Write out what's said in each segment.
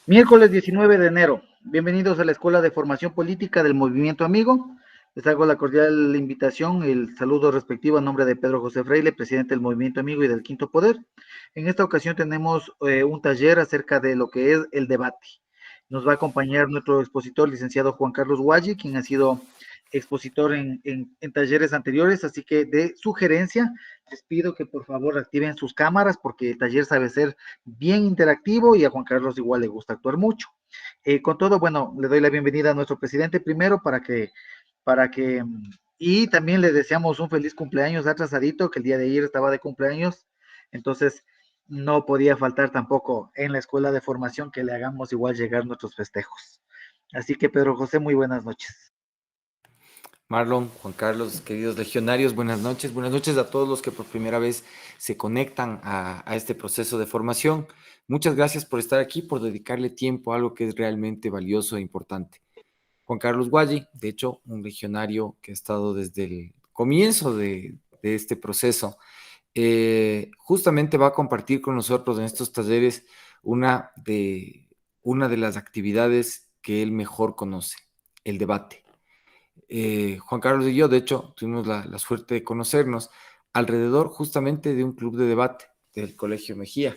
Miércoles 19 de enero. Bienvenidos a la Escuela de Formación Política del Movimiento Amigo. Les hago la cordial invitación, el saludo respectivo a nombre de Pedro José Freile, presidente del Movimiento Amigo y del Quinto Poder. En esta ocasión tenemos un taller acerca de lo que es el debate. Nos va a acompañar nuestro expositor, licenciado Juan Carlos Guaggi, quien ha sido expositor en talleres anteriores, así que de sugerencia les pido que por favor activen sus cámaras porque el taller sabe ser bien interactivo y a Juan Carlos igual le gusta actuar mucho. Con todo, bueno, le doy la bienvenida a nuestro presidente primero para que, y también le deseamos un feliz cumpleaños atrasadito, que el día de ayer estaba de cumpleaños, entonces no podía faltar tampoco en la escuela de formación que le hagamos igual llegar nuestros festejos. Así que Pedro José, muy buenas noches. Marlon, Juan Carlos, queridos legionarios, buenas noches. Buenas noches a todos los que por primera vez se conectan a este proceso de formación. Muchas gracias por estar aquí, por dedicarle tiempo a algo que es realmente valioso e importante. Juan Carlos Guaggi, de hecho, un legionario que ha estado desde el comienzo de este proceso, justamente va a compartir con nosotros en estos talleres una de las actividades que él mejor conoce, el debate. Juan Carlos y yo, de hecho, tuvimos la suerte de conocernos alrededor justamente de un club de debate del Colegio Mejía,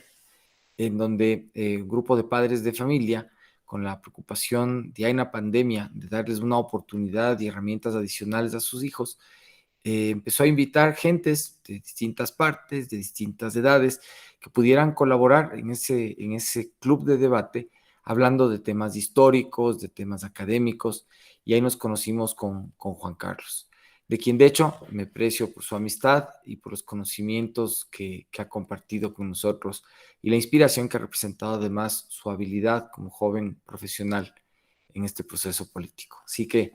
en donde un grupo de padres de familia, con la preocupación de una pandemia, de darles una oportunidad y herramientas adicionales a sus hijos, empezó a invitar gentes de distintas partes, de distintas edades, que pudieran colaborar en ese club de debate, hablando de temas históricos, de temas académicos, y ahí nos conocimos con Juan Carlos, de quien de hecho me aprecio por su amistad y por los conocimientos que ha compartido con nosotros y la inspiración que ha representado además su habilidad como joven profesional en este proceso político. Así que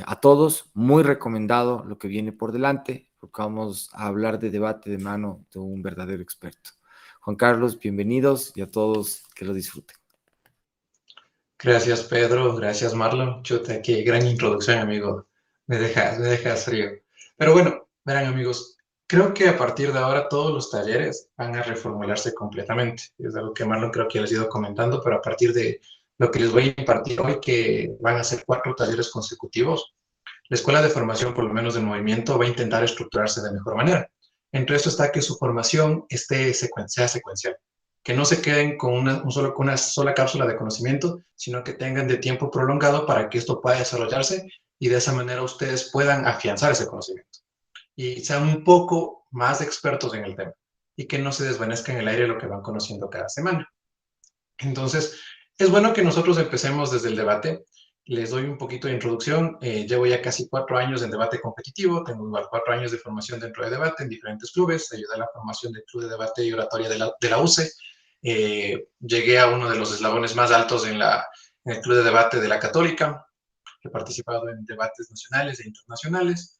a todos, muy recomendado lo que viene por delante, porque vamos a hablar de debate de mano de un verdadero experto. Juan Carlos, bienvenidos y a todos que lo disfruten. Gracias, Pedro. Gracias, Marlon. Chuta, qué gran introducción, amigo. Me dejas frío. Pero bueno, verán, amigos, creo que a partir de ahora todos los talleres van a reformularse completamente. Es algo que Marlon creo que ya les he ido comentando, pero a partir de lo que les voy a impartir hoy, que van a ser 4 talleres consecutivos, la Escuela de Formación, por lo menos del Movimiento, va a intentar estructurarse de mejor manera. Entre esto está que su formación sea secuencial, que no se queden con una sola cápsula de conocimiento, sino que tengan de tiempo prolongado para que esto pueda desarrollarse y de esa manera ustedes puedan afianzar ese conocimiento y sean un poco más expertos en el tema y que no se desvanezca en el aire lo que van conociendo cada semana. Entonces, es bueno que nosotros empecemos desde el debate. Les doy un poquito de introducción. Llevo ya casi 4 años en debate competitivo. Tengo igual 4 años de formación dentro de debate en diferentes clubes. Ayudé a la formación del Club de Debate y Oratoria de la UCE. Llegué a uno de los eslabones más altos en el Club de Debate de la Católica. He participado en debates nacionales e internacionales.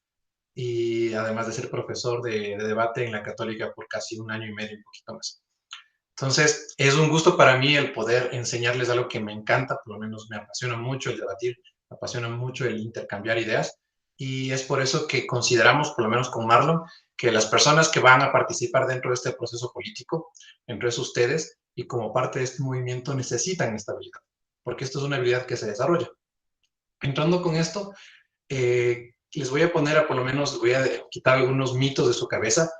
Y además de ser profesor de debate en la Católica por casi 1 año y medio, un poquito más. Entonces, es un gusto para mí el poder enseñarles algo que me encanta, por lo menos me apasiona mucho el debatir, me apasiona mucho el intercambiar ideas, y es por eso que consideramos, por lo menos con Marlon, que las personas que van a participar dentro de este proceso político, entre ustedes, y como parte de este movimiento, necesitan esta habilidad, porque esto es una habilidad que se desarrolla. Entrando con esto, les voy a poner por lo menos, voy a quitar algunos mitos de su cabeza.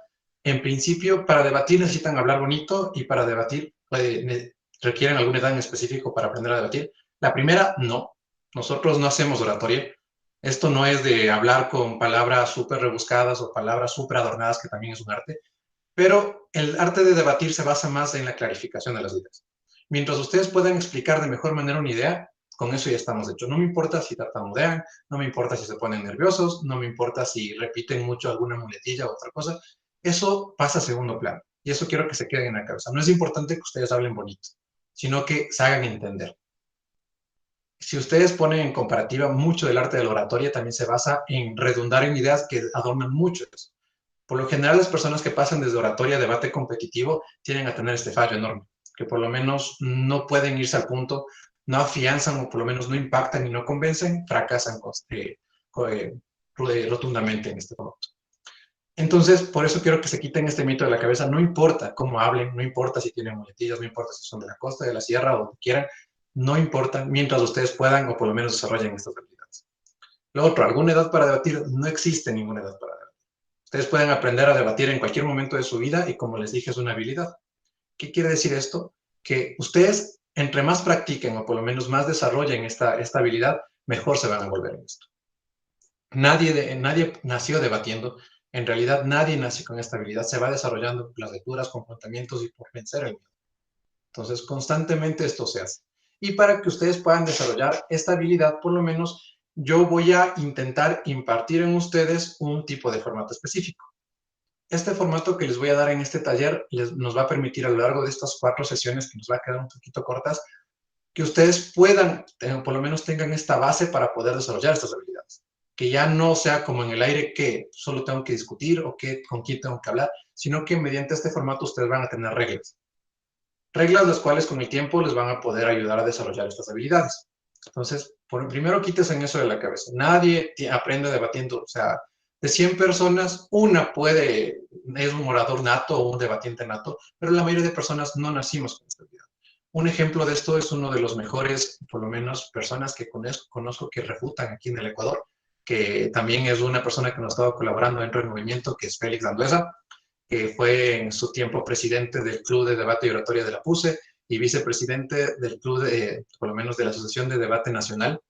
En principio, para debatir necesitan hablar bonito y para debatir requieren alguna edad en específico para aprender a debatir. La primera, no. Nosotros no hacemos oratoria. Esto no es de hablar con palabras súper rebuscadas o palabras súper adornadas, que también es un arte, pero el arte de debatir se basa más en la clarificación de las ideas. Mientras ustedes puedan explicar de mejor manera una idea, con eso ya estamos hechos. No me importa si tartamudean, no me importa si se ponen nerviosos, no me importa si repiten mucho alguna muletilla o otra cosa. Eso pasa a segundo plano. Y eso quiero que se queden en la cabeza. No es importante que ustedes hablen bonito, sino que se hagan entender. Si ustedes ponen en comparativa, mucho del arte de la oratoria también se basa en redundar en ideas que adornan mucho eso. Por lo general, las personas que pasan desde oratoria a debate competitivo tienden a tener este fallo enorme, que por lo menos no pueden irse al punto, no afianzan o por lo menos no impactan y no convencen, fracasan rotundamente en este producto. Entonces, por eso quiero que se quiten este mito de la cabeza. No importa cómo hablen, no importa si tienen muletillas, no importa si son de la costa, de la sierra o donde quieran, no importa mientras ustedes puedan o por lo menos desarrollen estas habilidades. Lo otro, ¿alguna edad para debatir? No existe ninguna edad para debatir. Ustedes pueden aprender a debatir en cualquier momento de su vida y, como les dije, es una habilidad. ¿Qué quiere decir esto? Que ustedes, entre más practiquen o por lo menos más desarrollen esta habilidad, mejor se van a volver en esto. Nadie nació debatiendo. En realidad, nadie nace con esta habilidad. Se va desarrollando por las lecturas, confrontamientos y por vencer el miedo. Entonces, constantemente esto se hace. Y para que ustedes puedan desarrollar esta habilidad, por lo menos, yo voy a intentar impartir en ustedes un tipo de formato específico. Este formato que les voy a dar en este taller nos va a permitir, a lo largo de estas 4 sesiones, que nos va a quedar un poquito cortas, que ustedes puedan, por lo menos tengan esta base para poder desarrollar estas habilidades. Que ya no sea como en el aire, que solo tengo que discutir o con quién tengo que hablar, sino que mediante este formato ustedes van a tener reglas. Reglas las cuales con el tiempo les van a poder ayudar a desarrollar estas habilidades. Entonces, primero quítese eso de la cabeza. Nadie aprende debatiendo. O sea, de 100 personas, una es un orador nato o un debatiente nato, pero la mayoría de personas no nacimos con esta habilidad. Un ejemplo de esto es uno de los mejores, por lo menos, personas que conozco que refutan aquí en el Ecuador, que también es una persona que nos ha estado colaborando dentro del movimiento, que es Félix Andueza, que fue en su tiempo presidente del Club de Debate y Oratoria de la PUCE y vicepresidente del Club por lo menos de la Asociación de Debate Nacional,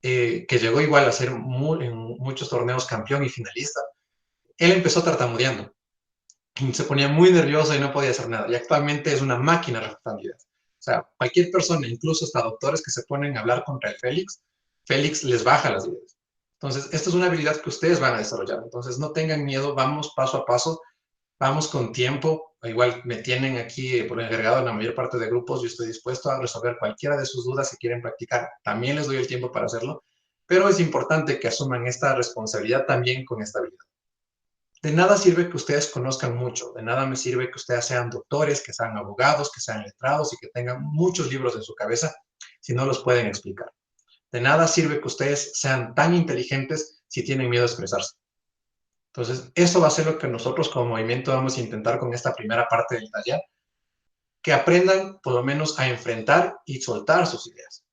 que llegó igual a ser en muchos torneos campeón y finalista. Él empezó tartamudeando, y se ponía muy nervioso y no podía hacer nada, y actualmente es una máquina refutando ideas. O sea, cualquier persona, incluso hasta doctores que se ponen a hablar contra el Félix les baja las ideas. Entonces, esta es una habilidad que ustedes van a desarrollar. Entonces, no tengan miedo, vamos paso a paso, vamos con tiempo. Igual me tienen aquí por encargado en la mayor parte de grupos. Yo estoy dispuesto a resolver cualquiera de sus dudas si quieren practicar. También les doy el tiempo para hacerlo, pero es importante que asuman esta responsabilidad también con esta habilidad. De nada sirve que ustedes conozcan mucho, de nada me sirve que ustedes sean doctores, que sean abogados, que sean letrados y que tengan muchos libros en su cabeza si no los pueden explicar. De nada sirve que ustedes sean tan inteligentes si tienen miedo a expresarse. Entonces, eso va a ser lo que nosotros como movimiento vamos a intentar con esta primera parte del taller, que aprendan por lo menos a enfrentar y soltar sus ideas,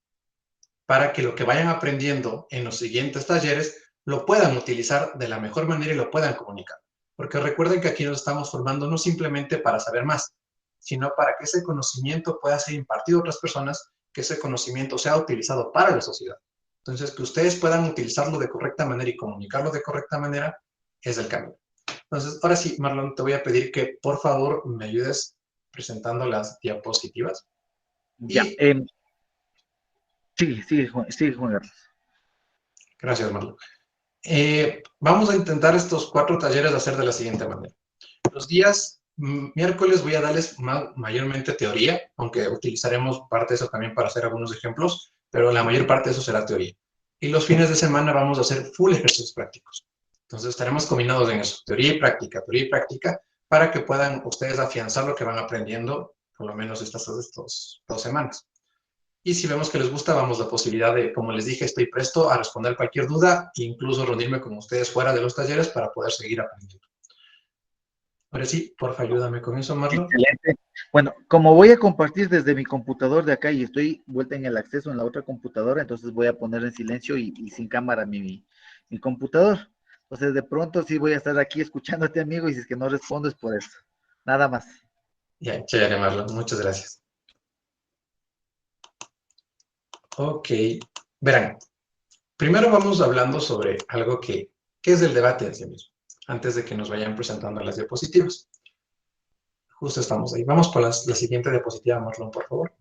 para que lo que vayan aprendiendo en los siguientes talleres lo puedan utilizar de la mejor manera y lo puedan comunicar. Porque recuerden que aquí nos estamos formando no simplemente para saber más, sino para que ese conocimiento pueda ser impartido a otras personas, que ese conocimiento sea utilizado para la sociedad. Entonces, que ustedes puedan utilizarlo de correcta manera y comunicarlo de correcta manera es el camino. Entonces, ahora sí, Marlon, te voy a pedir que por favor me ayudes presentando las diapositivas. Ya, sí, Juan Carlos. Gracias, Marlon. Vamos a intentar estos 4 talleres hacer de la siguiente manera. Los días miércoles voy a darles mayormente teoría, aunque utilizaremos parte de eso también para hacer algunos ejemplos, pero la mayor parte de eso será teoría. Y los fines de semana vamos a hacer full ejercicios prácticos. Entonces estaremos combinados en eso, teoría y práctica, para que puedan ustedes afianzar lo que van aprendiendo, por lo menos estas 2 semanas. Y si vemos que les gusta, vamos a la posibilidad de, como les dije, estoy presto a responder cualquier duda e incluso reunirme con ustedes fuera de los talleres para poder seguir aprendiendo. Ahora sí, porfa, ayúdame con eso, Marlon. Excelente. Bueno, como voy a compartir desde mi computador de acá y estoy vuelta en el acceso en la otra computadora, entonces voy a poner en silencio y sin cámara mi computador. Entonces, de pronto sí voy a estar aquí escuchándote, amigo, y si es que no respondes por eso. Nada más. Ya, chévere, Marlon. Muchas gracias. Ok, verán, primero vamos hablando sobre algo ¿qué es el debate en sí mismo? Antes de que nos vayan presentando las diapositivas. Justo estamos ahí. Vamos por la siguiente diapositiva, Marlon, por favor.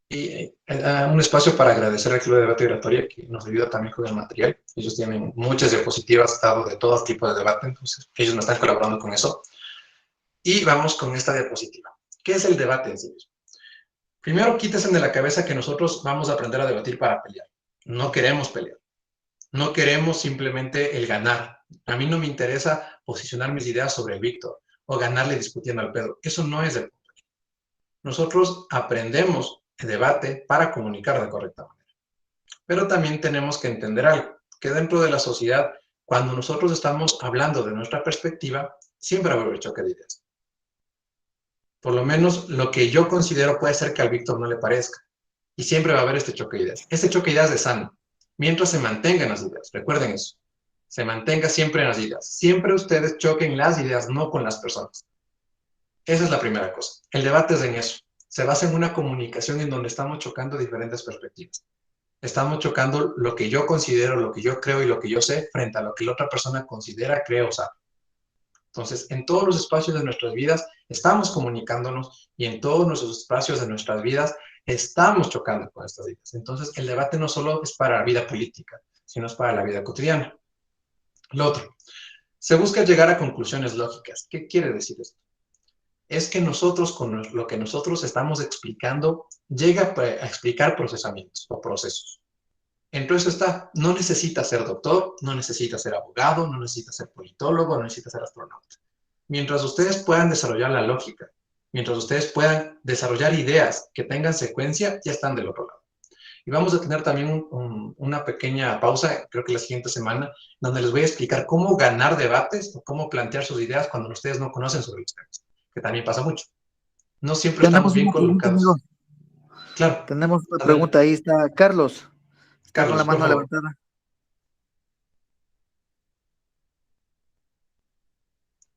Y un espacio para agradecer al Club de Debate y Oratoria, que nos ayuda también con el material. Ellos tienen muchas diapositivas dado de todo tipo de debate, entonces ellos me están colaborando con eso. Y vamos con esta diapositiva. ¿Qué es el debate en sí mismo? Primero, quítesen de la cabeza que nosotros vamos a aprender a debatir para pelear. No queremos pelear. No queremos simplemente el ganar. A mí no me interesa posicionar mis ideas sobre el Víctor o ganarle discutiendo al Pedro. Eso no es el punto. Nosotros aprendemos el debate para comunicar de correcta manera. Pero también tenemos que entender algo, que dentro de la sociedad, cuando nosotros estamos hablando de nuestra perspectiva, siempre va a haber choque de ideas. Por lo menos lo que yo considero puede ser que al Víctor no le parezca, Y siempre va a haber este choque de ideas. Este choque de ideas es sano, mientras se mantengan las ideas. Recuerden eso. Se mantenga siempre en las ideas. Siempre ustedes choquen las ideas, no con las personas. Esa es la primera cosa. El debate es en eso. Se basa en una comunicación en donde estamos chocando diferentes perspectivas. Estamos chocando lo que yo considero, lo que yo creo y lo que yo sé frente a lo que la otra persona considera, cree o sabe. Entonces, en todos los espacios de nuestras vidas estamos comunicándonos y en todos nuestros espacios de nuestras vidas estamos chocando con estas ideas. Entonces, el debate no solo es para la vida política, sino es para la vida cotidiana. Lo otro, se busca llegar a conclusiones lógicas. ¿Qué quiere decir esto? Es que nosotros, con lo que nosotros estamos explicando, llega a explicar procesamientos o procesos. Entre eso está, no necesita ser doctor, no necesita ser abogado, no necesita ser politólogo, no necesita ser astronauta. Mientras ustedes puedan desarrollar la lógica, mientras ustedes puedan desarrollar ideas que tengan secuencia, ya están del otro lado. Y vamos a tener también una pequeña pausa, creo que la siguiente semana, donde les voy a explicar cómo ganar debates o cómo plantear sus ideas cuando ustedes no conocen sobre los temas, que también pasa mucho. No siempre estamos Tenemos bien una pregunta, amigo. colocados. Claro, Tenemos una adelante. pregunta. Ahí está Carlos. Está con la Carlos, por mano favor. levantada.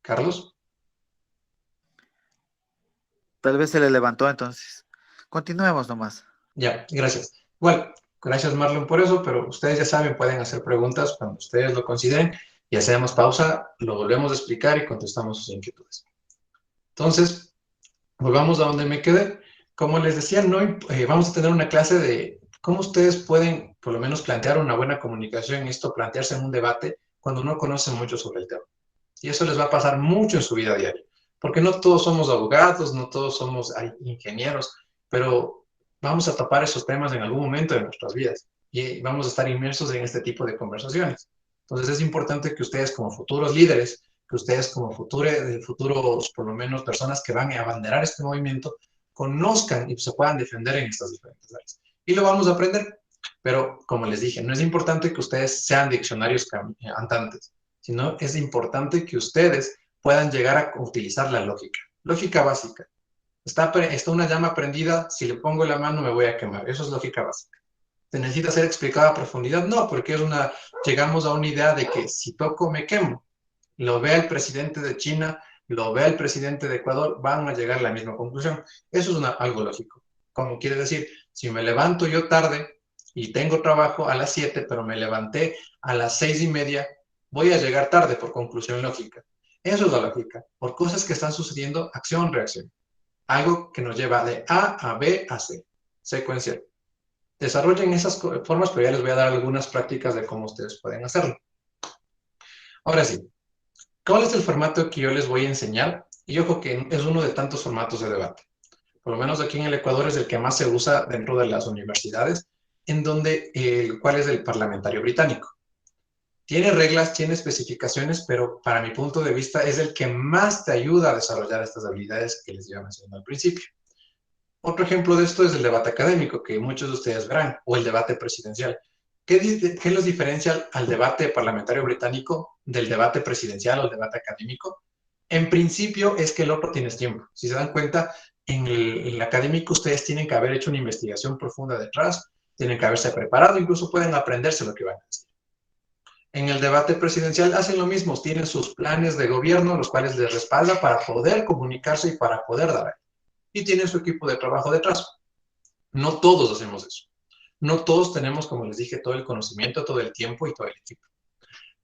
Carlos. Tal vez se le levantó entonces. Continuemos nomás. Ya, gracias. Igual, gracias Marlon por eso, pero ustedes ya saben, pueden hacer preguntas cuando ustedes lo consideren y hacemos pausa, lo volvemos a explicar y contestamos sus inquietudes. Entonces, volvamos a donde me quedé. Como les decía, no, vamos a tener una clase de cómo ustedes pueden, por lo menos, plantear una buena comunicación, esto, plantearse en un debate cuando no conocen mucho sobre el tema. Y eso les va a pasar mucho en su vida diaria, porque no todos somos abogados, no todos somos ingenieros, pero vamos a topar esos temas en algún momento de nuestras vidas y vamos a estar inmersos en este tipo de conversaciones. Entonces es importante que ustedes como futuros líderes, que ustedes como futuros, por lo menos, personas que van a abanderar este movimiento, conozcan y se puedan defender en estas diferentes áreas. Y lo vamos a aprender, pero como les dije, no es importante que ustedes sean diccionarios andantes, sino es importante que ustedes puedan llegar a utilizar la lógica. Lógica básica. Está una llama prendida, si le pongo la mano me voy a quemar. Eso es lógica básica. ¿Se necesita ser explicada a profundidad? No, porque llegamos a una idea de que si toco me quemo. Lo vea el presidente de China, lo vea el presidente de Ecuador, van a llegar a la misma conclusión. Eso es algo lógico. Como quiere decir, si me levanto yo tarde y tengo trabajo a las 7, pero me levanté a las 6:30, voy a llegar tarde por conclusión lógica. Eso es la lógica. Por cosas que están sucediendo, acción, reacción. Algo que nos lleva de A a B a C. Secuencial. Desarrollen esas formas, pero ya les voy a dar algunas prácticas de cómo ustedes pueden hacerlo. Ahora sí, ¿cuál es el formato que yo les voy a enseñar? Y ojo que es uno de tantos formatos de debate. Por lo menos aquí en el Ecuador es el que más se usa dentro de las universidades, en donde cuál es el parlamentario británico. Tiene reglas, tiene especificaciones, pero para mi punto de vista es el que más te ayuda a desarrollar estas habilidades que les iba mencionando al principio. Otro ejemplo de esto es el debate académico, que muchos de ustedes verán, o el debate presidencial. ¿Qué los diferencia al debate parlamentario británico del debate presidencial o el debate académico? En principio es que el otro tienes tiempo. Si se dan cuenta, en el académico ustedes tienen que haber hecho una investigación profunda detrás, tienen que haberse preparado, incluso pueden aprenderse lo que van a decir. En el debate presidencial hacen lo mismo, tienen sus planes de gobierno, los cuales les respalda para poder comunicarse y para poder dar ahí. Y tienen su equipo de trabajo detrás. No todos hacemos eso. No todos tenemos, como les dije, todo el conocimiento, todo el tiempo y todo el equipo.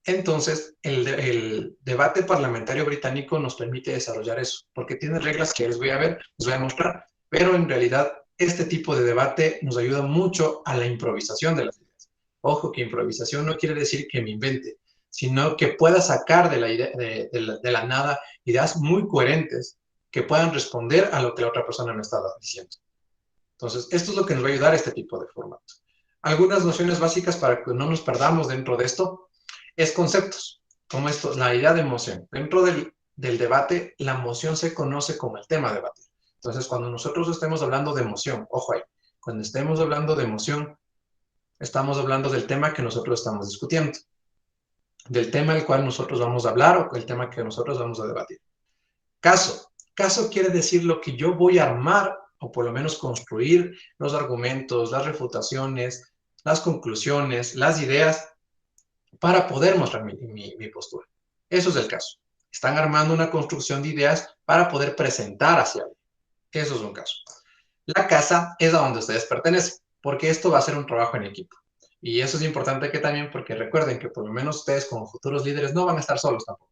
Entonces, el debate parlamentario británico nos permite desarrollar eso, porque tiene reglas que les voy a mostrar, pero en realidad este tipo de debate nos ayuda mucho a la improvisación de las ideas. Ojo, que improvisación no quiere decir que me invente, sino que pueda sacar de la nada ideas muy coherentes que puedan responder a lo que la otra persona me está diciendo. Entonces, esto es lo que nos va a ayudar a este tipo de formato. Algunas nociones básicas para que no nos perdamos dentro de esto es conceptos, como esto, la idea de emoción. Dentro del debate, la emoción se conoce como el tema de debate. Entonces, cuando nosotros estemos hablando de emoción, ojo ahí, cuando estemos hablando de emoción, estamos hablando del tema que nosotros estamos discutiendo, del tema del cual nosotros vamos a hablar o el tema que nosotros vamos a debatir. Caso quiere decir lo que yo voy a armar o por lo menos construir los argumentos, las refutaciones, las conclusiones, las ideas, para poder mostrar mi postura. Eso es el caso. Están armando una construcción de ideas para poder presentar hacia alguien. Eso es un caso. La casa es a donde ustedes pertenecen, porque esto va a ser un trabajo en equipo. Y eso es importante que también, porque recuerden que por lo menos ustedes como futuros líderes no van a estar solos tampoco.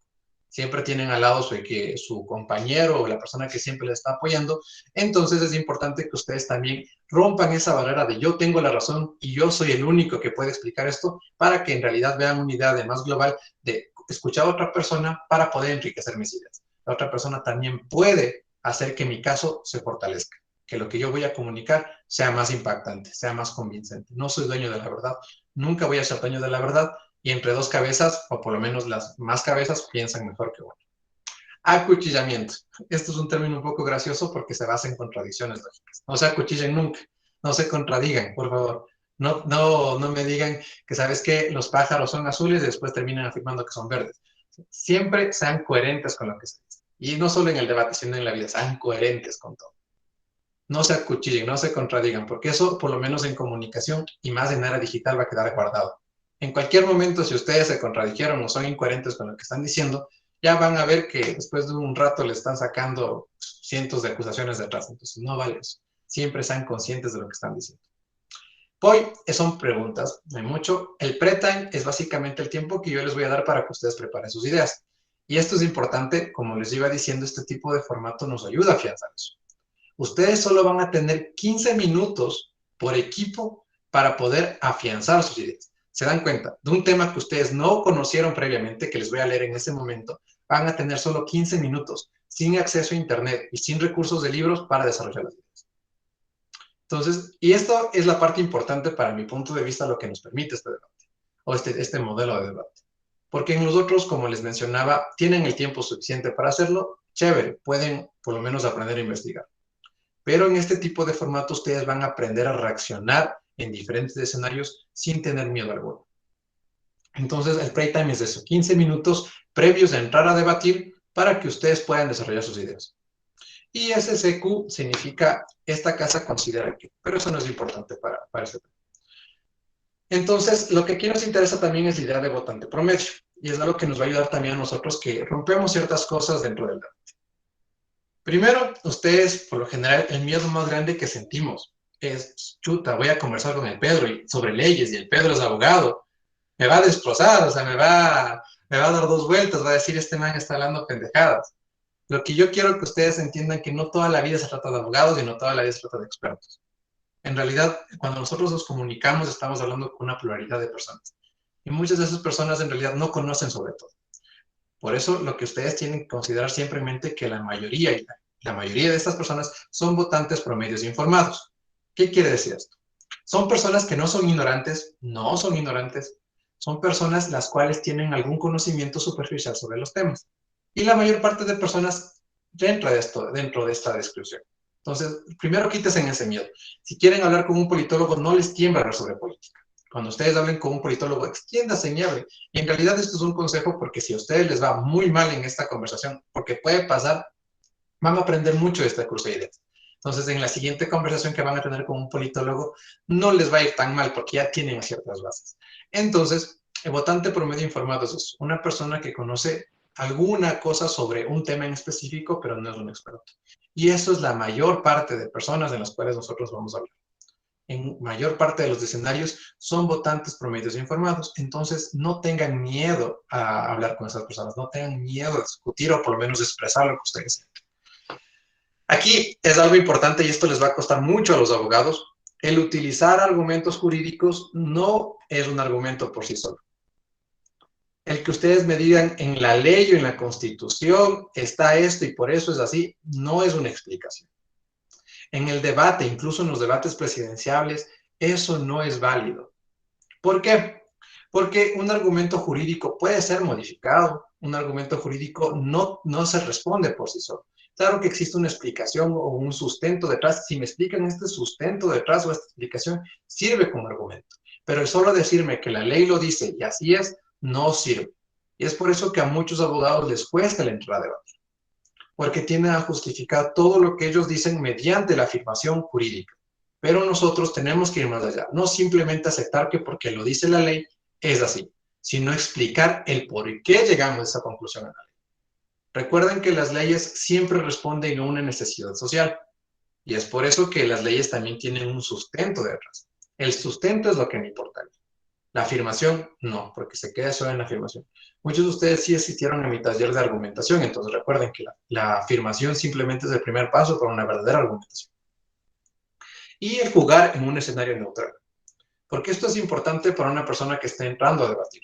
Siempre tienen al lado su compañero o la persona que siempre les está apoyando. Entonces es importante que ustedes también rompan esa barrera de yo tengo la razón y yo soy el único que puede explicar esto, para que en realidad vean una idea de más global de escuchar a otra persona para poder enriquecer mis ideas. La otra persona también puede hacer que mi caso se fortalezca, que lo que yo voy a comunicar sea más impactante, sea más convincente. No soy dueño de la verdad, nunca voy a ser dueño de la verdad, y entre dos cabezas, o por lo menos las más cabezas, piensan mejor que uno. Acuchillamiento. Esto es un término un poco gracioso porque se basa en contradicciones lógicas. No se acuchillen nunca, no se contradigan, por favor. No me digan que, ¿sabes qué? Los pájaros son azules y después terminan afirmando que son verdes. Siempre sean coherentes con lo que se dice. Y no solo en el debate, sino en la vida, sean coherentes con todo. No se acuchillen, no se contradigan, porque eso, por lo menos en comunicación y más en era digital, va a quedar guardado. En cualquier momento, si ustedes se contradijeron o son incoherentes con lo que están diciendo, ya van a ver que después de un rato le están sacando cientos de acusaciones detrás. Entonces, no vale eso. Siempre sean conscientes de lo que están diciendo. Hoy son preguntas, no hay mucho. El pre-time es básicamente el tiempo que yo les voy a dar para que ustedes preparen sus ideas. Y esto es importante, como les iba diciendo, este tipo de formato nos ayuda a afianzar eso. Ustedes solo van a tener 15 minutos por equipo para poder afianzar sus ideas. Se dan cuenta, de un tema que ustedes no conocieron previamente, que les voy a leer en ese momento, van a tener solo 15 minutos, sin acceso a internet y sin recursos de libros para desarrollar las ideas. Entonces, y esto es la parte importante para mi punto de vista, lo que nos permite este debate, o este modelo de debate. Porque en los otros, como les mencionaba, tienen el tiempo suficiente para hacerlo, chévere, pueden por lo menos aprender a investigar. Pero en este tipo de formato ustedes van a aprender a reaccionar en diferentes escenarios sin tener miedo alguno. Entonces, el playtime es eso, 15 minutos previos a entrar a debatir para que ustedes puedan desarrollar sus ideas. Y SCQ significa esta casa considera que, pero eso no es importante para este tema. Entonces, lo que aquí nos interesa también es la idea de votante promedio, y es algo que nos va a ayudar también a nosotros que rompemos ciertas cosas dentro del debate. Primero, ustedes, por lo general, el miedo más grande que sentimos es, chuta, voy a conversar con el Pedro sobre leyes, y el Pedro es abogado, me va a destrozar, o sea, me va a dar dos vueltas, va a decir, este man está hablando pendejadas. Lo que yo quiero que ustedes entiendan que no toda la vida se trata de abogados y no toda la vida se trata de expertos. En realidad, cuando nosotros nos comunicamos, estamos hablando con una pluralidad de personas. Y muchas de esas personas en realidad no conocen sobre todo. Por eso, lo que ustedes tienen que considerar siempre en mente que la mayoría de estas personas son votantes promedios informados. ¿Qué quiere decir esto? Son personas que no son ignorantes, son personas las cuales tienen algún conocimiento superficial sobre los temas. Y la mayor parte de personas dentro de esta descripción. Entonces, primero quítense en ese miedo. Si quieren hablar con un politólogo, no les tiembla hablar sobre política. Cuando ustedes hablen con un politólogo, extiéndase y hable. Y en realidad esto es un consejo porque si a ustedes les va muy mal en esta conversación, porque puede pasar, van a aprender mucho de este curso de ideas. Entonces, en la siguiente conversación que van a tener con un politólogo, no les va a ir tan mal porque ya tienen ciertas bases. Entonces, el votante promedio informado es una persona que conoce alguna cosa sobre un tema en específico, pero no es un experto. Y eso es la mayor parte de personas en las cuales nosotros vamos a hablar. En mayor parte de los escenarios son votantes promedios informados. Entonces, no tengan miedo a hablar con esas personas, no tengan miedo a discutir o por lo menos expresar lo que ustedes sienten. Aquí es algo importante y esto les va a costar mucho a los abogados. El utilizar argumentos jurídicos no es un argumento por sí solo. El que ustedes me digan en la ley o en la Constitución está esto y por eso es así, no es una explicación. En el debate, incluso en los debates presidenciales, eso no es válido. ¿Por qué? Porque un argumento jurídico puede ser modificado, un argumento jurídico no se responde por sí solo. Claro que existe una explicación o un sustento detrás. Si me explican este sustento detrás o esta explicación, sirve como argumento. Pero el solo decirme que la ley lo dice y así es, no sirve. Y es por eso que a muchos abogados les cuesta la entrada a debate. porque tienden a justificar todo lo que ellos dicen mediante la afirmación jurídica. Pero nosotros tenemos que ir más allá, no simplemente aceptar que porque lo dice la ley es así, sino explicar el por qué llegamos a esa conclusión en la ley. Recuerden que las leyes siempre responden a una necesidad social, y es por eso que las leyes también tienen un sustento detrás. El sustento es lo que me importa. La afirmación, no, porque se queda solo en la afirmación. Muchos de ustedes sí asistieron a mi taller de argumentación, entonces recuerden que la afirmación simplemente es el primer paso para una verdadera argumentación. Y el jugar en un escenario neutral. Porque esto es importante para una persona que está entrando a debatir.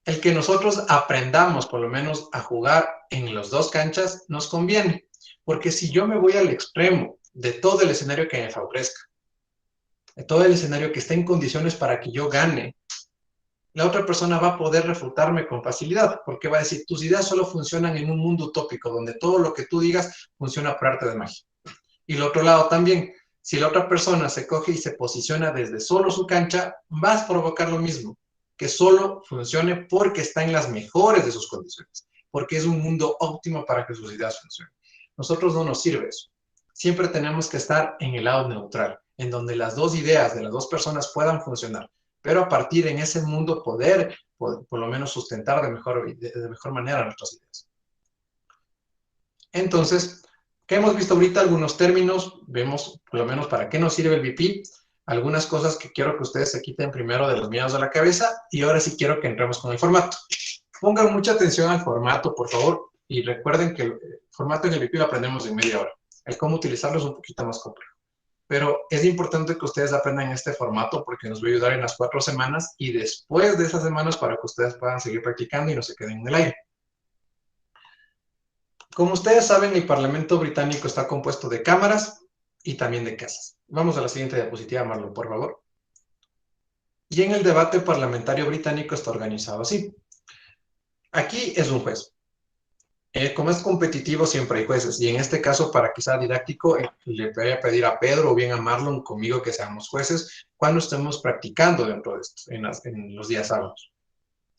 El que nosotros aprendamos por lo menos a jugar en las dos canchas nos conviene. Porque si yo me voy al extremo de todo el escenario que me favorezca, de todo el escenario que esté en condiciones para que yo gane, la otra persona va a poder refutarme con facilidad, porque va a decir, tus ideas solo funcionan en un mundo utópico, donde todo lo que tú digas funciona por arte de magia. Y el otro lado también, si la otra persona se coge y se posiciona desde solo su cancha, vas a provocar lo mismo, que solo funcione porque está en las mejores de sus condiciones, porque es un mundo óptimo para que sus ideas funcionen. Nosotros no nos sirve eso. Siempre tenemos que estar en el lado neutral, en donde las dos ideas de las dos personas puedan funcionar, pero a partir en ese mundo poder por lo menos sustentar de mejor manera nuestras ideas. Entonces, ¿qué hemos visto ahorita? Algunos términos, vemos por lo menos para qué nos sirve el VP, algunas cosas que quiero que ustedes se quiten primero de los miedos de la cabeza, y ahora sí quiero que entremos con el formato. Pongan mucha atención al formato, por favor, y recuerden que el formato en el VP lo aprendemos en media hora. El cómo utilizarlo es un poquito más complejo. Pero es importante que ustedes aprendan este formato porque nos va a ayudar en las 4 semanas y después de esas semanas para que ustedes puedan seguir practicando y no se queden en el aire. Como ustedes saben, el Parlamento británico está compuesto de cámaras y también de casas. Vamos a la siguiente diapositiva, Marlon, por favor. Y en el debate parlamentario británico está organizado así. Aquí es un juez. Como es competitivo, siempre hay jueces. Y en este caso, para que sea didáctico, le voy a pedir a Pedro o bien a Marlon conmigo que seamos jueces cuando estemos practicando dentro de esto, en los días sábados.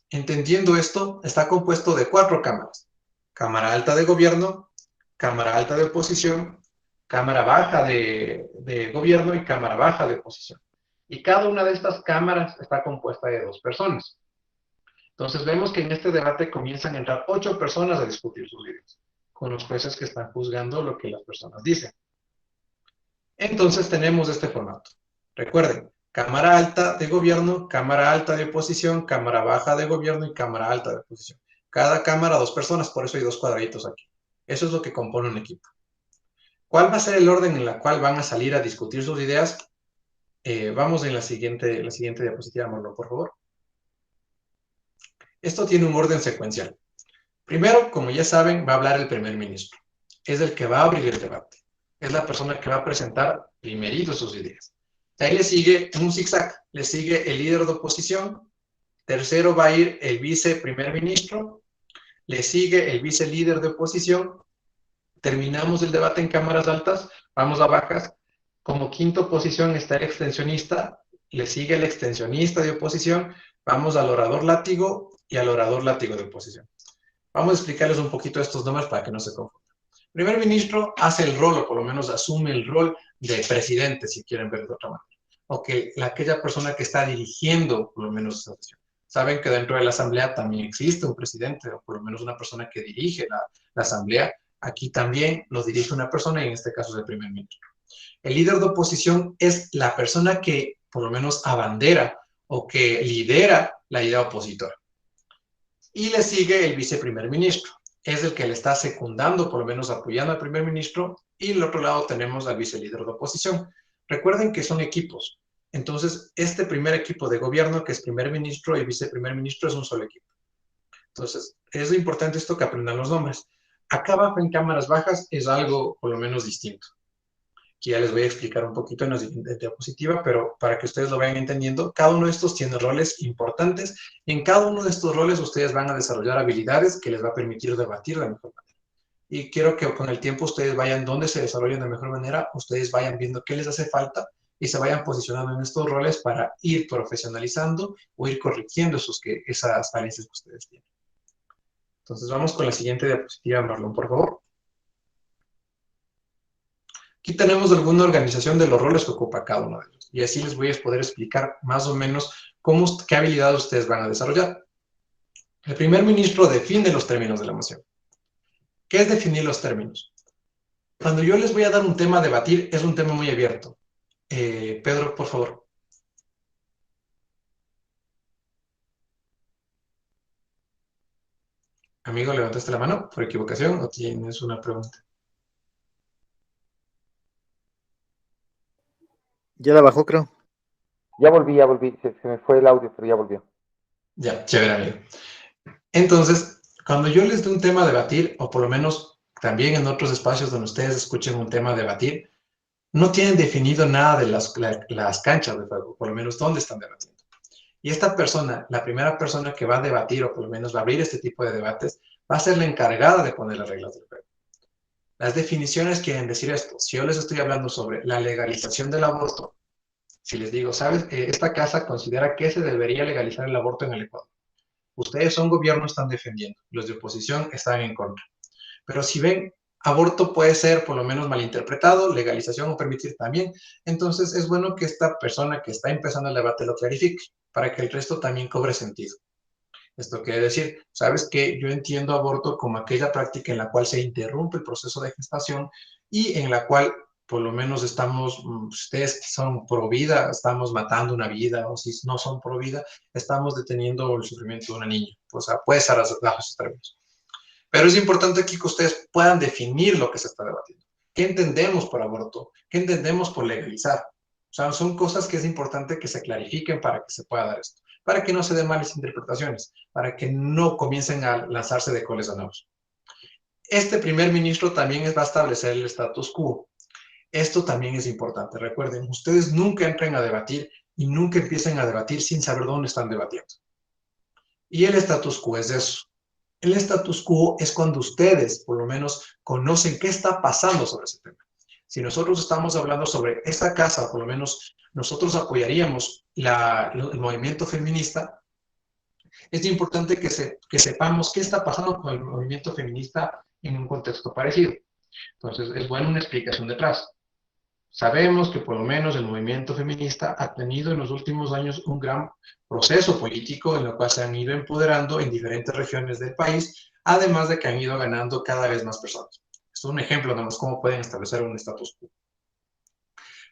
Entendiendo esto, está compuesto de 4 cámaras. Cámara alta de gobierno, cámara alta de oposición, cámara baja de gobierno y cámara baja de oposición. Y cada una de estas cámaras está compuesta de 2 personas. Entonces vemos que en este debate comienzan a entrar 8 personas a discutir sus ideas, con los jueces que están juzgando lo que las personas dicen. Entonces tenemos este formato. Recuerden, cámara alta de gobierno, cámara alta de oposición, cámara baja de gobierno y cámara alta de oposición. Cada cámara 2 personas, por eso hay 2 cuadraditos aquí. Eso es lo que compone un equipo. ¿Cuál va a ser el orden en el cual van a salir a discutir sus ideas? Vamos en la siguiente diapositiva, Marlon, por favor. Esto tiene un orden secuencial. Primero, como ya saben, va a hablar el primer ministro. Es el que va a abrir el debate. Es la persona que va a presentar primerito sus ideas. De ahí le sigue un zigzag. Le sigue el líder de oposición. Tercero va a ir el viceprimer ministro. Le sigue el vicelíder de oposición. Terminamos el debate en cámaras altas. Vamos a bajas. Como quinta posición está el extensionista. Le sigue el extensionista de oposición. Vamos al orador látigo y al orador látigo de oposición. Vamos a explicarles un poquito estos nombres para que no se confundan. El primer ministro hace el rol, o por lo menos asume el rol de presidente, si quieren verlo de otra manera. O que aquella persona que está dirigiendo, por lo menos, esa sesión. Saben que dentro de la asamblea también existe un presidente, o por lo menos una persona que dirige la asamblea. Aquí también lo dirige una persona, y en este caso es el primer ministro. El líder de oposición es la persona que, por lo menos, abandera o que lidera la idea opositora. Y le sigue el viceprimer ministro. Es el que le está secundando, por lo menos apoyando al primer ministro. Y al otro lado tenemos al vicelíder de oposición. Recuerden que son equipos. Entonces, este primer equipo de gobierno, que es primer ministro y viceprimer ministro, es un solo equipo. Entonces, es importante esto que aprendan los nombres. Acá abajo en cámaras bajas es algo, por lo menos, distinto. Que ya les voy a explicar un poquito en la siguiente diapositiva, pero para que ustedes lo vayan entendiendo, cada uno de estos tiene roles importantes. En cada uno de estos roles ustedes van a desarrollar habilidades que les va a permitir debatir de mejor manera. Y quiero que con el tiempo ustedes vayan donde se desarrollen de mejor manera, ustedes vayan viendo qué les hace falta y se vayan posicionando en estos roles para ir profesionalizando o ir corrigiendo esas falencias que ustedes tienen. Entonces vamos con la siguiente diapositiva, Marlon, por favor. Aquí tenemos alguna organización de los roles que ocupa cada uno de ellos. Y así les voy a poder explicar más o menos qué habilidad ustedes van a desarrollar. El primer ministro define los términos de la moción. ¿Qué es definir los términos? Cuando yo les voy a dar un tema a debatir, es un tema muy abierto. Pedro, por favor. Amigo, ¿levantaste la mano por equivocación o tienes una pregunta? Ya la bajó, creo. Ya volví. Se me fue el audio, pero ya volvió. Ya, chévere, amigo. Entonces, cuando yo les doy un tema a debatir, o por lo menos también en otros espacios donde ustedes escuchen un tema a debatir, no tienen definido nada de las canchas de juego, por lo menos dónde están debatiendo. Y esta persona, la primera persona que va a debatir, o por lo menos va a abrir este tipo de debates, va a ser la encargada de poner las reglas del juego. Las definiciones quieren decir esto. Si yo les estoy hablando sobre la legalización del aborto, si les digo, ¿sabes? Esta casa considera que se debería legalizar el aborto en el Ecuador. Ustedes son gobierno, están defendiendo. Los de oposición están en contra. Pero si ven, aborto puede ser por lo menos malinterpretado, legalización o permitir también. Entonces es bueno que esta persona que está empezando el debate lo clarifique para que el resto también cobre sentido. Esto quiere decir, sabes que yo entiendo aborto como aquella práctica en la cual se interrumpe el proceso de gestación y en la cual por lo menos estamos, ustedes que son pro vida, estamos matando una vida, o si no son pro vida, estamos deteniendo el sufrimiento de una niña. O sea, puede estar bajo esos términos. Pero es importante aquí que ustedes puedan definir lo que se está debatiendo. ¿Qué entendemos por aborto? ¿Qué entendemos por legalizar? O sea, son cosas que es importante que se clarifiquen para que se pueda dar esto, para que no se den malas interpretaciones, para que no comiencen a lanzarse de coles a nuevos. Este primer ministro también va a establecer el status quo. Esto también es importante. Recuerden, ustedes nunca entren a debatir y nunca empiecen a debatir sin saber dónde están debatiendo. Y el status quo es eso. El status quo es cuando ustedes, por lo menos, conocen qué está pasando sobre ese tema. Si nosotros estamos hablando sobre esta casa, por lo menos nosotros apoyaríamos el movimiento feminista, es importante que sepamos qué está pasando con el movimiento feminista en un contexto parecido. Entonces, es buena una explicación detrás. Sabemos que por lo menos el movimiento feminista ha tenido en los últimos años un gran proceso político en el cual se han ido empoderando en diferentes regiones del país, además de que han ido ganando cada vez más personas. Esto es un ejemplo de cómo pueden establecer un status quo.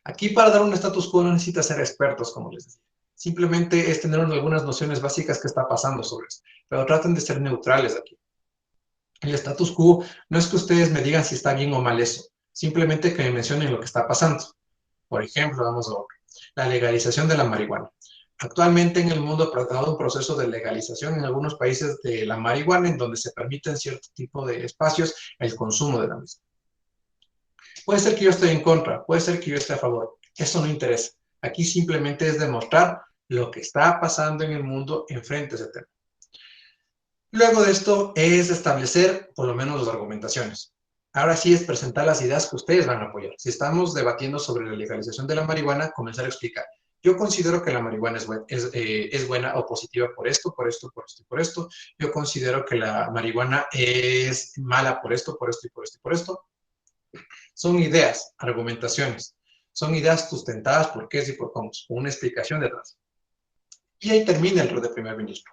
Aquí para dar un status quo no necesita ser expertos, como les decía. Simplemente es tener algunas nociones básicas que está pasando sobre esto, pero traten de ser neutrales aquí. El status quo no es que ustedes me digan si está bien o mal eso, simplemente que me mencionen lo que está pasando. Por ejemplo, vamos a otro. La legalización de la marihuana. Actualmente en el mundo ha dado un proceso de legalización en algunos países de la marihuana en donde se permite en cierto tipo de espacios el consumo de la misma. Puede ser que yo esté en contra, puede ser que yo esté a favor. Eso no interesa. Aquí simplemente es demostrar lo que está pasando en el mundo enfrente a ese tema. Luego de esto es establecer por lo menos las argumentaciones. Ahora sí es presentar las ideas que ustedes van a apoyar. Si estamos debatiendo sobre la legalización de la marihuana, comenzar a explicar. Yo considero que la marihuana es buena o positiva por esto, por esto, por esto y por esto. Yo considero que la marihuana es mala por esto, por esto y por esto y por esto. Son ideas, argumentaciones. Son ideas sustentadas por qué y por cómo, con una explicación detrás. Y ahí termina el rol de primer ministro.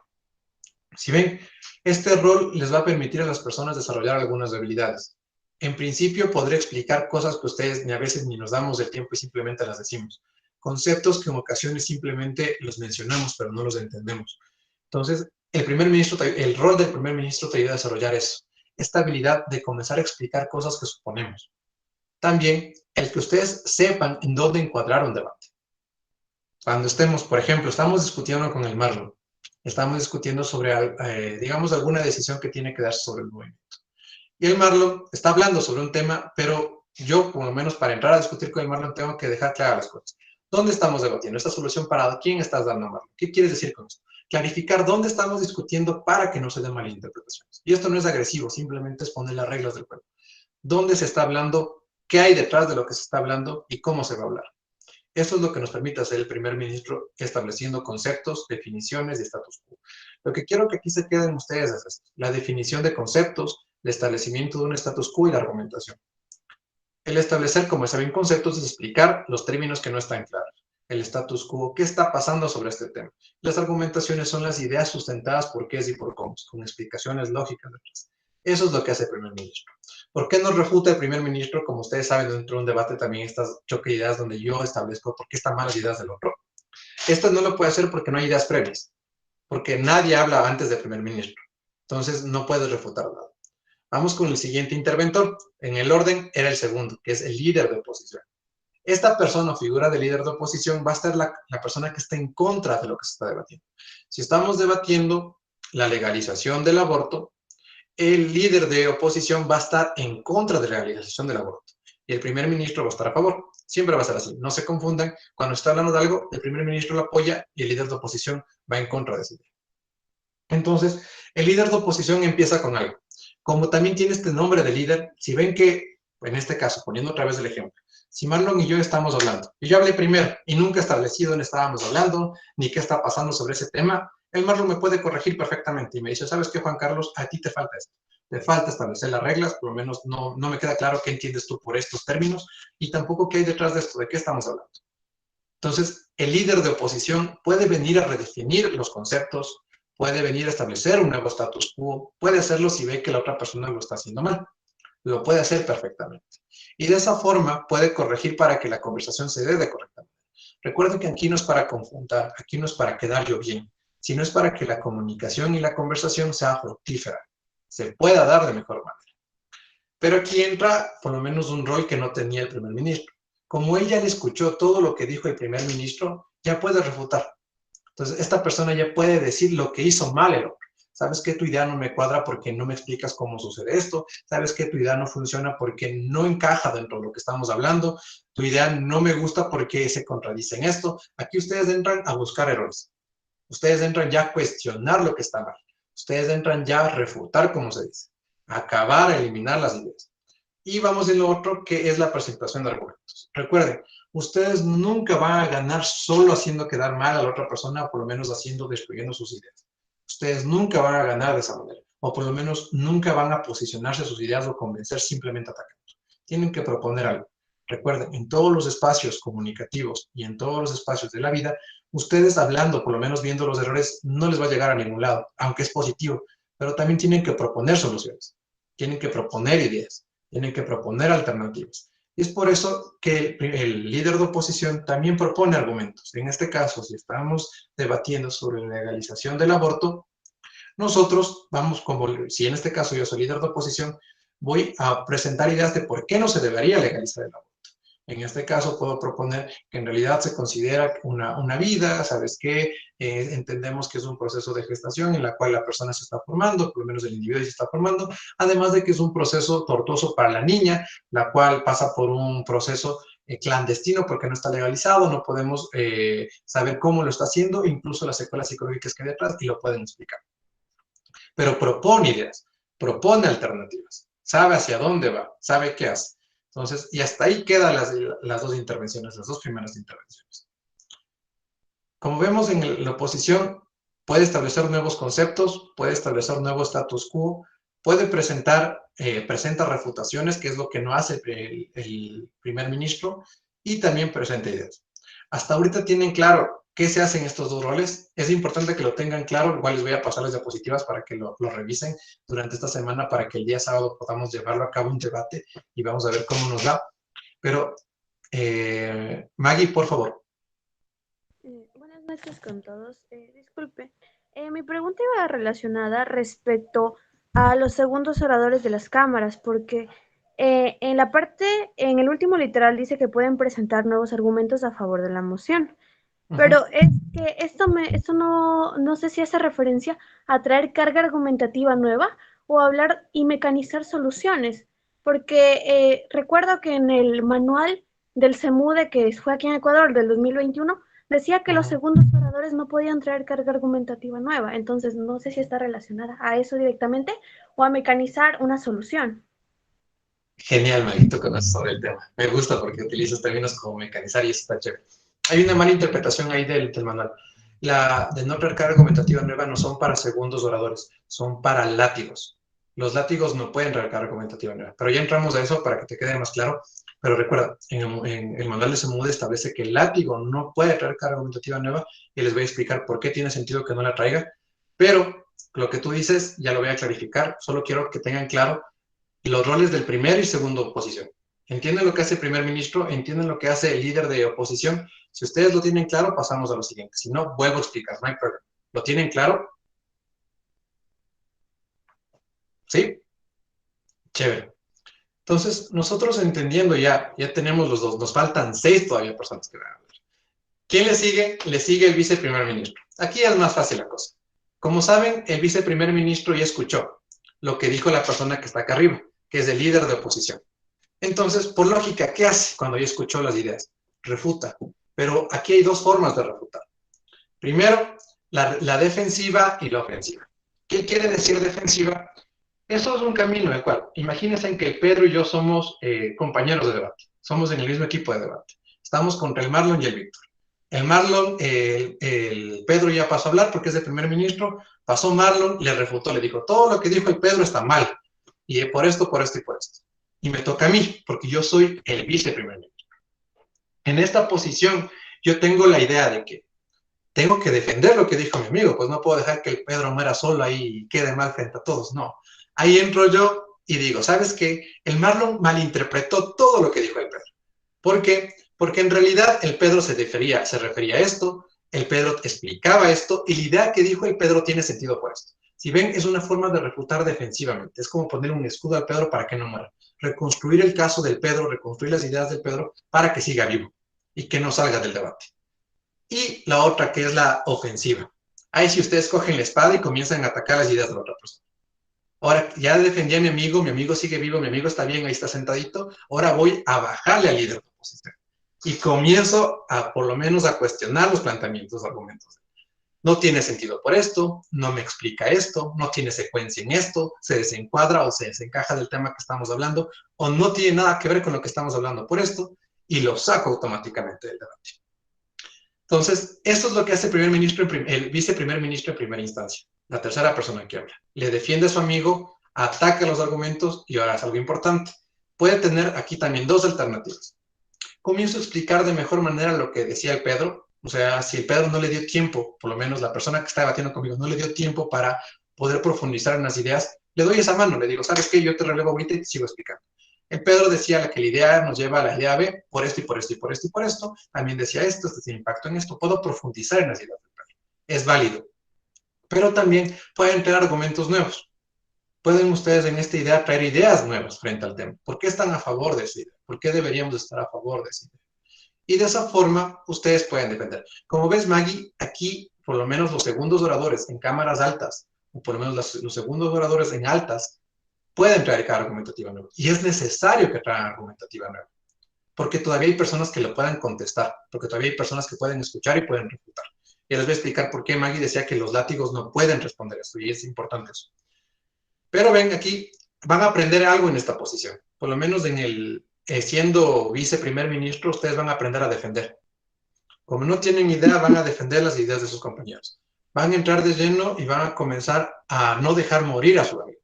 Si ven, este rol les va a permitir a las personas desarrollar algunas habilidades. En principio, podré explicar cosas que ustedes ni a veces ni nos damos el tiempo y simplemente las decimos. Conceptos que en ocasiones simplemente los mencionamos, pero no los entendemos. Entonces, el rol del primer ministro te ayuda a desarrollar eso. Esta habilidad de comenzar a explicar cosas que suponemos. También, el que ustedes sepan en dónde encuadrar un debate. Cuando estemos, por ejemplo, estamos discutiendo con el Marlon, estamos discutiendo sobre, digamos, alguna decisión que tiene que darse sobre el movimiento. Y el Marlon está hablando sobre un tema, pero yo, por lo menos para entrar a discutir con el Marlon, tengo que dejar claras las cosas. ¿Dónde estamos debatiendo? ¿Esta solución para quién estás dando, Marlon? ¿Qué quieres decir con esto? Clarificar dónde estamos discutiendo para que no se den malinterpretaciones. Y esto no es agresivo, simplemente es poner las reglas del juego. ¿Dónde se está hablando? ¿Qué hay detrás de lo que se está hablando? ¿Y cómo se va a hablar? Eso es lo que nos permite hacer el primer ministro, estableciendo conceptos, definiciones y status quo. Lo que quiero que aquí se queden ustedes es esto, la definición de conceptos, el establecimiento de un status quo y la argumentación. El establecer, como saben, conceptos es explicar los términos que no están claros. El status quo, ¿qué está pasando sobre este tema? Las argumentaciones son las ideas sustentadas por qué es y por cómo, con explicaciones lógicas detrás. Eso es lo que hace el primer ministro. ¿Por qué nos refuta el primer ministro? Como ustedes saben, dentro de un debate también estas choque de ideas donde yo establezco por qué están malas ideas del otro. Esto no lo puede hacer porque no hay ideas previas, porque nadie habla antes del primer ministro. Entonces, no puede refutar nada. Vamos con el siguiente interventor. En el orden era el segundo, que es el líder de oposición. Esta persona o figura de líder de oposición va a ser la persona que está en contra de lo que se está debatiendo. Si estamos debatiendo la legalización del aborto, el líder de oposición va a estar en contra de la legalización del aborto y el primer ministro va a estar a favor. Siempre va a ser así. No se confundan. Cuando está hablando de algo, el primer ministro lo apoya y el líder de oposición va en contra de ese. Entonces, el líder de oposición empieza con algo. Como también tiene este nombre de líder, si ven que, en este caso, poniendo otra vez el ejemplo, si Marlon y yo estamos hablando, y yo hablé primero y nunca establecí dónde estábamos hablando, ni qué está pasando sobre ese tema, el Marlon me puede corregir perfectamente y me dice, ¿sabes qué, Juan Carlos? A ti te falta esto. Te falta establecer las reglas, por lo menos no me queda claro qué entiendes tú por estos términos y tampoco qué hay detrás de esto, de qué estamos hablando. Entonces, el líder de oposición puede venir a redefinir los conceptos, puede venir a establecer un nuevo status quo, puede hacerlo si ve que la otra persona lo está haciendo mal. Lo puede hacer perfectamente. Y de esa forma puede corregir para que la conversación se dé correctamente. Recuerden que aquí no es para confrontar, aquí no es para quedar yo bien, sino es para que la comunicación y la conversación sea fructífera, se pueda dar de mejor manera. Pero aquí entra por lo menos un rol que no tenía el primer ministro. Como él ya le escuchó todo lo que dijo el primer ministro, ya puede refutar. Entonces, esta persona ya puede decir lo que hizo mal el otro. ¿Sabes qué? Tu idea no me cuadra porque no me explicas cómo sucede esto. ¿Sabes qué? Tu idea no funciona porque no encaja dentro de lo que estamos hablando. Tu idea no me gusta porque se contradice en esto. Aquí ustedes entran a buscar errores. Ustedes entran ya a cuestionar lo que está mal. Ustedes entran ya a refutar, como se dice. A acabar, a eliminar las ideas. Y vamos en lo otro, que es la presentación de argumentos. Recuerden, ustedes nunca van a ganar solo haciendo quedar mal a la otra persona, o por lo menos destruyendo sus ideas. Ustedes nunca van a ganar de esa manera, o por lo menos nunca van a posicionarse sus ideas o convencer simplemente atacando. Tienen que proponer algo. Recuerden, en todos los espacios comunicativos y en todos los espacios de la vida, ustedes hablando, por lo menos viendo los errores, no les va a llegar a ningún lado, aunque es positivo, pero también tienen que proponer soluciones, tienen que proponer ideas, tienen que proponer alternativas. Y es por eso que el líder de oposición también propone argumentos. En este caso, si estamos debatiendo sobre la legalización del aborto, nosotros vamos, como si en este caso yo soy líder de oposición, voy a presentar ideas de por qué no se debería legalizar el aborto. En este caso puedo proponer que en realidad se considera una vida, ¿sabes qué? Entendemos que es un proceso de gestación en la cual la persona se está formando, por lo menos el individuo se está formando, además de que es un proceso tortuoso para la niña, la cual pasa por un proceso clandestino porque no está legalizado, no podemos saber cómo lo está haciendo, incluso las secuelas psicológicas que hay detrás, y lo pueden explicar. Pero propone ideas, propone alternativas, sabe hacia dónde va, sabe qué hace. Entonces, y hasta ahí quedan las dos intervenciones, las dos primeras intervenciones. Como vemos en la oposición, puede establecer nuevos conceptos, puede establecer nuevo status quo, puede presenta refutaciones, que es lo que no hace el primer ministro, y también presenta ideas. Hasta ahorita tienen claro qué se hace en estos dos roles. Es importante que lo tengan claro, igual les voy a pasar las diapositivas para que lo revisen durante esta semana, para que el día sábado podamos llevarlo a cabo un debate y vamos a ver cómo nos da. Pero, Maggie, por favor. Buenas noches con todos. Disculpe, mi pregunta iba relacionada respecto a los segundos oradores de las cámaras, porque en el último literal dice que pueden presentar nuevos argumentos a favor de la moción. Pero es que esto no sé si hace referencia a traer carga argumentativa nueva o hablar y mecanizar soluciones, porque recuerdo que en el manual del CEMUDE, que fue aquí en Ecuador del 2021, decía que los segundos oradores no podían traer carga argumentativa nueva. Entonces no sé si está relacionada a eso directamente o a mecanizar una solución. Genial, Maguito, conoces sobre el tema. Me gusta porque utilizas términos como mecanizar y eso está chévere. Hay una mala interpretación ahí del manual. La de no traer carga argumentativa nueva no son para segundos oradores, son para látigos. los látigos no pueden traer carga argumentativa nueva. Pero ya entramos a eso para que te quede más claro. Pero recuerda, en el manual de SEMUDE establece que el látigo no puede traer carga argumentativa nueva y les voy a explicar por qué tiene sentido que no la traiga. Pero lo que tú dices ya lo voy a clarificar. Solo quiero que tengan claro los roles del primer y segundo oposición. ¿Entienden lo que hace el primer ministro? ¿Entienden lo que hace el líder de oposición? Si ustedes lo tienen claro, pasamos a lo siguiente. Si no, vuelvo a explicar, no hay problema. ¿Lo tienen claro? ¿Sí? Chévere. Entonces, nosotros entendiendo ya tenemos los dos, nos faltan 6 todavía personas que van a hablar. ¿Quién le sigue? Le sigue el viceprimer ministro. Aquí es más fácil la cosa. Como saben, el viceprimer ministro ya escuchó lo que dijo la persona que está acá arriba, que es el líder de oposición. Entonces, por lógica, ¿qué hace cuando ya escuchó las ideas? Refuta. Pero aquí hay 2 formas de refutar. Primero, la defensiva y la ofensiva. ¿Qué quiere decir defensiva? Eso es un camino de cual. Imagínense que Pedro y yo somos compañeros de debate. Somos en el mismo equipo de debate. Estamos contra el Marlon y el Víctor. El Marlon, el Pedro ya pasó a hablar porque es el primer ministro. Pasó Marlon, le refutó, le dijo, todo lo que dijo el Pedro está mal. Y por esto, por esto y por esto. Y me toca a mí, porque yo soy el viceprimer ministro. En esta posición, yo tengo la idea de que tengo que defender lo que dijo mi amigo, pues no puedo dejar que el Pedro muera solo ahí y quede mal frente a todos, no. Ahí entro yo y digo, ¿sabes qué? El Marlon malinterpretó todo lo que dijo el Pedro. ¿Por qué? Porque en realidad el Pedro se refería a esto, el Pedro explicaba esto, y la idea que dijo el Pedro tiene sentido por esto. Si ven, es una forma de refutar defensivamente, es como poner un escudo al Pedro para que no muera. Reconstruir el caso del Pedro, reconstruir las ideas del Pedro para que siga vivo y que no salga del debate. Y la otra, que es la ofensiva. Ahí si ustedes cogen la espada y comienzan a atacar las ideas de la otra persona. Ahora, ya defendí a mi amigo sigue vivo, mi amigo está bien, ahí está sentadito. Ahora voy a bajarle al líder de oposición. Y comienzo a, por lo menos, a cuestionar los planteamientos, argumentos. No tiene sentido por esto, no me explica esto, no tiene secuencia en esto, se desencuadra o se desencaja del tema que estamos hablando, o no tiene nada que ver con lo que estamos hablando por esto, y lo saco automáticamente del debate. Entonces, esto es lo que hace el viceprimer ministro en primera instancia, la tercera persona que habla. Le defiende a su amigo, ataca los argumentos, y ahora es algo importante. Puede tener aquí también 2 alternativas. Comienzo a explicar de mejor manera lo que decía el Pedro. O sea, si el Pedro no le dio tiempo, por lo menos la persona que está debatiendo conmigo no le dio tiempo para poder profundizar en las ideas, le doy esa mano, le digo, ¿sabes qué? Yo te relevo ahorita y te sigo explicando. El Pedro decía que la idea A nos lleva a la idea B por esto y por esto y por esto y por esto. También decía esto tiene impacto en esto. Puedo profundizar en las ideas del Pedro. Es válido. Pero también pueden tener argumentos nuevos. Pueden ustedes en esta idea traer ideas nuevas frente al tema. ¿Por qué están a favor de esa idea? ¿Por qué deberíamos estar a favor de esa idea? Y de esa forma, ustedes pueden defender. Como ves, Maggie, aquí, por lo menos los segundos oradores en cámaras altas, o por lo menos los segundos oradores en altas, pueden traer carga argumentativa nueva. Y es necesario que traigan argumentativa nueva. Porque todavía hay personas que lo puedan contestar. Porque todavía hay personas que pueden escuchar y pueden refutar. Y les voy a explicar por qué Maggie decía que los látigos no pueden responder esto. Y es importante eso. Pero ven, aquí van a aprender algo en esta posición. Por lo menos siendo viceprimer ministro, ustedes van a aprender a defender. Como no tienen idea, van a defender las ideas de sus compañeros. Van a entrar de lleno y van a comenzar a no dejar morir a su amigo.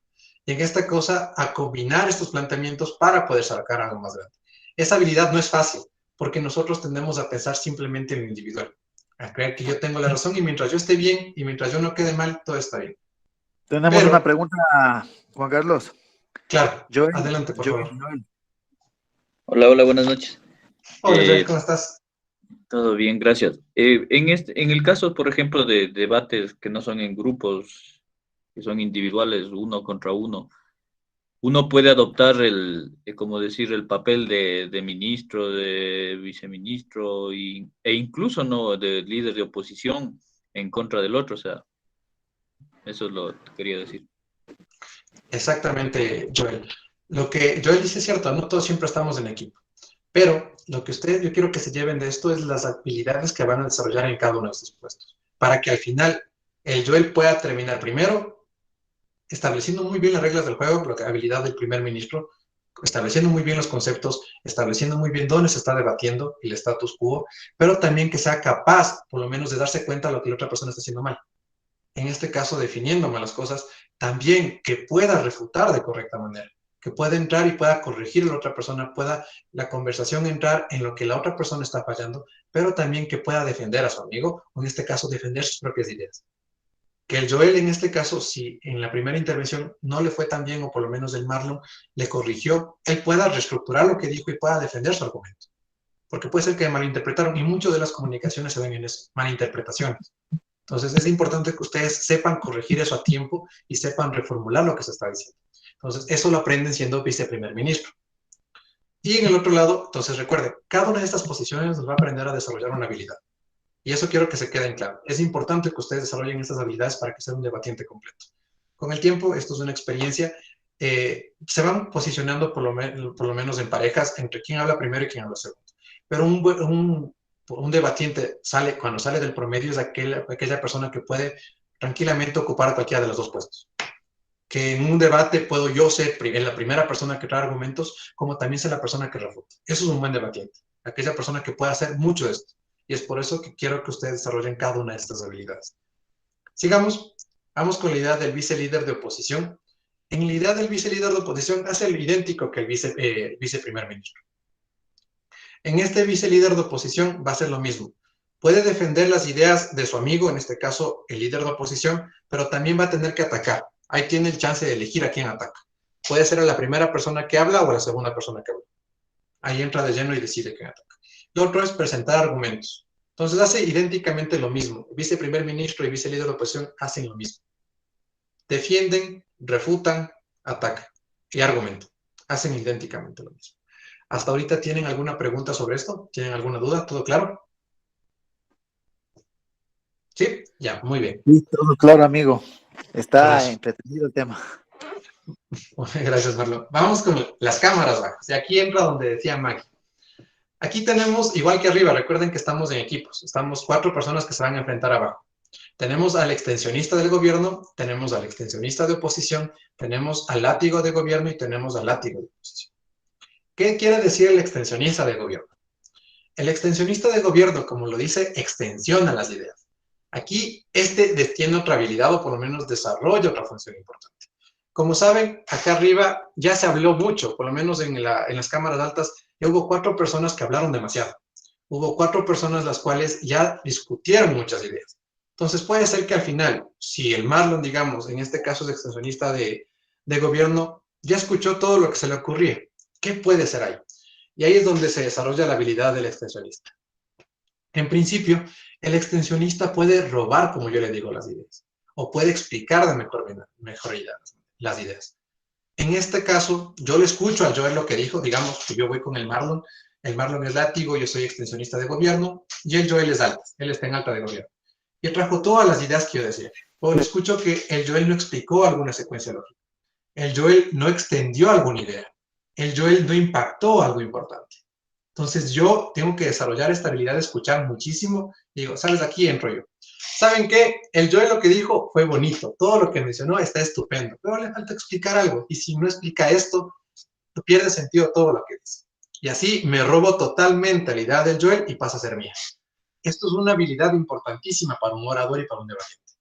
Y en esta cosa, a combinar estos planteamientos para poder sacar algo más grande. Esa habilidad no es fácil, porque nosotros tendemos a pensar simplemente en lo individual. A creer que yo tengo la razón y mientras yo esté bien y mientras yo no quede mal, todo está bien. Tenemos una pregunta, Juan Carlos. Claro, adelante, por favor. Hola, buenas noches. Hola, Joel, ¿cómo estás? Todo bien, gracias. En el caso, por ejemplo, de debates que no son en grupos, que son individuales, uno contra uno, uno puede adoptar el papel de ministro, de viceministro e incluso no de líder de oposición en contra del otro, o sea, eso es lo que quería decir. Exactamente, Joel. Lo que Joel dice es cierto, no todos siempre estamos en equipo, pero lo que yo quiero que se lleven de esto es las habilidades que van a desarrollar en cada uno de estos puestos, para que al final el Joel pueda terminar primero estableciendo muy bien las reglas del juego, la habilidad del primer ministro, estableciendo muy bien los conceptos, estableciendo muy bien dónde se está debatiendo el status quo, pero también que sea capaz, por lo menos, de darse cuenta de lo que la otra persona está haciendo mal. en este caso definiéndome las cosas, también que pueda refutar de correcta manera, que pueda entrar y pueda corregir a la otra persona, pueda la conversación entrar en lo que la otra persona está fallando, pero también que pueda defender a su amigo, o en este caso defender sus propias ideas. Que el Joel en este caso, si en la primera intervención no le fue tan bien, o por lo menos el Marlon le corrigió, él pueda reestructurar lo que dijo y pueda defender su argumento. Porque puede ser que malinterpretaron, y muchas de las comunicaciones se ven en eso, malinterpretaciones. Entonces es importante que ustedes sepan corregir eso a tiempo y sepan reformular lo que se está diciendo. Entonces eso lo aprenden siendo viceprimer ministro. Y en el otro lado, entonces recuerden, cada una de estas posiciones nos va a aprender a desarrollar una habilidad. Y eso quiero que se quede en claro. Es importante que ustedes desarrollen estas habilidades para que sea un debatiente completo. Con el tiempo, esto es una experiencia, se van posicionando por lo menos en parejas entre quién habla primero y quién habla segundo. Pero un debatiente cuando sale del promedio es aquella persona que puede tranquilamente ocupar cualquiera de los dos puestos. Que en un debate puedo yo ser la primera persona que trae argumentos, como también ser la persona que refuta. Eso es un buen debatiente. Aquella persona que puede hacer mucho de esto. Y es por eso que quiero que ustedes desarrollen cada una de estas habilidades. Sigamos. Vamos con la idea del vicelíder de oposición. En la idea del vicelíder de oposición hace lo idéntico que el viceprimer ministro. En este vicelíder de oposición va a ser lo mismo. Puede defender las ideas de su amigo, en este caso el líder de oposición, pero también va a tener que atacar. Ahí tiene el chance de elegir a quién ataca. Puede ser a la primera persona que habla o a la segunda persona que habla. Ahí entra de lleno y decide quién ataca. Lo otro es presentar argumentos. Entonces hace idénticamente lo mismo. El viceprimer ministro y vicelíder de oposición hacen lo mismo. Defienden, refutan, atacan y argumentan. Hacen idénticamente lo mismo. ¿Hasta ahorita tienen alguna pregunta sobre esto? ¿Tienen alguna duda? ¿Todo claro? ¿Sí? Ya, muy bien. Sí, todo claro, amigo. Está Gracias. entretenido el tema. Gracias, Marlon. Vamos con las cámaras bajas. Y aquí entra donde decía Maggie. Aquí tenemos, igual que arriba, recuerden que estamos en equipos. Estamos 4 personas que se van a enfrentar abajo. Tenemos al extensionista del gobierno, tenemos al extensionista de oposición, tenemos al látigo de gobierno y tenemos al látigo de oposición. ¿Qué quiere decir el extensionista de gobierno? El extensionista de gobierno, como lo dice, extensiona las ideas. Aquí tiene otra habilidad o por lo menos desarrolla otra función importante. Como saben, acá arriba ya se habló mucho, por lo menos en las cámaras altas, ya hubo 4 personas que hablaron demasiado. Hubo 4 personas las cuales ya discutieron muchas ideas. Entonces puede ser que al final, si el Marlon, digamos, en este caso es extensionista de gobierno, ya escuchó todo lo que se le ocurría. ¿Qué puede ser ahí? Y ahí es donde se desarrolla la habilidad del extensionista. En principio, el extensionista puede robar, como yo le digo, las ideas, o puede explicar de mejor las ideas. En este caso, yo le escucho al Joel lo que dijo, digamos que yo voy con el Marlon es látigo, yo soy extensionista de gobierno, y el Joel es alta, él está en alta de gobierno. Y trajo todas las ideas que yo decía. O le escucho que el Joel no explicó alguna secuencia lógica. El Joel no extendió alguna idea. El Joel no impactó algo importante. Entonces yo tengo que desarrollar esta habilidad de escuchar muchísimo. Y digo, ¿sabes? Aquí entro yo. ¿Saben qué? El Joel lo que dijo fue bonito. Todo lo que mencionó está estupendo. Pero le falta explicar algo. Y si no explica esto, pierde sentido todo lo que dice. Y así me robo totalmente la idea del Joel y pasa a ser mía. Esto es una habilidad importantísima para un orador y para un debatiente.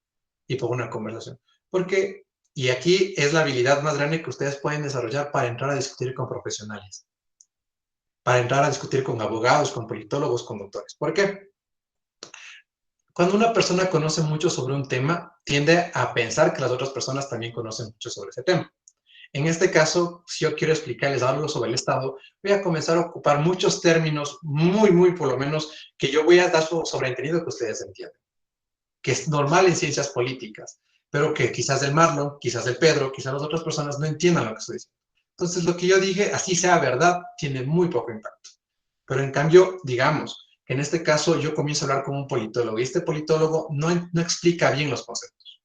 Y para una conversación. Porque, y aquí es la habilidad más grande que ustedes pueden desarrollar para entrar a discutir con profesionales. Para entrar a discutir con abogados, con politólogos, con doctores. ¿Por qué? Cuando una persona conoce mucho sobre un tema, tiende a pensar que las otras personas también conocen mucho sobre ese tema. En este caso, si yo quiero explicarles algo sobre el Estado, voy a comenzar a ocupar muchos términos muy, por lo menos, que yo voy a dar sobreentendido que ustedes entiendan. Que es normal en ciencias políticas, pero que quizás el Marlon, quizás el Pedro, quizás las otras personas no entiendan lo que estoy diciendo. Entonces, lo que yo dije, así sea verdad, tiene muy poco impacto. Pero en cambio, digamos, que en este caso yo comienzo a hablar con un politólogo y este politólogo no explica bien los conceptos.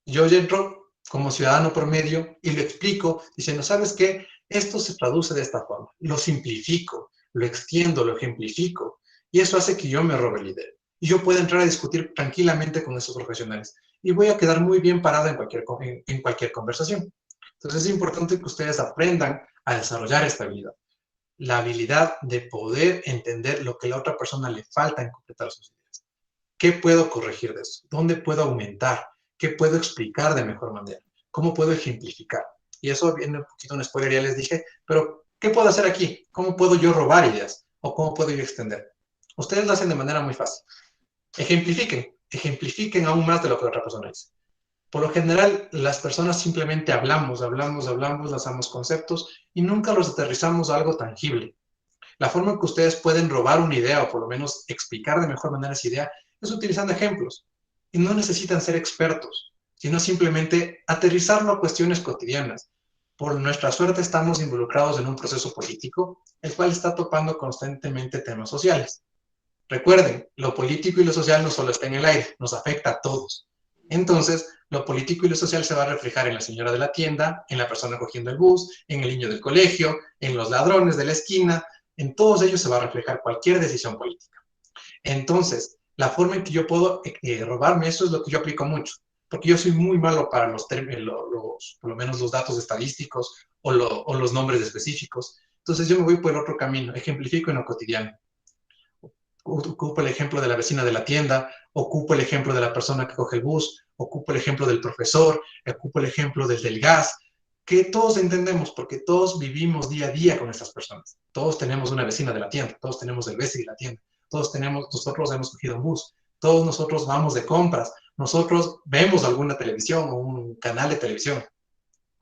Yo entro como ciudadano promedio y lo explico diciendo, ¿sabes qué? Esto se traduce de esta forma. Lo simplifico, lo extiendo, lo ejemplifico y eso hace que yo me robe la idea. Y yo puedo entrar a discutir tranquilamente con esos profesionales y voy a quedar muy bien parado en cualquier conversación. Entonces es importante que ustedes aprendan a desarrollar esta habilidad. La habilidad de poder entender lo que a la otra persona le falta en completar sus ideas. ¿Qué puedo corregir de eso? ¿Dónde puedo aumentar? ¿qué puedo explicar de mejor manera? ¿Cómo puedo ejemplificar? Y eso viene un poquito en spoiler, ya les dije, pero ¿qué puedo hacer aquí? ¿Cómo puedo yo robar ideas? ¿O cómo puedo yo extender? Ustedes lo hacen de manera muy fácil. Ejemplifiquen aún más de lo que otra persona dice. Por lo general, las personas simplemente hablamos, lanzamos conceptos y nunca los aterrizamos a algo tangible. La forma en que ustedes pueden robar una idea o por lo menos explicar de mejor manera esa idea es utilizando ejemplos. Y no necesitan ser expertos, sino simplemente aterrizarlo a cuestiones cotidianas. Por nuestra suerte estamos involucrados en un proceso político, el cual está topando constantemente temas sociales. Recuerden, lo político y lo social no solo está en el aire, nos afecta a todos. Entonces, lo político y lo social se va a reflejar en la señora de la tienda, en la persona cogiendo el bus, en el niño del colegio, en los ladrones de la esquina, en todos ellos se va a reflejar cualquier decisión política. Entonces, la forma en que yo puedo robarme eso es lo que yo aplico mucho, porque yo soy muy malo para por lo menos los datos estadísticos o los nombres específicos. Entonces, yo me voy por el otro camino, ejemplifico en lo cotidiano. Ocupo el ejemplo de la vecina de la tienda, ocupo el ejemplo de la persona que coge el bus, ocupo el ejemplo del profesor, ocupo el ejemplo del gas, que todos entendemos porque todos vivimos día a día con estas personas. Todos tenemos una vecina de la tienda, todos tenemos el vecino de la tienda, nosotros hemos cogido un bus, todos nosotros vamos de compras, nosotros vemos alguna televisión o un canal de televisión,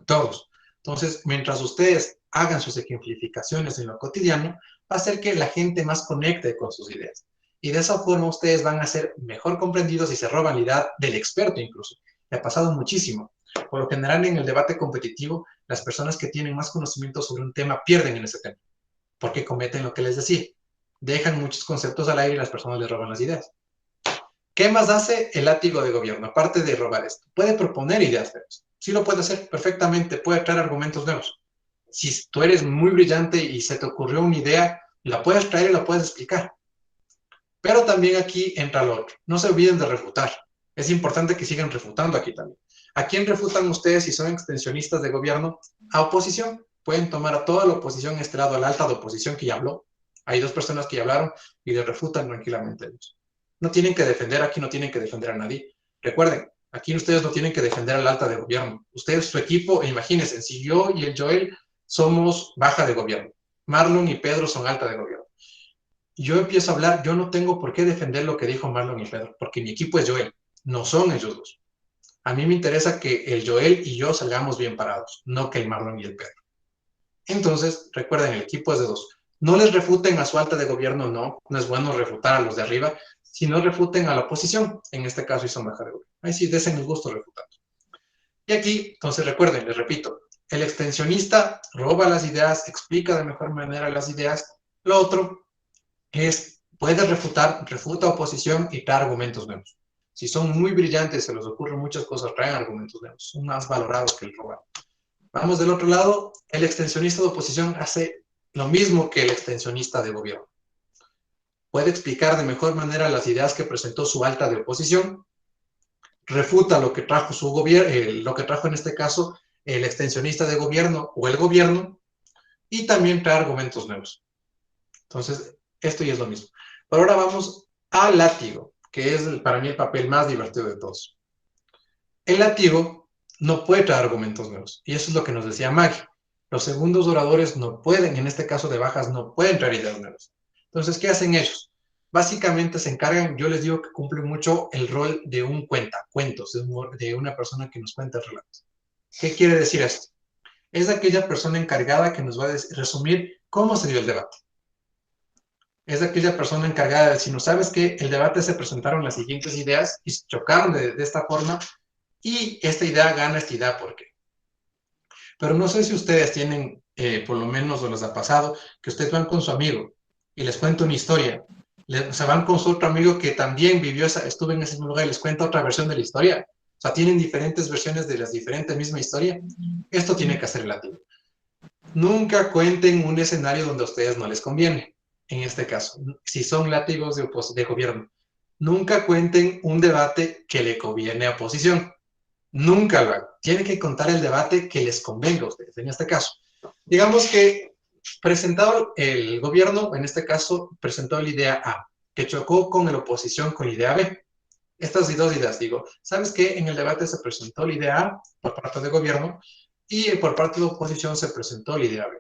todos. Entonces, mientras ustedes hagan sus ejemplificaciones en lo cotidiano, va a hacer que la gente más conecte con sus ideas. Y de esa forma ustedes van a ser mejor comprendidos y se roban la idea del experto incluso. Me ha pasado muchísimo. Por lo general, en el debate competitivo, las personas que tienen más conocimiento sobre un tema pierden en ese tema, porque cometen lo que les decía. Dejan muchos conceptos al aire y las personas les roban las ideas. ¿Qué más hace el látigo de gobierno? Aparte de robar esto, puede proponer ideas nuevas. Sí lo puede hacer perfectamente, puede traer argumentos nuevos. Si tú eres muy brillante y se te ocurrió una idea, la puedes traer y la puedes explicar. Pero también aquí entra lo otro. No se olviden de refutar. Es importante que sigan refutando aquí también. ¿A quién refutan ustedes si son extensionistas de gobierno? A oposición. Pueden tomar a toda la oposición, este lado, a la alta de oposición que ya habló. Hay dos personas que ya hablaron y le refutan tranquilamente a ellos. No tienen que defender aquí, no tienen que defender a nadie. Recuerden, aquí ustedes no tienen que defender al alta de gobierno. Ustedes, su equipo, imagínense, si yo y el Joel somos baja de gobierno, Marlon y Pedro son alta de gobierno. Yo empiezo a hablar, yo no tengo por qué defender lo que dijo Marlon y Pedro, porque mi equipo es Joel, no son ellos dos. A mí me interesa que el Joel y yo salgamos bien parados, no que el Marlon y el Pedro. Entonces, recuerden, el equipo es de dos. No les refuten a su alta de gobierno, no es bueno refutar a los de arriba, sino refuten a la oposición, en este caso y son baja de gobierno. Ahí sí, desen el gusto refutando. Y aquí, entonces recuerden, les repito, el extensionista roba las ideas, explica de mejor manera las ideas. Lo otro es, puede refuta oposición y trae argumentos nuevos. Si son muy brillantes, se les ocurren muchas cosas, traen argumentos nuevos, son más valorados que el robado. Vamos del otro lado, el extensionista de oposición hace lo mismo que el extensionista de gobierno. Puede explicar de mejor manera las ideas que presentó su alta de oposición, refuta lo que trajo su gobierno, lo que trajo en este caso el extensionista de gobierno o el gobierno, y también trae argumentos nuevos. Entonces, esto ya es lo mismo. Pero ahora vamos al látigo, que es para mí el papel más divertido de todos. El látigo no puede traer argumentos nuevos, y eso es lo que nos decía Maggie. Los segundos oradores no pueden, en este caso de bajas, no pueden traer ideas nuevas. Entonces, ¿qué hacen ellos? Básicamente se encargan, yo les digo que cumplen mucho el rol de un cuentacuentos, de una persona que nos cuenta el relato. ¿Qué quiere decir esto? Es aquella persona encargada que nos va a resumir cómo se dio el debate. Es aquella persona encargada de decir, no sabes que el debate se presentaron las siguientes ideas y se chocaron de esta forma y esta idea gana esta idea, ¿por qué? Pero no sé si ustedes tienen, por lo menos o les ha pasado, que ustedes van con su amigo y les cuenta una historia. Se van con su otro amigo que también estuvo en ese mismo lugar y les cuenta otra versión de la historia. O sea, tienen diferentes versiones de las diferentes misma historia. Esto tiene que ser relativo. Nunca cuenten un escenario donde a ustedes no les conviene. En este caso, si son látigos de gobierno, nunca cuenten un debate que le conviene a oposición. Nunca lo hagan. Tienen que contar el debate que les convenga a ustedes, en este caso. Digamos que presentado el gobierno, en este caso, presentó la idea A, que chocó con la oposición con la idea B. estas dos ideas. Digo, ¿sabes qué? En el debate se presentó la idea A por parte del gobierno y por parte de la oposición se presentó la idea B.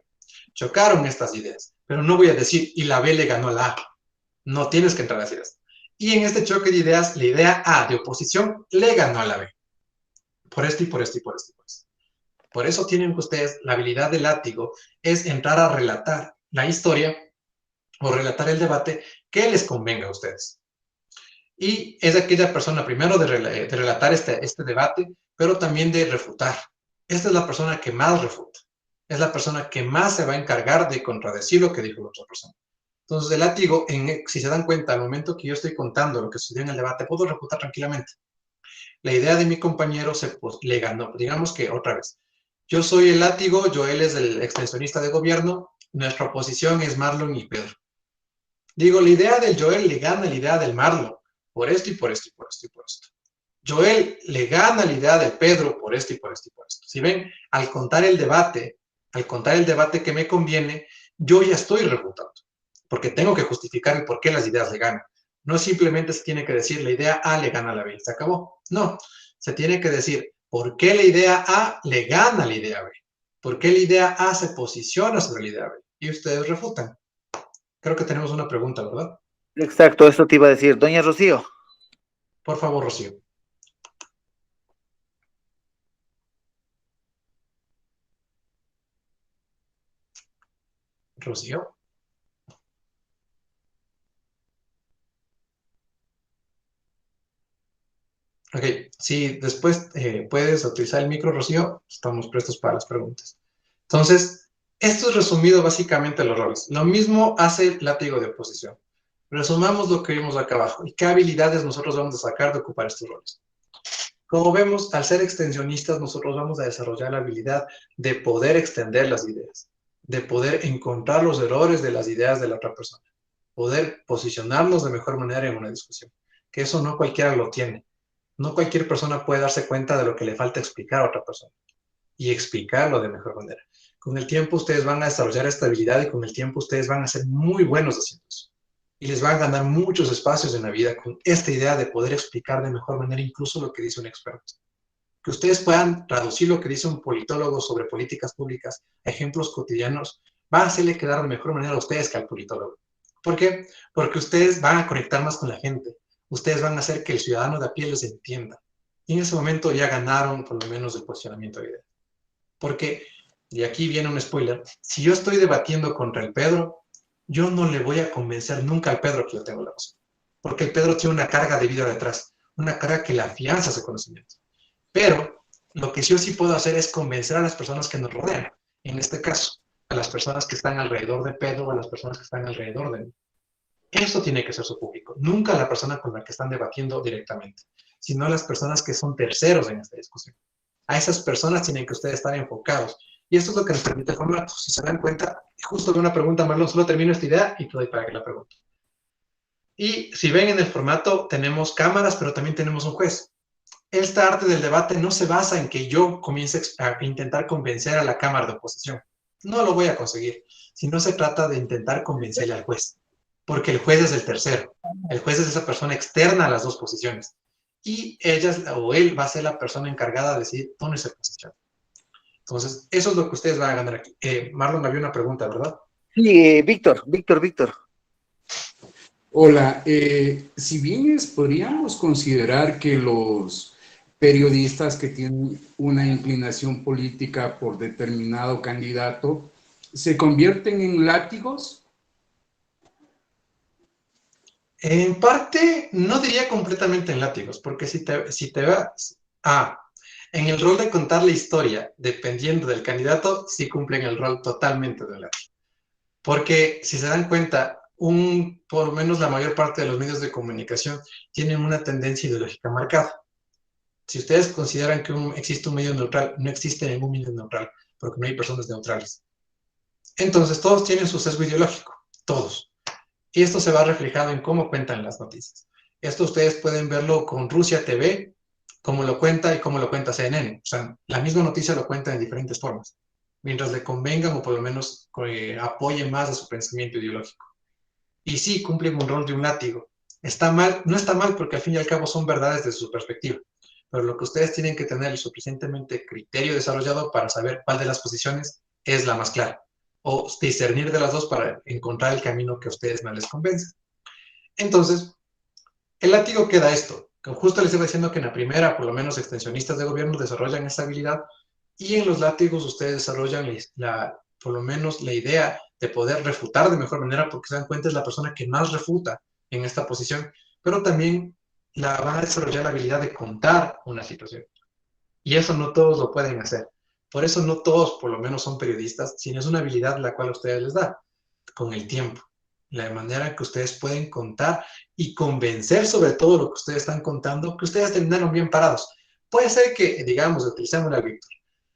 Chocaron estas ideas, pero no voy a decir, y la B le ganó a la A. No tienes que entrar a decir eso. Y en este choque de ideas, la idea A de oposición le ganó a la B. Por esto y por esto y por esto y por esto. Por eso tienen ustedes la habilidad del látigo, es entrar a relatar la historia o relatar el debate que les convenga a ustedes. Y es aquella persona primero de relatar este debate, pero también de refutar. Esta es la persona que más refuta. Es la persona que más se va a encargar de contradecir lo que dijo la otra persona. Entonces, el látigo, si se dan cuenta, al momento que yo estoy contando lo que sucedió en el debate, puedo refutar tranquilamente. La idea de mi compañero le ganó. Digamos que otra vez. Yo soy el látigo, Joel es el extensionista de gobierno, nuestra oposición es Marlon y Pedro. Digo, la idea del Joel le gana la idea del Marlon, por esto y por esto y por esto y por esto. Joel le gana la idea del Pedro por esto y por esto y por esto. Si ven, al contar el debate que me conviene, yo ya estoy refutando, porque tengo que justificar el por qué las ideas le ganan. No simplemente se tiene que decir la idea A le gana a la B, se acabó. No, se tiene que decir por qué la idea A le gana a la idea B, por qué la idea A se posiciona sobre la idea B, y ustedes refutan. Creo que tenemos una pregunta, ¿verdad? Exacto, eso te iba a decir. Doña Rocío. Por favor, Rocío. Rocío. Ok, si después puedes utilizar el micro, Rocío, estamos prestos para las preguntas. Entonces, esto es resumido básicamente los roles. Lo mismo hace el látigo de oposición. Resumamos lo que vimos acá abajo y qué habilidades nosotros vamos a sacar de ocupar estos roles. Como vemos, al ser extensionistas, nosotros vamos a desarrollar la habilidad de poder extender las ideas, de poder encontrar los errores de las ideas de la otra persona, poder posicionarnos de mejor manera en una discusión, que eso no cualquiera lo tiene. No cualquier persona puede darse cuenta de lo que le falta explicar a otra persona y explicarlo de mejor manera. Con el tiempo ustedes van a desarrollar esta habilidad y con el tiempo ustedes van a ser muy buenos haciendo eso. Y les van a ganar muchos espacios en la vida con esta idea de poder explicar de mejor manera incluso lo que dice un experto. Que ustedes puedan traducir lo que dice un politólogo sobre políticas públicas a ejemplos cotidianos, va a hacerle quedar de mejor manera a ustedes que al politólogo. ¿Por qué? Porque ustedes van a conectar más con la gente. Ustedes van a hacer que el ciudadano de a pie les entienda. Y en ese momento ya ganaron por lo menos el posicionamiento de ideas. Porque, y aquí viene un spoiler, si yo estoy debatiendo contra el Pedro, yo no le voy a convencer nunca al Pedro que yo tengo la razón. Porque el Pedro tiene una carga de vida detrás, una carga que le afianza ese conocimiento. Pero lo que sí puedo hacer es convencer a las personas que nos rodean. En este caso, a las personas que están alrededor de Pedro o a las personas que están alrededor de mí. Eso tiene que ser su público, nunca la persona con la que están debatiendo directamente, sino las personas que son terceros en esta discusión. A esas personas tienen que ustedes estar enfocados. Y esto es lo que nos permite el formato. Si se dan cuenta, justo de una pregunta, Marlon, solo termino esta idea y te doy para que la pregunte. Y si ven en el formato, tenemos cámaras, pero también tenemos un juez. Esta arte del debate no se basa en que yo comience a intentar convencer a la cámara de oposición. No lo voy a conseguir, sino se trata de intentar convencerle al juez. Porque el juez es el tercero. El juez es esa persona externa a las dos posiciones. Y ella o él va a ser la persona encargada de decidir dónde se posiciona. Entonces, eso es lo que ustedes van a ganar aquí. Marlon, había una pregunta, ¿verdad? Sí, Víctor. Hola, si bien podríamos considerar que los periodistas que tienen una inclinación política por determinado candidato se convierten en látigos. En parte, no diría completamente en látigos, porque si te vas en el rol de contar la historia, dependiendo del candidato, sí cumplen el rol totalmente de látigo. Porque si se dan cuenta, por lo menos la mayor parte de los medios de comunicación tienen una tendencia ideológica marcada. Si ustedes consideran que existe un medio neutral, no existe ningún medio neutral, porque no hay personas neutrales. Entonces, todos tienen su sesgo ideológico, todos. Y esto se va reflejado en cómo cuentan las noticias. Esto ustedes pueden verlo con Rusia TV, cómo lo cuenta y cómo lo cuenta CNN. O sea, la misma noticia lo cuenta en diferentes formas, mientras le convengan o por lo menos apoyen más a su pensamiento ideológico. Y sí, cumplen un rol de un látigo, Está mal, no está mal porque al fin y al cabo son verdades desde su perspectiva, pero lo que ustedes tienen que tener es suficientemente criterio desarrollado para saber cuál de las posiciones es la más clara, o discernir de las dos para encontrar el camino que a ustedes más les convence. Entonces, el látigo queda esto, que justo les iba diciendo que en la primera, por lo menos extensionistas de gobierno desarrollan esa habilidad, y en los látigos ustedes desarrollan por lo menos la idea de poder refutar de mejor manera, porque se dan cuenta es la persona que más refuta en esta posición, pero también van a desarrollar la habilidad de contar una situación. Y eso no todos lo pueden hacer. Por eso no todos, por lo menos, son periodistas, sino es una habilidad la cual a ustedes les da con el tiempo. La manera en que ustedes pueden contar y convencer sobre todo lo que ustedes están contando, que ustedes terminaron bien parados. Puede ser que, digamos, utilicemos a Víctor.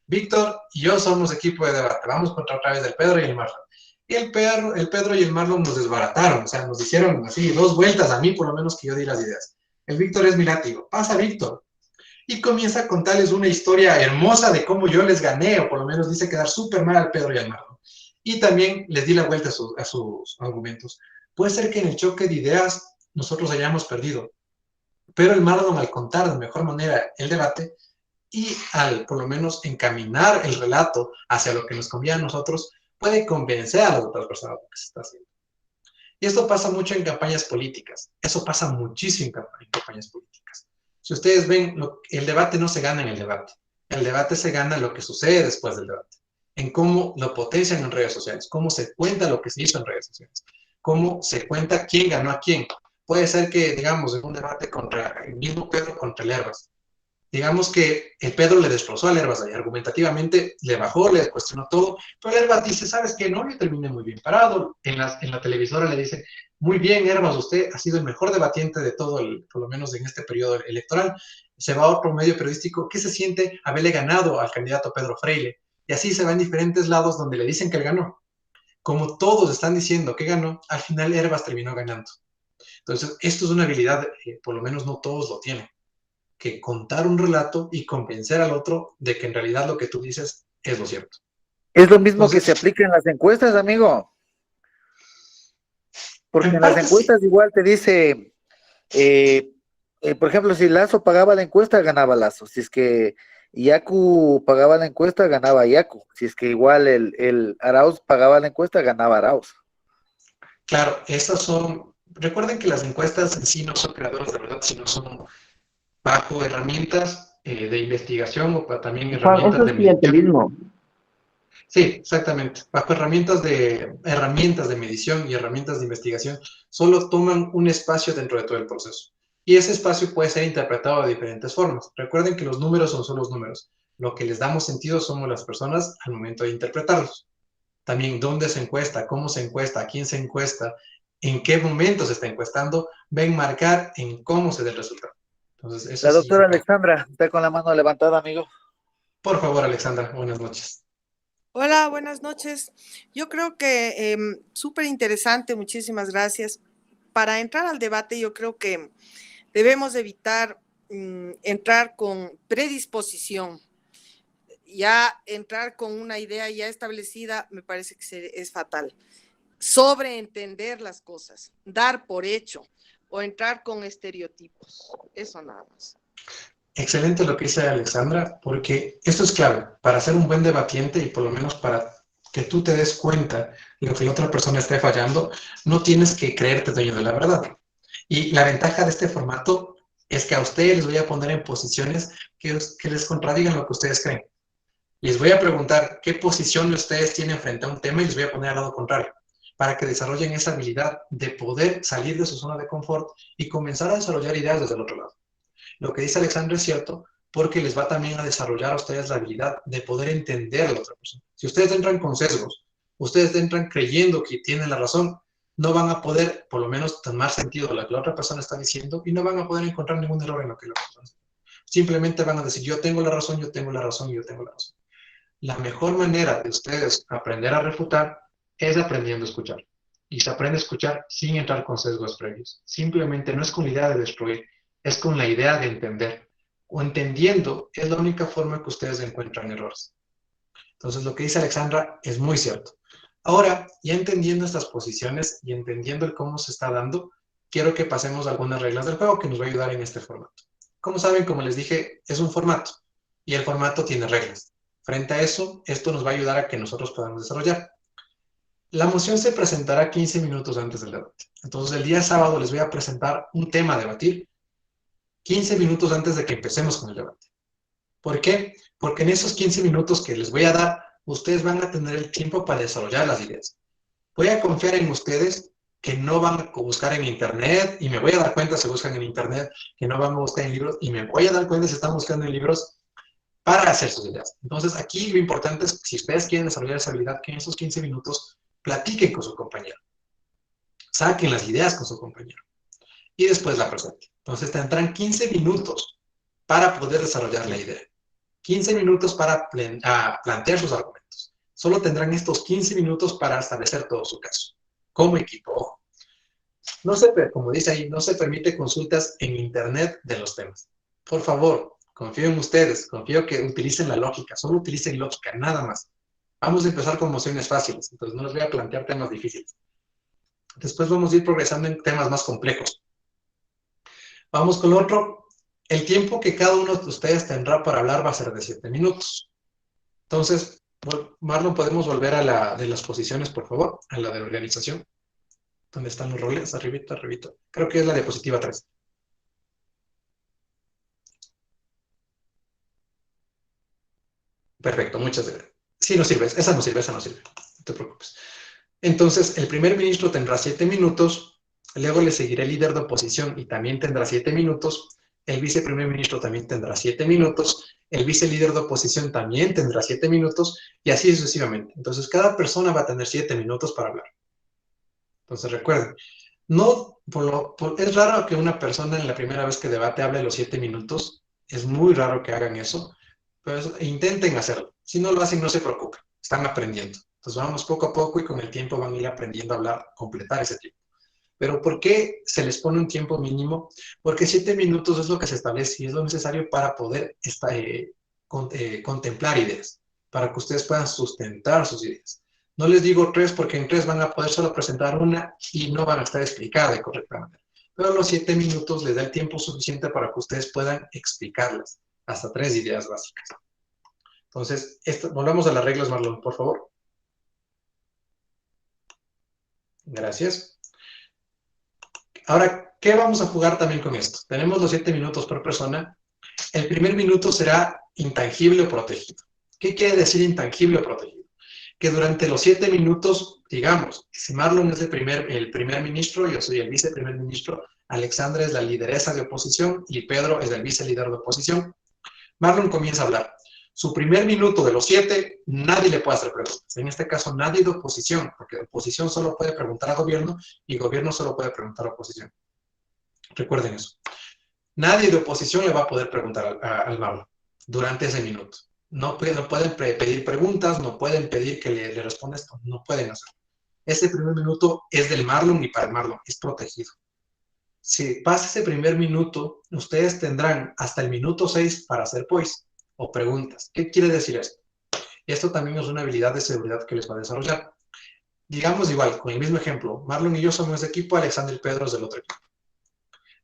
Víctor y yo somos equipo de debate. Vamos contra otra vez el Pedro y el Marlon. Y el Pedro y el Marlon nos desbarataron, o sea, nos hicieron así 2 vueltas a mí, por lo menos que yo di las ideas. El Víctor es mi látigo. Pasa Víctor. Y comienza a contarles una historia hermosa de cómo yo les gané, o por lo menos dice quedar súper mal al Pedro y al Marlon. Y también les di la vuelta a sus argumentos. Puede ser que en el choque de ideas nosotros hayamos perdido, pero el Marlon, al contar de mejor manera el debate y al por lo menos encaminar el relato hacia lo que nos conviene a nosotros, puede convencer a las otras personas de lo que se está haciendo. Y esto pasa mucho en campañas políticas. Eso pasa muchísimo en campañas políticas. Si ustedes ven, el debate no se gana en el debate. El debate se gana en lo que sucede después del debate, en cómo lo potencian en redes sociales, cómo se cuenta lo que se hizo en redes sociales, cómo se cuenta quién ganó a quién. Puede ser que, digamos, en un debate contra el mismo Pedro contra el Herbas, digamos que el Pedro le destrozó al Herbas ahí, argumentativamente le bajó, le cuestionó todo, pero el Herbas dice, ¿sabes qué? No, yo terminé muy bien parado. En la televisora le dice, muy bien, Herbas, usted ha sido el mejor debatiente de todo, por lo menos en este periodo electoral. Se va a otro medio periodístico, ¿qué se siente haberle ganado al candidato Pedro Freile? Y así se va en diferentes lados donde le dicen que él ganó. Como todos están diciendo que ganó, al final Herbas terminó ganando. Entonces, esto es una habilidad que por lo menos no todos lo tienen, que contar un relato y convencer al otro de que en realidad lo que tú dices es lo cierto. Es lo mismo que se aplica en las encuestas, amigo. Porque en las encuestas sí. Igual te dice, por ejemplo, si Lazo pagaba la encuesta, ganaba Lazo. Si es que Yacu pagaba la encuesta, ganaba Yacu. Si es que igual el Arauz pagaba la encuesta, ganaba Arauz. Claro, esas son... Recuerden que las encuestas en sí no son creadoras de verdad, sino son bajo herramientas de investigación o también herramientas de medición. Sí, exactamente. Bajo herramientas de medición y herramientas de investigación, solo toman un espacio dentro de todo el proceso. Y ese espacio puede ser interpretado de diferentes formas. Recuerden que los números son solo los números. Lo que les damos sentido somos las personas al momento de interpretarlos. También dónde se encuesta, cómo se encuesta, a quién se encuesta, en qué momento se está encuestando, ven marcar en cómo se da el resultado. Entonces, eso la doctora Alexandra está con la mano levantada, amigo. Por favor, Alexandra, buenas noches. Hola, buenas noches. Yo creo que súper interesante, muchísimas gracias. Para entrar al debate, yo creo que debemos evitar entrar con predisposición. Ya entrar con una idea ya establecida me parece que es fatal. Sobreentender las cosas, dar por hecho o entrar con estereotipos. Eso nada más. Excelente lo que dice Alexandra, porque esto es clave para ser un buen debatiente y por lo menos para que tú te des cuenta de lo que la otra persona esté fallando, no tienes que creerte dueño de la verdad. Y la ventaja de este formato es que a ustedes les voy a poner en posiciones que les contradigan lo que ustedes creen. Les voy a preguntar qué posición ustedes tienen frente a un tema y les voy a poner al lado contrario, para que desarrollen esa habilidad de poder salir de su zona de confort y comenzar a desarrollar ideas desde el otro lado. Lo que dice Alexandra es cierto, porque les va también a desarrollar a ustedes la habilidad de poder entender a la otra persona. Si ustedes entran con sesgos, ustedes entran creyendo que tienen la razón, no van a poder, por lo menos, tomar sentido de lo que la otra persona está diciendo y no van a poder encontrar ningún error en lo que la otra persona está diciendo. Simplemente van a decir, yo tengo la razón, yo tengo la razón, yo tengo la razón. La mejor manera de ustedes aprender a refutar es aprendiendo a escuchar. Y se aprende a escuchar sin entrar con sesgos previos. Simplemente no es con la idea de destruir, es con la idea de entender. O entendiendo es la única forma que ustedes encuentran errores. Entonces, lo que dice Alexandra es muy cierto. Ahora, ya entendiendo estas posiciones y entendiendo el cómo se está dando, quiero que pasemos algunas reglas del juego que nos va a ayudar en este formato. Como saben, como les dije, es un formato y el formato tiene reglas. Frente a eso, esto nos va a ayudar a que nosotros podamos desarrollar. La moción se presentará 15 minutos antes del debate. Entonces, el día sábado les voy a presentar un tema a debatir 15 minutos antes de que empecemos con el debate. ¿Por qué? Porque en esos 15 minutos que les voy a dar, ustedes van a tener el tiempo para desarrollar las ideas. Voy a confiar en ustedes que no van a buscar en internet, y me voy a dar cuenta si buscan en internet, que no van a buscar en libros, y me voy a dar cuenta si están buscando en libros para hacer sus ideas. Entonces, aquí lo importante es, si ustedes quieren desarrollar esa habilidad, que en esos 15 minutos platiquen con su compañero, saquen las ideas con su compañero, y después la presenten. Entonces, tendrán 15 minutos para poder desarrollar la idea. 15 minutos para plantear sus argumentos. Solo tendrán estos 15 minutos para establecer todo su caso. Como equipo, no se, como dice ahí, no se permite consultas en internet de los temas. Por favor, confío en ustedes, confío que utilicen la lógica, solo utilicen lógica, nada más. Vamos a empezar con mociones fáciles, entonces no les voy a plantear temas difíciles. Después vamos a ir progresando en temas más complejos. Vamos con lo otro. El tiempo que cada uno de ustedes tendrá para hablar va a ser de 7 minutos. Entonces, Marlon, ¿podemos volver a la de las posiciones, por favor? A la de organización. ¿Dónde están los roles? Arribita, arribita. Creo que es la diapositiva 3. Perfecto, muchas gracias. Sí, no sirve. Esa no sirve, esa no sirve. No te preocupes. Entonces, el primer ministro tendrá 7 minutos. Luego le seguirá el líder de oposición y también tendrá 7 minutos. El viceprimer ministro también tendrá 7 minutos. El vicelíder de oposición también tendrá 7 minutos. Y así sucesivamente. Entonces, cada persona va a tener 7 minutos para hablar. Entonces, recuerden, no, es raro que una persona en la primera vez que debate hable los 7 minutos. Es muy raro que hagan eso. Pero intenten hacerlo. Si no lo hacen, no se preocupen. Están aprendiendo. Entonces, vamos poco a poco y con el tiempo van a ir aprendiendo a hablar, completar ese tiempo. Pero ¿por qué se les pone un tiempo mínimo? Porque 7 minutos es lo que se establece y es lo necesario para poder contemplar ideas, para que ustedes puedan sustentar sus ideas. No les digo 3 porque en 3 van a poder solo presentar una y no van a estar explicadas correctamente. Pero los 7 minutos les da el tiempo suficiente para que ustedes puedan explicarlas, hasta 3 ideas básicas. Entonces, volvamos a las reglas, Marlon, por favor. Gracias. Ahora, ¿qué vamos a jugar también con esto? Tenemos los 7 minutos por persona. El primer minuto será intangible o protegido. ¿Qué quiere decir intangible o protegido? Que durante los 7 minutos, digamos, si Marlon es el primer ministro, yo soy el viceprimer ministro, Alexandra es la lideresa de oposición y Pedro es el vicelíder de oposición. Marlon comienza a hablar. Su primer minuto de los 7, nadie le puede hacer preguntas. En este caso, nadie de oposición, porque oposición solo puede preguntar a gobierno y gobierno solo puede preguntar a oposición. Recuerden eso. Nadie de oposición le va a poder preguntar al Marlon durante ese minuto. No pueden pedir preguntas, no pueden pedir que le responda esto, no pueden hacerlo. Ese primer minuto es del Marlon y para el Marlon, es protegido. Si pasa ese primer minuto, ustedes tendrán hasta el minuto 6 para hacer poise o preguntas. ¿Qué quiere decir esto? Esto también es una habilidad de seguridad que les va a desarrollar. Digamos igual, con el mismo ejemplo, Marlon y yo somos de equipo, Alexandra y Pedro es del otro equipo.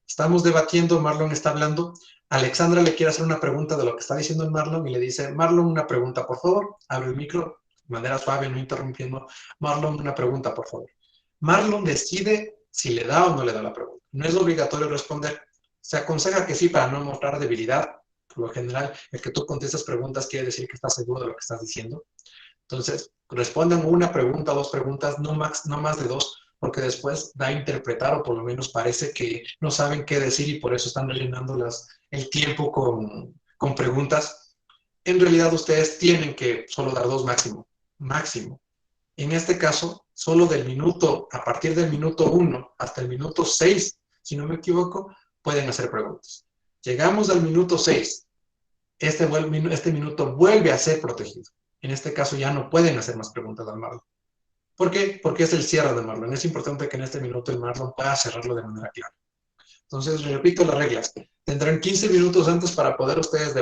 Estamos debatiendo, Marlon está hablando, Alexandra le quiere hacer una pregunta de lo que está diciendo el Marlon y le dice, Marlon, una pregunta, por favor. Abre el micro de manera suave, no interrumpiendo. Marlon, una pregunta, por favor. Marlon decide si le da o no le da la pregunta. No es obligatorio responder. Se aconseja que sí para no mostrar debilidad. Por lo general, el que tú contestas preguntas quiere decir que estás seguro de lo que estás diciendo. Entonces, respondan una pregunta o 2 preguntas, no más de 2, porque después da a interpretar, o por lo menos parece que no saben qué decir y por eso están rellenando el tiempo con preguntas. En realidad, ustedes tienen que solo dar 2 máximo. En este caso, solo a partir del minuto 1 hasta el minuto 6, si no me equivoco, pueden hacer preguntas. Llegamos al minuto 6. Este minuto vuelve a ser protegido. En este caso ya no pueden hacer más preguntas al Marlon. ¿Por qué? Porque es el cierre del Marlon. Es importante que en este minuto el Marlon pueda cerrarlo de manera clara. Entonces, repito las reglas. Tendrán 15 minutos antes para poder ustedes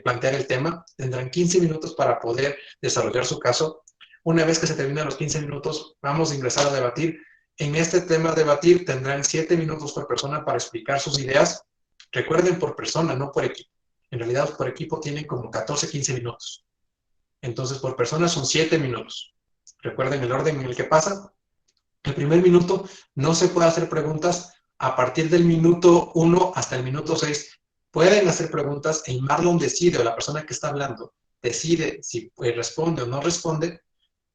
plantear el tema. Tendrán 15 minutos para poder desarrollar su caso. Una vez que se terminan los 15 minutos, vamos a ingresar a debatir En este tema a debatir tendrán 7 minutos por persona para explicar sus ideas. Recuerden, por persona, no por equipo. En realidad, por equipo tienen como 14, 15 minutos. Entonces, por persona son 7 minutos. Recuerden el orden en el que pasa. El primer minuto no se puede hacer preguntas. A partir del minuto 1 hasta el minuto 6 pueden hacer preguntas. El Marlon decide, o la persona que está hablando, decide si responde o no responde.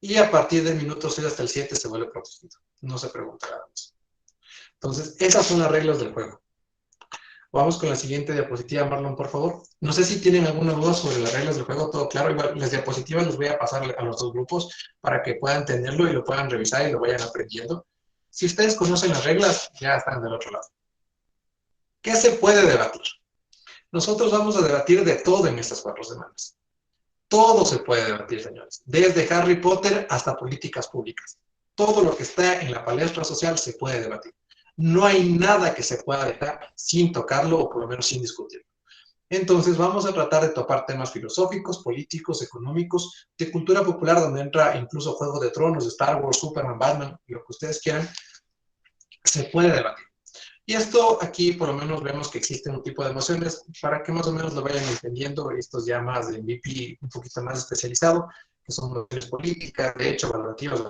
Y a partir del minuto 6 hasta el 7 se vuelve protegido. No se pregunta nada más. Entonces, esas son las reglas del juego. Vamos con la siguiente diapositiva, Marlon, por favor. No sé si tienen alguna duda sobre las reglas del juego, todo claro. Igual las diapositivas les voy a pasar a los dos grupos para que puedan tenerlo y lo puedan revisar y lo vayan aprendiendo. Si ustedes conocen las reglas, ya están del otro lado. ¿Qué se puede debatir? Nosotros vamos a debatir de todo en estas 4 semanas. Todo se puede debatir, señores. Desde Harry Potter hasta políticas públicas. Todo lo que está en la palestra social se puede debatir. No hay nada que se pueda dejar sin tocarlo o por lo menos sin discutirlo. Entonces vamos a tratar de topar temas filosóficos, políticos, económicos, de cultura popular, donde entra incluso Juego de Tronos, Star Wars, Superman, Batman, lo que ustedes quieran, se puede debatir. Y esto aquí por lo menos vemos que existe un tipo de emociones, para que más o menos lo vayan entendiendo, estos ya más de MVP un poquito más especializado, que son emociones políticas, de hecho, valorativas.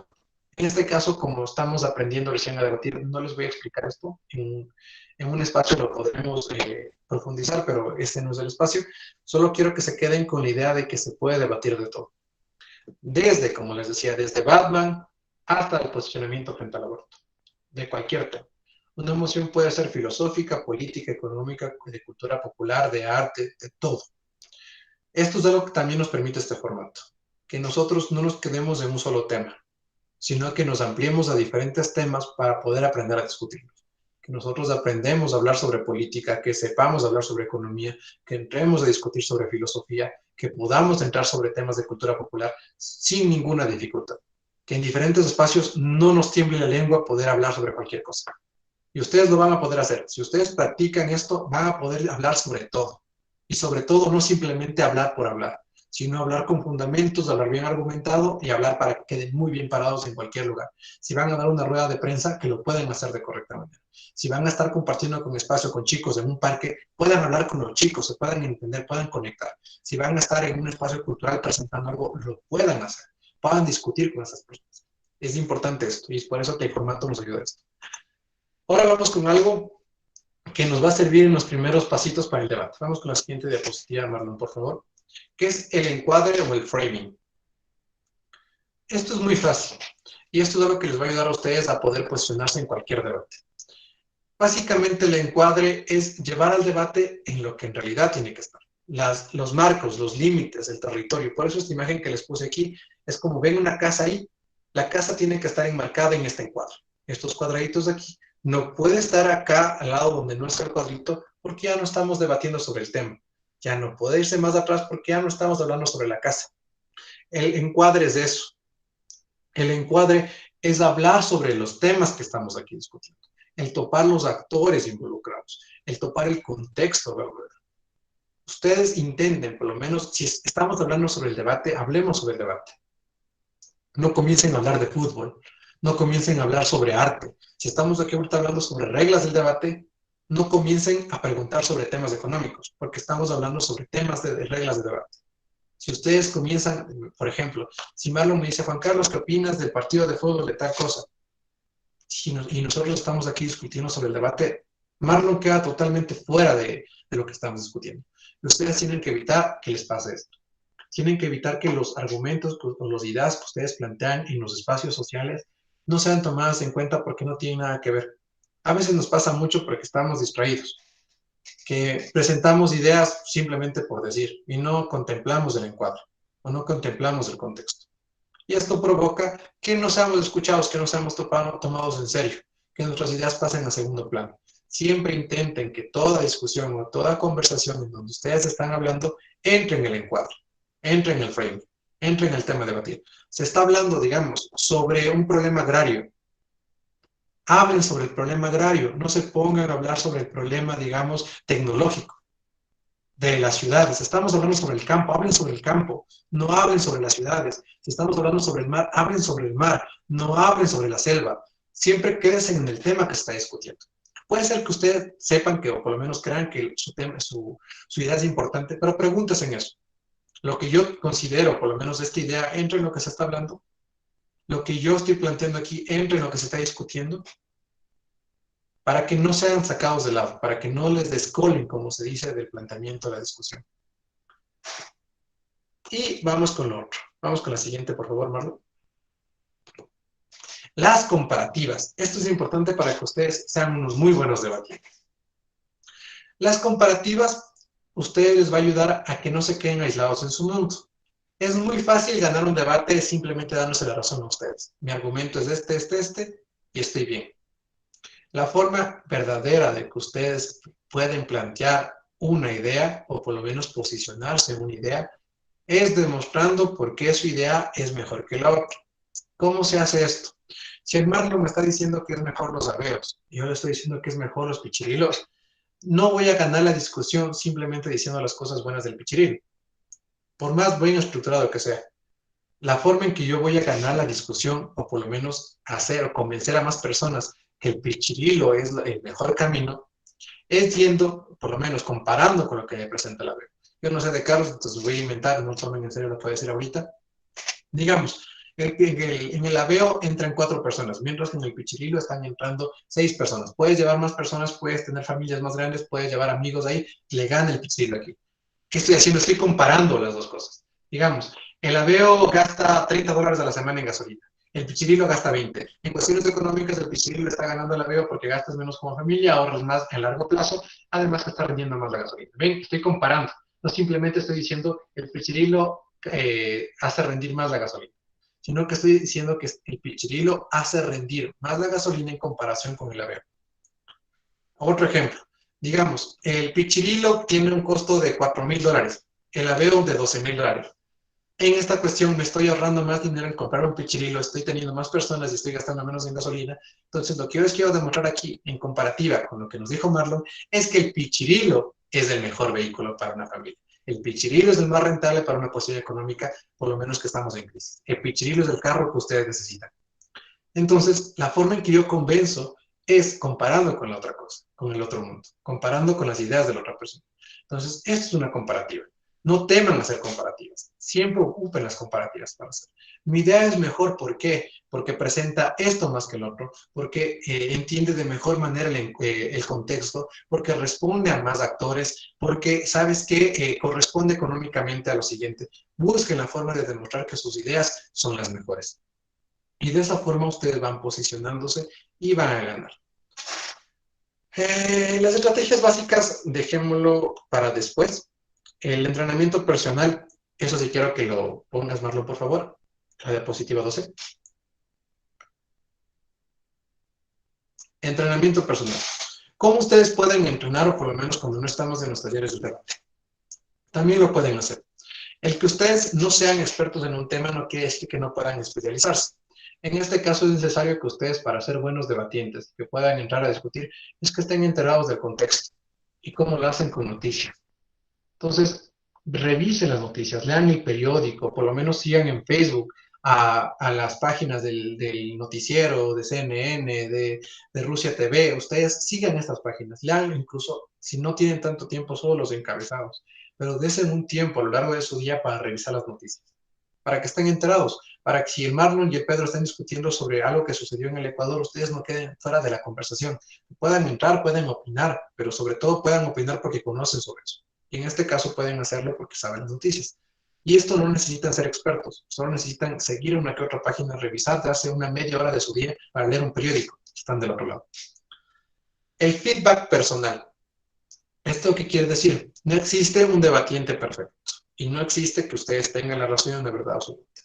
En este caso, como estamos aprendiendo recién a debatir, no les voy a explicar esto. En un espacio lo podremos profundizar, pero este no es el espacio. Solo quiero que se queden con la idea de que se puede debatir de todo. Desde, como les decía, desde Batman hasta el posicionamiento frente al aborto. De cualquier tema. Una emoción puede ser filosófica, política, económica, de cultura popular, de arte, de todo. Esto es algo que también nos permite este formato. Que nosotros no nos quedemos en un solo tema, sino que nos ampliemos a diferentes temas para poder aprender a discutirlos. Que nosotros aprendemos a hablar sobre política, que sepamos hablar sobre economía, que entremos a discutir sobre filosofía, que podamos entrar sobre temas de cultura popular sin ninguna dificultad. Que en diferentes espacios no nos tiemble la lengua poder hablar sobre cualquier cosa. Y ustedes lo van a poder hacer. Si ustedes practican esto, van a poder hablar sobre todo. Y sobre todo, no simplemente hablar por hablar, sino hablar con fundamentos, hablar bien argumentado y hablar para que queden muy bien parados en cualquier lugar. Si van a dar una rueda de prensa, que lo pueden hacer de correcta manera. Si van a estar compartiendo con espacio con chicos en un parque, puedan hablar con los chicos, se puedan entender, puedan conectar. Si van a estar en un espacio cultural presentando algo, lo puedan hacer, puedan discutir con esas personas. Es importante esto y es por eso que el formato nos ayuda a esto. Ahora vamos con algo que nos va a servir en los primeros pasitos para el debate. Vamos con la siguiente diapositiva, Marlon, por favor. ¿Qué es el encuadre o el framing? Esto es muy fácil y esto es algo que les va a ayudar a ustedes a poder posicionarse en cualquier debate. Básicamente el encuadre es llevar al debate en lo que en realidad tiene que estar. Los marcos, los límites, el territorio. Por eso esta imagen que les puse aquí es como ven una casa ahí, la casa tiene que estar enmarcada en este encuadre. Estos cuadraditos de aquí. No puede estar acá al lado donde no está el cuadrito porque ya no estamos debatiendo sobre el tema. Ya no puede irse más atrás porque ya no estamos hablando sobre la casa. El encuadre es eso. El encuadre es hablar sobre los temas que estamos aquí discutiendo. El topar los actores involucrados. El topar el contexto, ¿verdad? Ustedes intenten, por lo menos, si estamos hablando sobre el debate, hablemos sobre el debate. No comiencen a hablar de fútbol. No comiencen a hablar sobre arte. Si estamos aquí ahorita hablando sobre reglas del debate, no comiencen a preguntar sobre temas económicos, porque estamos hablando sobre temas de reglas de debate. Si ustedes comienzan, por ejemplo, si Marlon me dice, Juan Carlos, ¿qué opinas del partido de fútbol de tal cosa? Y nosotros estamos aquí discutiendo sobre el debate, Marlon queda totalmente fuera de lo que estamos discutiendo. Y ustedes tienen que evitar que les pase esto. Tienen que evitar que los argumentos o las ideas que ustedes plantean en los espacios sociales no sean tomadas en cuenta porque no tienen nada que ver. A veces nos pasa mucho porque estamos distraídos, que presentamos ideas simplemente por decir y no contemplamos el encuadre o no contemplamos el contexto. Y esto provoca que no seamos escuchados, que no seamos tomados en serio, que nuestras ideas pasen a segundo plano. Siempre intenten que toda discusión o toda conversación en donde ustedes están hablando entre en el encuadre, entre en el frame, entre en el tema a debatir. Se está hablando, digamos, sobre un problema agrario. Hablen sobre el problema agrario, no se pongan a hablar sobre el problema, digamos, tecnológico de las ciudades. Estamos hablando sobre el campo, hablen sobre el campo, no hablen sobre las ciudades. Si estamos hablando sobre el mar, hablen sobre el mar, no hablen sobre la selva. siempre quédense en el tema que se está discutiendo. Puede ser que ustedes sepan que, o por lo menos crean que su tema, su idea es importante, pero pregúntense en eso. Lo que yo considero, por lo menos esta idea, entra en lo que se está hablando. Lo que yo estoy planteando aquí entra en lo que se está discutiendo, para que no sean sacados de lado, para que no les descolen, como se dice, del planteamiento de la discusión. Y vamos con lo otro. Vamos con la siguiente, por favor, Marlon. Las comparativas. Esto es importante para que ustedes sean unos muy buenos debatientes. Las comparativas, ustedes les va a ayudar a que no se queden aislados en su mundo. Es muy fácil ganar un debate simplemente dándose la razón a ustedes. Mi argumento es este, y estoy bien. La forma verdadera de que ustedes pueden plantear una idea, o por lo menos posicionarse en una idea, es demostrando por qué su idea es mejor que la otra. ¿Cómo se hace esto? Si el Marlon me está diciendo que es mejor los aveos, y yo le estoy diciendo que es mejor los pichirilos, no voy a ganar la discusión simplemente diciendo las cosas buenas del pichirilo, por más bien estructurado que sea. La forma en que yo voy a ganar la discusión, o por lo menos hacer o convencer a más personas que el pichirilo es el mejor camino, es yendo, por lo menos comparando con lo que me presenta el aveo. Yo no sé de Carlos, entonces voy a inventar, no tomen en serio lo que voy a decir ahorita. Digamos, en el aveo entran 4 personas, mientras que en el pichirilo están entrando 6 personas. Puedes llevar más personas, puedes tener familias más grandes, puedes llevar amigos ahí, le gana el pichirilo aquí. ¿Qué estoy haciendo? Estoy comparando las dos cosas. Digamos, el aveo gasta $30 a la semana en gasolina. El pichirilo gasta 20. En cuestiones económicas, el pichirilo está ganando el aveo porque gastas menos como familia, ahorras más en largo plazo, además que está rendiendo más la gasolina. Ven, estoy comparando. No simplemente estoy diciendo el pichirilo hace rendir más la gasolina, sino que estoy diciendo que el pichirilo hace rendir más la gasolina en comparación con el aveo. Otro ejemplo. Digamos, el pichirilo tiene un costo de $4,000, el aveo de $12,000. En esta cuestión me estoy ahorrando más dinero en comprar un pichirilo, estoy teniendo más personas y estoy gastando menos en gasolina. Entonces, lo que yo les quiero demostrar aquí, en comparativa con lo que nos dijo Marlon, es que el pichirilo es el mejor vehículo para una familia. El pichirilo es el más rentable para una posición económica, por lo menos que estamos en crisis. El pichirilo es el carro que ustedes necesitan. Entonces, la forma en que yo convenzo es comparando con la otra cosa, con el otro mundo, comparando con las ideas de la otra persona. Entonces, esto es una comparativa. No teman hacer comparativas. Siempre ocupen las comparativas para hacer. Mi idea es mejor, ¿por qué? Porque presenta esto más que el otro, porque entiende de mejor manera el contexto, porque responde a más actores, porque sabes que corresponde económicamente a lo siguiente. Busquen la forma de demostrar que sus ideas son las mejores. Y de esa forma ustedes van posicionándose y van a ganar. Las estrategias básicas, dejémoslo para después. El entrenamiento personal, eso sí quiero que lo pongas, Marlon, por favor. La diapositiva 12. Entrenamiento personal. ¿Cómo ustedes pueden entrenar, o por lo menos cuando no estamos en los talleres de debate? También lo pueden hacer. El que ustedes no sean expertos en un tema no quiere decir que no puedan especializarse. En este caso es necesario que ustedes, para ser buenos debatientes, que puedan entrar a discutir, es que estén enterados del contexto y cómo lo hacen con noticias. Entonces, revisen las noticias, lean el periódico, por lo menos sigan en Facebook a las páginas del noticiero, de CNN, de Rusia TV. Ustedes sigan estas páginas, lean incluso, si no tienen tanto tiempo, solo los encabezados, pero desen un tiempo a lo largo de su día para revisar las noticias, para que estén enterados, para que si el Marlon y el Pedro están discutiendo sobre algo que sucedió en el Ecuador, ustedes no queden fuera de la conversación. Puedan entrar, pueden opinar, pero sobre todo puedan opinar porque conocen sobre eso. Y en este caso pueden hacerlo porque saben las noticias. Y esto no necesitan ser expertos, solo necesitan seguir una que otra página, revisar, darse una media hora de su día para leer un periódico. Están del otro lado. El feedback personal. ¿Esto qué quiere decir? No existe un debatiente perfecto. Y no existe que ustedes tengan la razón de verdad absoluta.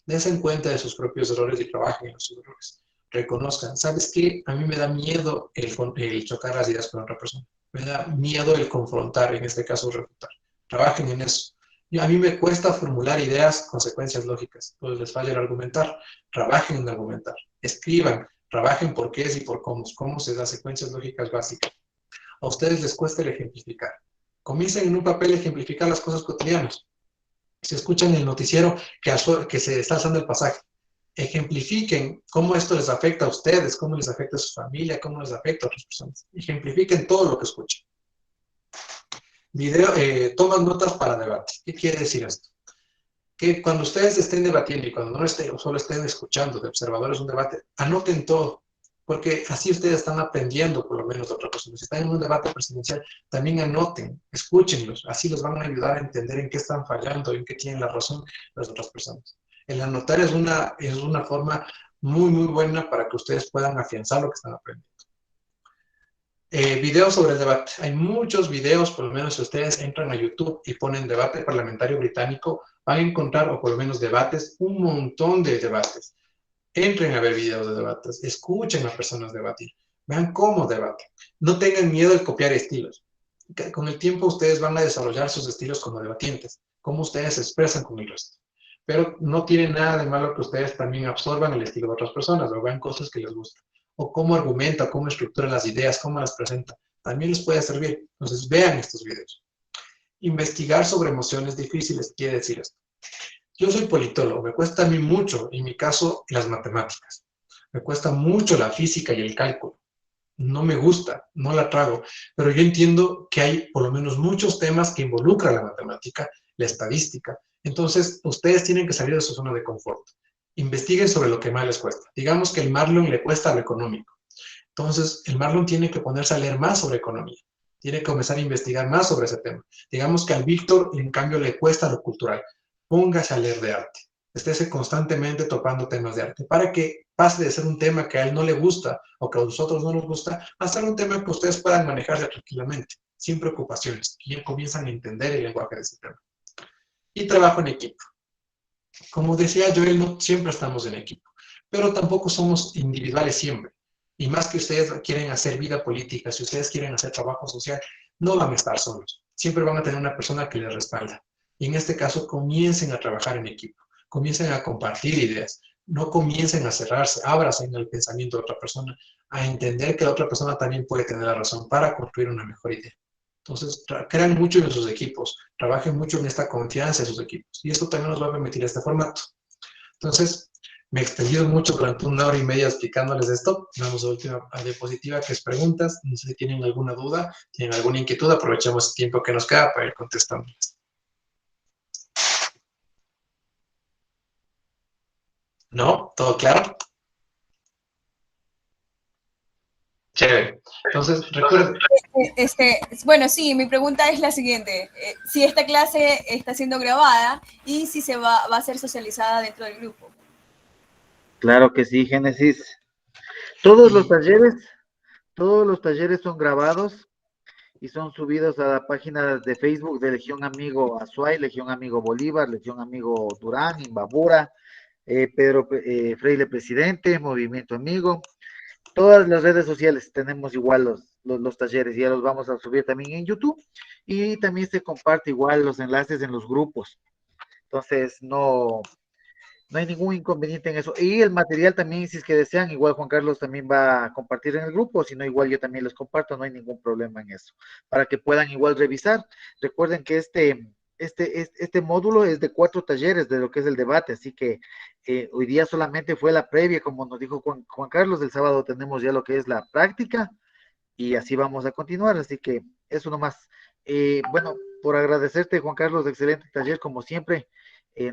Dense cuenta de sus propios errores y trabajen en los errores. Reconozcan, ¿sabes qué? A mí me da miedo el chocar las ideas con otra persona. Me da miedo el confrontar, en este caso refutar. Trabajen en eso. Y a mí me cuesta formular ideas, consecuencias lógicas. Entonces les falla el argumentar. Trabajen en argumentar. Escriban, trabajen por qué es y por cómo se da secuencias lógicas básicas. A ustedes les cuesta el ejemplificar. Comiencen en un papel a ejemplificar las cosas cotidianas. Si escuchan el noticiero que se está alzando el pasaje, ejemplifiquen cómo esto les afecta a ustedes, cómo les afecta a su familia, cómo les afecta a otras personas. Ejemplifiquen todo lo que escuchen. Toman notas para debate. ¿Qué quiere decir esto? Que cuando ustedes estén debatiendo y cuando no estén, o solo estén escuchando de observadores un debate, anoten todo, porque así ustedes están aprendiendo por lo menos de otra persona. Si están en un debate presidencial, también anoten, escúchenlos, así los van a ayudar a entender en qué están fallando, en qué tienen la razón las otras personas. El anotar es una forma muy, muy buena para que ustedes puedan afianzar lo que están aprendiendo. Videos sobre el debate. Hay muchos videos, por lo menos si ustedes entran a YouTube y ponen debate parlamentario británico, van a encontrar, o por lo menos debates, un montón de debates. Entren a ver videos de debates, escuchen a personas debatir, vean cómo debaten. No tengan miedo de copiar estilos. Con el tiempo ustedes van a desarrollar sus estilos como debatientes, cómo ustedes se expresan con el resto. Pero no tiene nada de malo que ustedes también absorban el estilo de otras personas o vean cosas que les gustan. O cómo argumenta, cómo estructura las ideas, cómo las presenta. También les puede servir. Entonces vean estos videos. Investigar sobre emociones difíciles quiere decir esto. Yo soy politólogo, me cuesta a mí mucho, en mi caso, las matemáticas. Me cuesta mucho la física y el cálculo. No me gusta, no la trago, pero yo entiendo que hay por lo menos muchos temas que involucran la matemática, la estadística. Entonces, ustedes tienen que salir de su zona de confort. Investiguen sobre lo que más les cuesta. Digamos que el Marlon le cuesta lo económico. Entonces, el Marlon tiene que ponerse a leer más sobre economía. Tiene que comenzar a investigar más sobre ese tema. Digamos que al Víctor, en cambio, le cuesta lo cultural. Póngase a leer de arte. Estése constantemente topando temas de arte para que pase de ser un tema que a él no le gusta o que a nosotros no nos gusta a ser un tema que ustedes puedan manejarse tranquilamente, sin preocupaciones, y ya comienzan a entender el lenguaje de ese tema. Y trabajo en equipo. Como decía Joel, no siempre estamos en equipo, pero tampoco somos individuales siempre. Y más que ustedes quieren hacer vida política, si ustedes quieren hacer trabajo social, no van a estar solos. Siempre van a tener una persona que les respalda. Y en este caso, comiencen a trabajar en equipo, comiencen a compartir ideas, no comiencen a cerrarse, ábrase en el pensamiento de otra persona, a entender que la otra persona también puede tener la razón para construir una mejor idea. Entonces, crean mucho en sus equipos, trabajen mucho en esta confianza en sus equipos. Y esto también nos va a permitir este formato. Entonces, me he extendido mucho durante 1 hora y media explicándoles esto. Vamos a la última diapositiva, que es preguntas. No sé si tienen alguna duda, tienen alguna inquietud, aprovechamos el tiempo que nos queda para ir contestándoles. ¿No? ¿Todo claro? Chévere. Entonces, recuerden. Bueno, sí, mi pregunta es la siguiente. Si esta clase está siendo grabada y si se va a ser socializada dentro del grupo. Claro que sí, Génesis. Todos los talleres son grabados y son subidos a la página de Facebook de Legión Amigo Azuay, Legión Amigo Bolívar, Legión Amigo Durán, Imbabura, Pedro Freile Presidente, Movimiento Amigo. Todas las redes sociales tenemos igual los talleres, y ya los vamos a subir también en YouTube, y también se comparte igual los enlaces en los grupos. Entonces, no hay ningún inconveniente en eso. Y el material también, si es que desean, igual Juan Carlos también va a compartir en el grupo, si no, igual yo también les comparto, no hay ningún problema en eso, para que puedan igual revisar. Recuerden que este módulo es de 4 talleres de lo que es el debate, así que hoy día solamente fue la previa, como nos dijo Juan Carlos. El sábado tenemos ya lo que es la práctica, y así vamos a continuar, así que eso nomás. Bueno, por agradecerte, Juan Carlos, excelente taller, como siempre.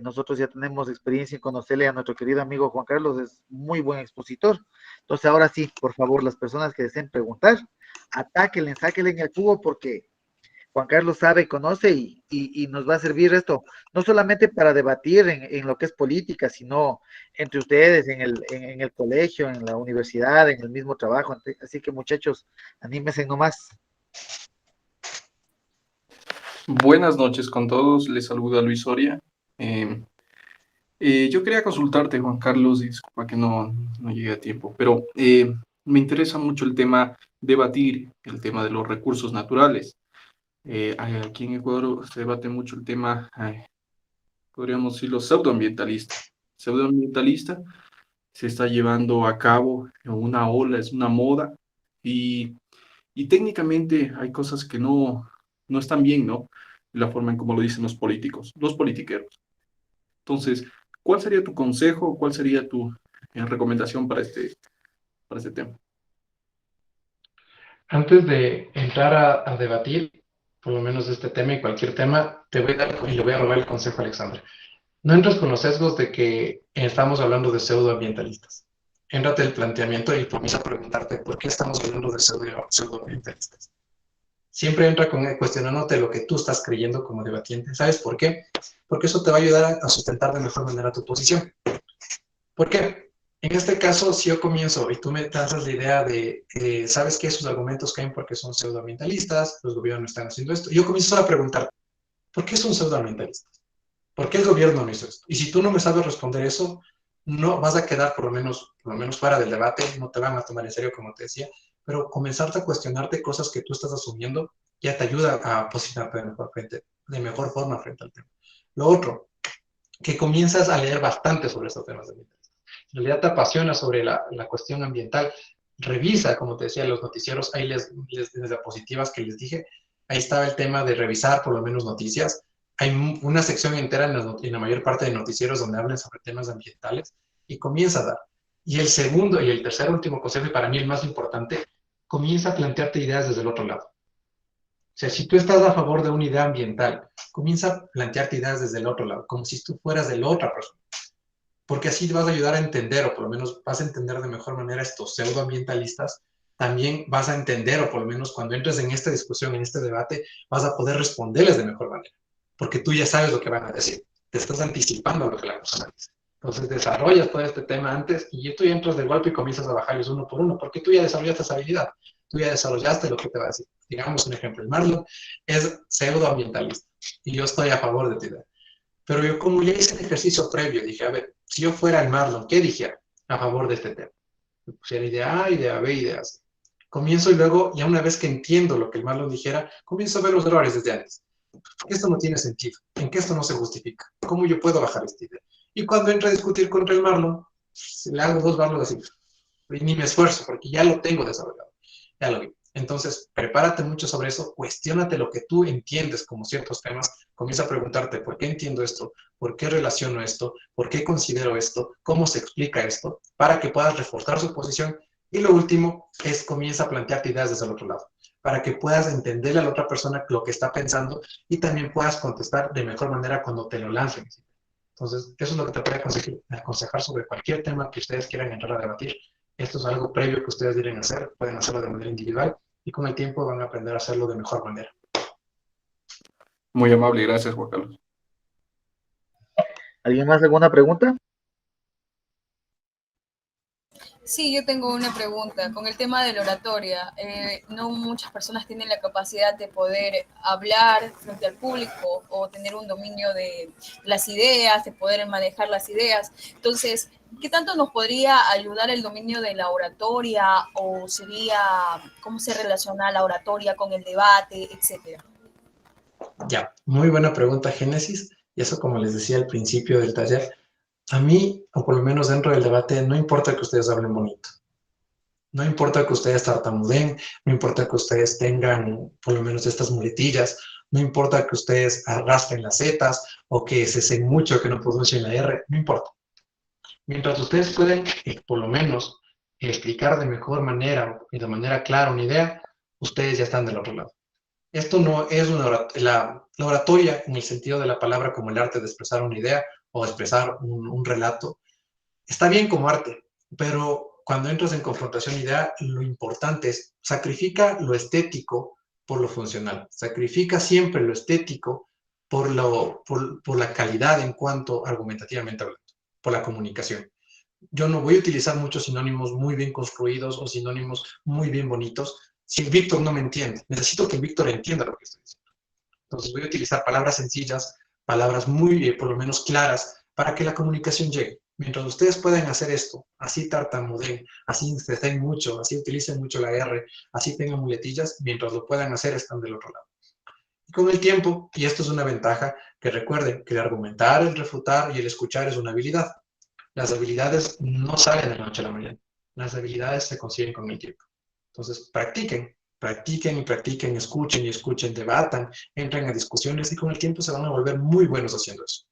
Nosotros ya tenemos experiencia en conocerle a nuestro querido amigo Juan Carlos, es muy buen expositor. Entonces, ahora sí, por favor, las personas que deseen preguntar, atáquenle, sáquenle en el cubo, porque Juan Carlos sabe, conoce, y nos va a servir esto, no solamente para debatir en lo que es política, sino entre ustedes, en el colegio, en la universidad, en el mismo trabajo. Así que, muchachos, anímense nomás. Buenas noches con todos, les saluda Luis Soria. Yo quería consultarte, Juan Carlos, disculpa que no llegue a tiempo, pero me interesa mucho el tema, debatir el tema de los recursos naturales. Aquí en Ecuador se debate mucho el tema, podríamos decirlo, pseudoambientalista. Pseudoambientalista se está llevando a cabo una ola, es una moda, y técnicamente hay cosas que no están bien, ¿no? La forma en cómo lo dicen los políticos, los politiqueros. Entonces, ¿Cuál sería tu consejo? ¿Cuál sería tu recomendación para este tema? Antes de entrar a debatir, por lo menos de este tema y cualquier tema, te voy a dar y le voy a robar el consejo a Alexandra. No entres con los sesgos de que estamos hablando de pseudoambientalistas. Éntrate el planteamiento y comienza a preguntarte por qué estamos hablando de pseudoambientalistas. Siempre entra cuestionándote lo que tú estás creyendo como debatiente. ¿Sabes por qué? Porque eso te va a ayudar a sustentar de mejor manera tu posición. ¿Por qué? En este caso, si yo comienzo y tú me das la idea de, ¿sabes qué? Esos argumentos caen porque son pseudoambientalistas, los gobiernos están haciendo esto. Y yo comienzo a preguntar, ¿por qué son pseudoambientalistas? ¿Por qué el gobierno no hizo esto? Y si tú no me sabes responder eso, no vas a quedar por lo menos fuera del debate, no te van a tomar en serio, como te decía, pero comenzarte a cuestionarte cosas que tú estás asumiendo ya te ayuda a posicionarte de mejor forma frente al tema. Lo otro, que comienzas a leer bastante sobre estos temas ambientales. En realidad te apasiona sobre la cuestión ambiental, revisa, como te decía, los noticieros, ahí les diapositivas que les dije, ahí estaba el tema de revisar por lo menos noticias. Hay una sección entera en la mayor parte de noticieros donde hablan sobre temas ambientales y comienza a dar. Y el segundo y el tercer último consejo, y para mí el más importante, comienza a plantearte ideas desde el otro lado. O sea, si tú estás a favor de una idea ambiental, comienza a plantearte ideas desde el otro lado, como si tú fueras de la otra persona. Porque así te vas a ayudar a entender, o por lo menos vas a entender de mejor manera estos pseudoambientalistas. También vas a entender, o por lo menos cuando entres en esta discusión, en este debate, vas a poder responderles de mejor manera. Porque tú ya sabes lo que van a decir. Te estás anticipando a lo que la persona dice. Entonces desarrollas todo este tema antes y tú ya entras de golpe y comienzas a bajarles uno por uno, porque tú ya desarrollaste esa habilidad. Tú ya desarrollaste lo que te va a decir. Digamos un ejemplo, el Marlon es pseudoambientalista y yo estoy a favor de tu idea. Pero yo como ya hice el ejercicio previo, dije, a ver, si yo fuera el Marlon, ¿qué dijera a favor de este tema? Me pusiera idea A, idea B, idea C. Comienzo y luego, ya una vez que entiendo lo que el Marlon dijera, comienzo a ver los errores desde antes. Esto no tiene sentido, en que esto no se justifica. ¿Cómo yo puedo bajar esta idea? Y cuando entro a discutir contra el Marlon, le hago dos Marlon así. Y ni me esfuerzo, porque ya lo tengo desarrollado. Ya lo vi. Entonces, prepárate mucho sobre eso, cuestiónate lo que tú entiendes como ciertos temas, comienza a preguntarte por qué entiendo esto, por qué relaciono esto, por qué considero esto, cómo se explica esto, para que puedas reforzar su posición. Y lo último es comienza a plantearte ideas desde el otro lado, para que puedas entenderle a la otra persona lo que está pensando y también puedas contestar de mejor manera cuando te lo lancen. Entonces, eso es lo que te puede aconsejar sobre cualquier tema que ustedes quieran entrar a debatir. Esto es algo previo que ustedes deben hacer, pueden hacerlo de manera individual y con el tiempo van a aprender a hacerlo de mejor manera. Muy amable, gracias, Juan Carlos. ¿Alguien más alguna pregunta? Sí, yo tengo una pregunta. Con el tema de la oratoria, no muchas personas tienen la capacidad de poder hablar frente al público o tener un dominio de las ideas, de poder manejar las ideas. Entonces, ¿qué tanto nos podría ayudar el dominio de la oratoria o sería cómo se relaciona la oratoria con el debate, etcétera? Ya, muy buena pregunta, Génesis. Y eso, como les decía al principio del taller, a mí, o por lo menos dentro del debate, no importa que ustedes hablen bonito. No importa que ustedes tartamudeen, no importa que ustedes tengan por lo menos estas muletillas, no importa que ustedes arrastren las zetas o que cesen mucho, que no pronuncien la R, no importa. Mientras ustedes pueden, por lo menos, explicar de mejor manera y de manera clara una idea, ustedes ya están del otro lado. Esto no es la oratoria en el sentido de la palabra como el arte de expresar una idea o expresar un relato. Está bien como arte, pero cuando entras en confrontación idea, lo importante es sacrifica lo estético por lo funcional. Sacrifica siempre lo estético por la calidad en cuanto argumentativamente hablando, por la comunicación. Yo no voy a utilizar muchos sinónimos muy bien construidos o sinónimos muy bien bonitos si el Víctor no me entiende. Necesito que el Víctor entienda lo que estoy diciendo. Entonces voy a utilizar palabras sencillas, palabras muy, por lo menos claras, para que la comunicación llegue. Mientras ustedes puedan hacer esto, así tartamudeen, así cesen mucho, así utilicen mucho la R, así tengan muletillas, mientras lo puedan hacer están del otro lado. Y con el tiempo, y esto es una ventaja, que recuerden que el argumentar, el refutar y el escuchar es una habilidad. Las habilidades no salen de la noche a la mañana. Las habilidades se consiguen con el tiempo. Entonces, practiquen y practiquen, escuchen y escuchen, debatan, entren a discusiones y con el tiempo se van a volver muy buenos haciendo eso.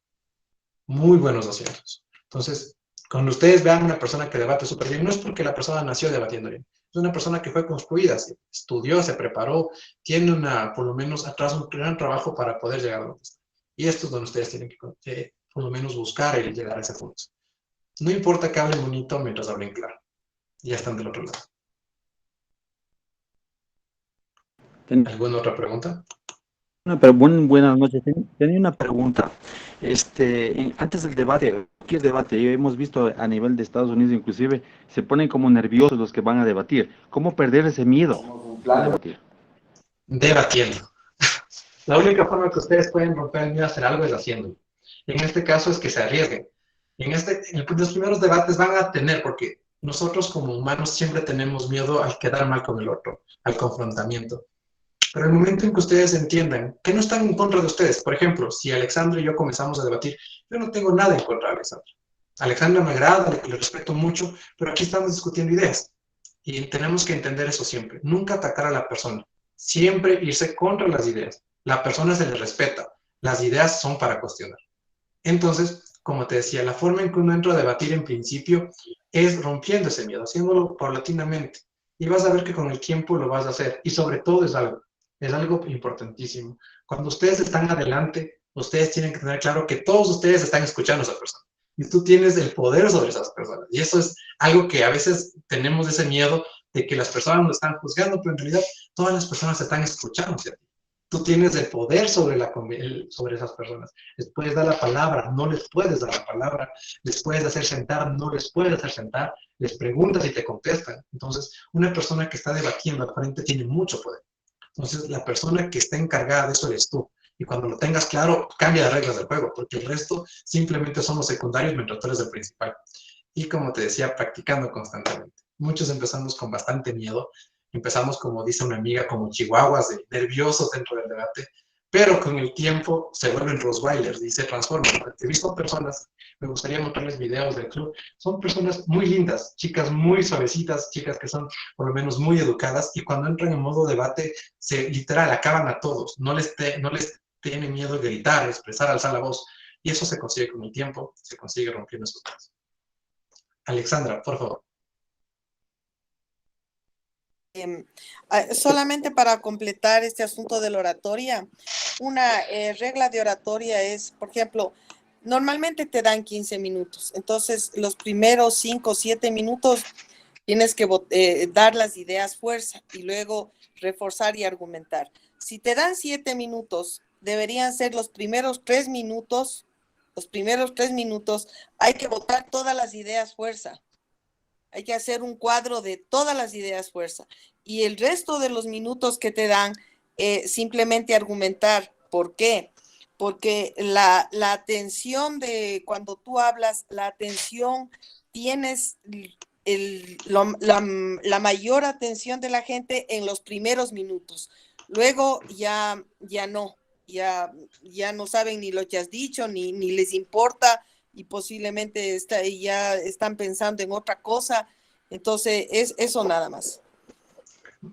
Muy buenos haciendo eso. Entonces, cuando ustedes vean una persona que debate súper bien, no es porque la persona nació debatiendo bien, es una persona que fue construida, estudió, se preparó, tiene por lo menos atrás un gran trabajo para poder llegar a donde está. Y esto es donde ustedes tienen que por lo menos buscar el llegar a ese punto. No importa que hablen bonito mientras hablen claro. Ya están del otro lado. ¿Alguna otra pregunta? Pero buenas noches. Tenía una pregunta. Antes del debate, cualquier debate, hemos visto a nivel de Estados Unidos inclusive, se ponen como nerviosos los que van a debatir. ¿Cómo perder ese miedo a debatir? Debatiendo. La única forma que ustedes pueden romper el miedo a hacer algo es haciéndolo. En este caso es que se arriesguen. En los primeros debates van a tener, porque nosotros como humanos siempre tenemos miedo al quedar mal con el otro, al confrontamiento. Pero el momento en que ustedes entiendan que no están en contra de ustedes, por ejemplo, si Alexandra y yo comenzamos a debatir, yo no tengo nada en contra de Alexandra. Alexandra me agrada, le respeto mucho, pero aquí estamos discutiendo ideas. Y tenemos que entender eso siempre. Nunca atacar a la persona. Siempre irse contra las ideas. La persona se le respeta. Las ideas son para cuestionar. Entonces, como te decía, la forma en que uno entra a debatir en principio es rompiendo ese miedo, haciéndolo paulatinamente. Y vas a ver que con el tiempo lo vas a hacer. Y sobre todo es algo importantísimo. Cuando ustedes están adelante, ustedes tienen que tener claro que todos ustedes están escuchando a esa persona. Y tú tienes el poder sobre esas personas. Y eso es algo que a veces tenemos ese miedo de que las personas nos están juzgando, pero en realidad todas las personas se están escuchando hacia ti. Tú tienes el poder sobre esas personas. Les puedes dar la palabra, no les puedes dar la palabra. Les puedes hacer sentar, no les puedes hacer sentar. Les preguntas y te contestan. Entonces, una persona que está debatiendo al frente tiene mucho poder. Entonces, la persona que está encargada de eso eres tú. Y cuando lo tengas claro, cambia las reglas del juego, porque el resto simplemente son los secundarios mientras tú eres el principal. Y como te decía, practicando constantemente. Muchos empezamos con bastante miedo. Empezamos, como dice una amiga, como chihuahuas, nerviosos dentro del debate, pero con el tiempo se vuelven Rottweilers y se transforman. He visto personas, me gustaría mostrarles videos del club, son personas muy lindas, chicas muy suavecitas, chicas que son por lo menos muy educadas, y cuando entran en modo debate, literal acaban a todos, no les tiene miedo de gritar, expresar, alzar la voz, y eso se consigue con el tiempo, se consigue rompiendo esos casos. Alexandra, por favor. Solamente para completar este asunto de la oratoria, una regla de oratoria es, por ejemplo, normalmente te dan 15 minutos, entonces los primeros 5 o 7 minutos tienes que dar las ideas fuerza y luego reforzar y argumentar. Si te dan 7 minutos, deberían ser los primeros 3 minutos, hay que botar todas las ideas fuerza. Hay que hacer un cuadro de todas las ideas fuerza. Y el resto de los minutos que te dan, simplemente argumentar. ¿Por qué? Porque la atención de cuando tú hablas, la atención, tienes la mayor atención de la gente en los primeros minutos. Luego ya no saben ni lo que has dicho, ni les importa, y posiblemente ya están pensando en otra cosa. Entonces, es eso nada más.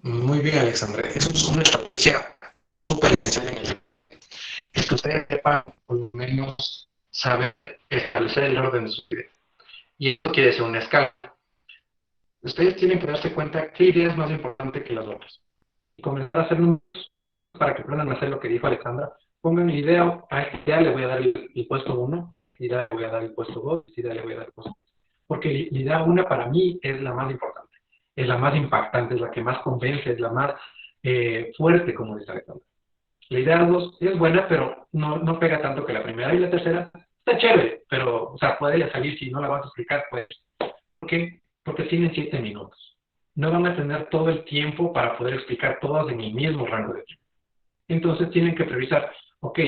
Muy bien, Alexandra. Eso es una estrategia súper esencial en el libro. Es que ustedes sepan, por lo menos, saber establecer el orden de sus ideas. Y esto quiere decir una escala. Ustedes tienen que darse cuenta qué idea es más importante que las otras. Y comenzar a hacer números para que aprendan a hacer lo que dijo Alexandra. Pongan idea, a esta idea le voy a dar el puesto 1, idea le voy a dar el puesto 2, idea le voy a dar el puesto 3. Porque la idea 1 para mí es la más importante, es la más impactante, es la que más convence, es la más fuerte, como dice Alexandra. La idea 2 es buena, pero no pega tanto que la primera, y la tercera está chévere, pero, o sea, puede salir si no la vas a explicar, pues. ¿Por qué? Porque tienen 7 minutos. No van a tener todo el tiempo para poder explicar todas en el mismo rango de tiempo. Entonces tienen que previsar, ok,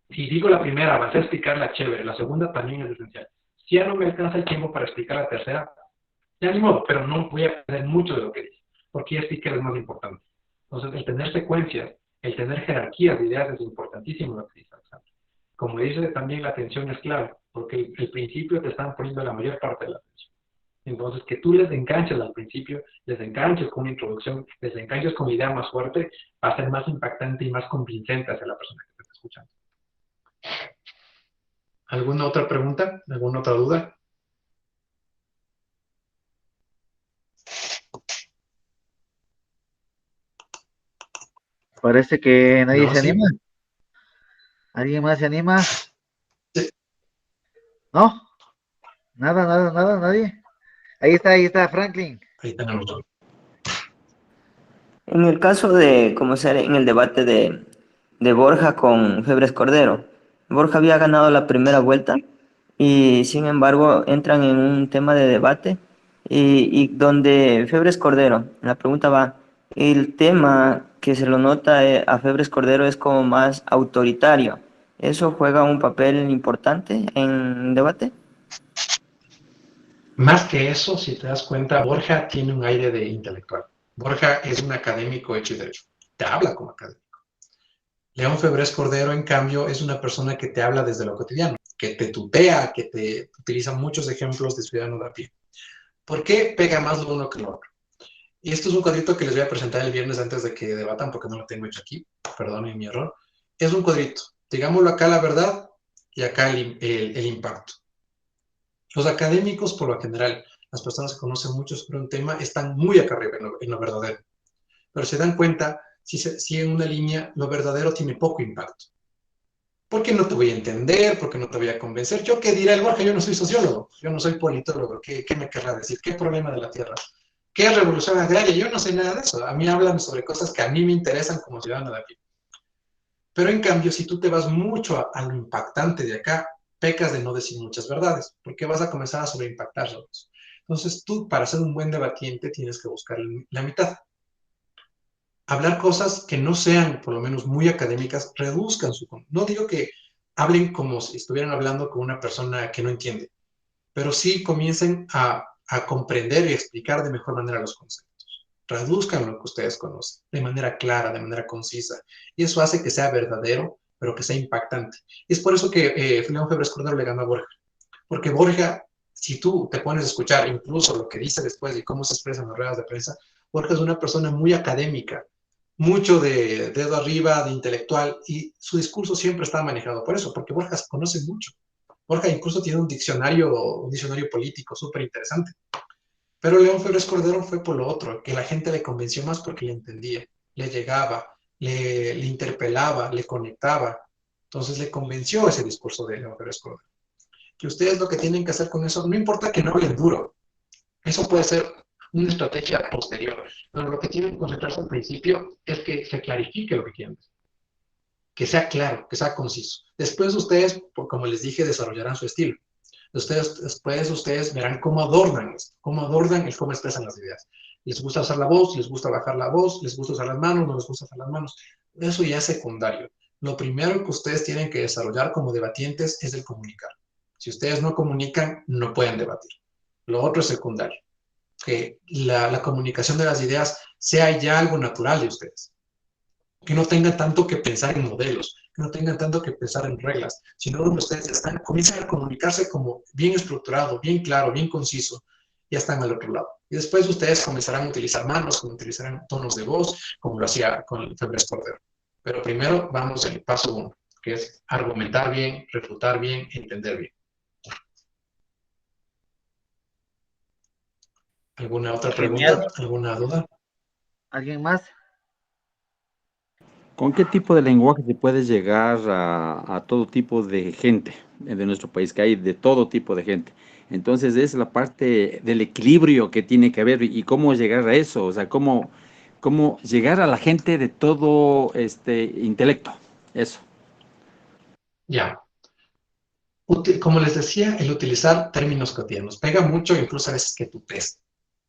si digo la primera, vas a explicarla chévere, la segunda también es esencial. Si ya no me alcanza el tiempo para explicar la tercera, ya ni modo, pero no voy a perder mucho de lo que dije, porque ya sí que es más importante. Entonces, el tener secuencias, el tener jerarquías de ideas es importantísimo lo que dice Alexandra. Como dice, también la atención es clave, porque el principio te están poniendo la mayor parte de la atención. Entonces, que tú les enganches al principio, les enganches con una introducción, les enganches con la idea más fuerte, va a ser más impactante y más convincente hacia la persona que te está escuchando. ¿Alguna otra pregunta? ¿Alguna otra duda? Parece que nadie No, se sí. anima. ¿Alguien más se anima? Sí. ¿No? Nada, nadie. Ahí está, Franklin. Ahí tenemos todo. En el caso de, como ser en el debate de Borja con Febres Cordero, Borja había ganado la primera vuelta y sin embargo entran en un tema de debate y donde Febres Cordero, la pregunta va, el tema que se lo nota a Febres Cordero es como más autoritario. ¿Eso juega un papel importante en el debate? Más que eso, si te das cuenta, Borja tiene un aire de intelectual. Borja es un académico hecho y derecho. Te habla como académico. León Febres Cordero, en cambio, es una persona que te habla desde lo cotidiano, que te tutea, que te utiliza muchos ejemplos de ciudadano de a pie. ¿Por qué pega más lo uno que lo otro? Y esto es un cuadrito que les voy a presentar el viernes antes de que debatan, porque no lo tengo hecho aquí. Perdonen mi error. Es un cuadrito. Digámoslo acá la verdad y acá el impacto. Los académicos, por lo general, las personas que conocen mucho sobre un tema, están muy acá arriba en lo verdadero. Pero se dan cuenta, si en una línea lo verdadero tiene poco impacto. ¿Por qué no te voy a entender? ¿Por qué no te voy a convencer? ¿Yo qué dirá el Borja? Yo no soy sociólogo, yo no soy politólogo. ¿Qué me querrá decir? ¿Qué problema de la Tierra? ¿Qué es revolución agraria? Yo no sé nada de eso. A mí hablan sobre cosas que a mí me interesan como ciudadano de aquí. Pero en cambio, si tú te vas mucho a lo impactante de acá, pecas de no decir muchas verdades, porque vas a comenzar a sobreimpactar sobre eso. Entonces tú, para ser un buen debatiente, tienes que buscar la mitad. Hablar cosas que no sean, por lo menos, muy académicas, reduzcan su... No digo que hablen como si estuvieran hablando con una persona que no entiende, pero sí comiencen a comprender y explicar de mejor manera los conceptos. Reduzcan lo que ustedes conocen, de manera clara, de manera concisa. Y eso hace que sea verdadero, pero que sea impactante. Y es por eso que León Febres Cordero le ganó a Borja. Porque Borja, si tú te pones a escuchar incluso lo que dice después y cómo se expresa en las ruedas de prensa, Borja es una persona muy académica, mucho de dedo arriba, de intelectual, y su discurso siempre está manejado por eso, porque Borja conoce mucho. Borja incluso tiene un diccionario político súper interesante. Pero León Febres Cordero fue por lo otro, que la gente le convenció más porque le entendía, le llegaba, le interpelaba, le conectaba. Entonces le convenció ese discurso de León Febres Cordero. Que ustedes lo que tienen que hacer con eso, no importa que no hablen duro, eso puede ser una estrategia posterior, pero lo que tienen que concentrarse al principio es que se clarifique lo que quieren decir, que sea claro, que sea conciso. Después ustedes, como les dije, desarrollarán su estilo. Después ustedes verán cómo adornan esto, cómo expresan las ideas. Les gusta usar la voz, les gusta bajar la voz, les gusta usar las manos, no les gusta usar las manos. Eso ya es secundario. Lo primero que ustedes tienen que desarrollar como debatientes es el comunicar. Si ustedes no comunican, no pueden debatir. Lo otro es secundario. Que la comunicación de las ideas sea ya algo natural de ustedes. Que no tengan tanto que pensar en modelos, que no tengan tanto que pensar en reglas, sino donde ustedes comiencen a comunicarse como bien estructurado, bien claro, bien conciso, ya están al otro lado. Y después ustedes comenzarán a utilizar manos, como utilizarán tonos de voz, como lo hacía con Febres Cordero. Pero primero vamos al paso 1, que es argumentar bien, refutar bien, entender bien. ¿Alguna otra pregunta? ¿Alguna duda? ¿Alguien más? ¿Con qué tipo de lenguaje se puede llegar a todo tipo de gente de nuestro país? Que hay de todo tipo de gente. Entonces es la parte del equilibrio que tiene que haber y cómo llegar a eso, o sea, cómo llegar a la gente de todo intelecto, eso. Ya. Como les decía, el utilizar términos cotidianos pega mucho, incluso a veces que tú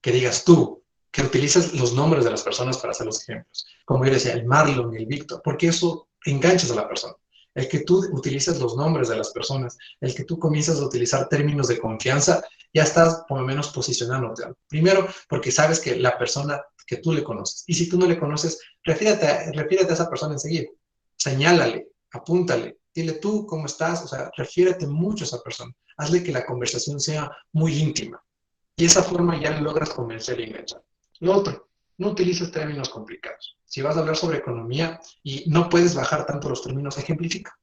que digas tú, que utilices los nombres de las personas para hacer los ejemplos. Como yo decía, el Marlon, el Víctor, porque eso enganchas a la persona. El que tú utilices los nombres de las personas, el que tú comienzas a utilizar términos de confianza, ya estás por lo menos posicionándote. Primero, porque sabes que la persona que tú le conoces. Y si tú no le conoces, refiérete a esa persona enseguida. Señálale, apúntale, dile tú cómo estás, o sea, refiérete mucho a esa persona. Hazle que la conversación sea muy íntima. Y de esa forma ya logras convencer y enganchar. Lo otro, no utilices términos complicados. Si vas a hablar sobre economía y no puedes bajar tanto los términos, ejemplifica.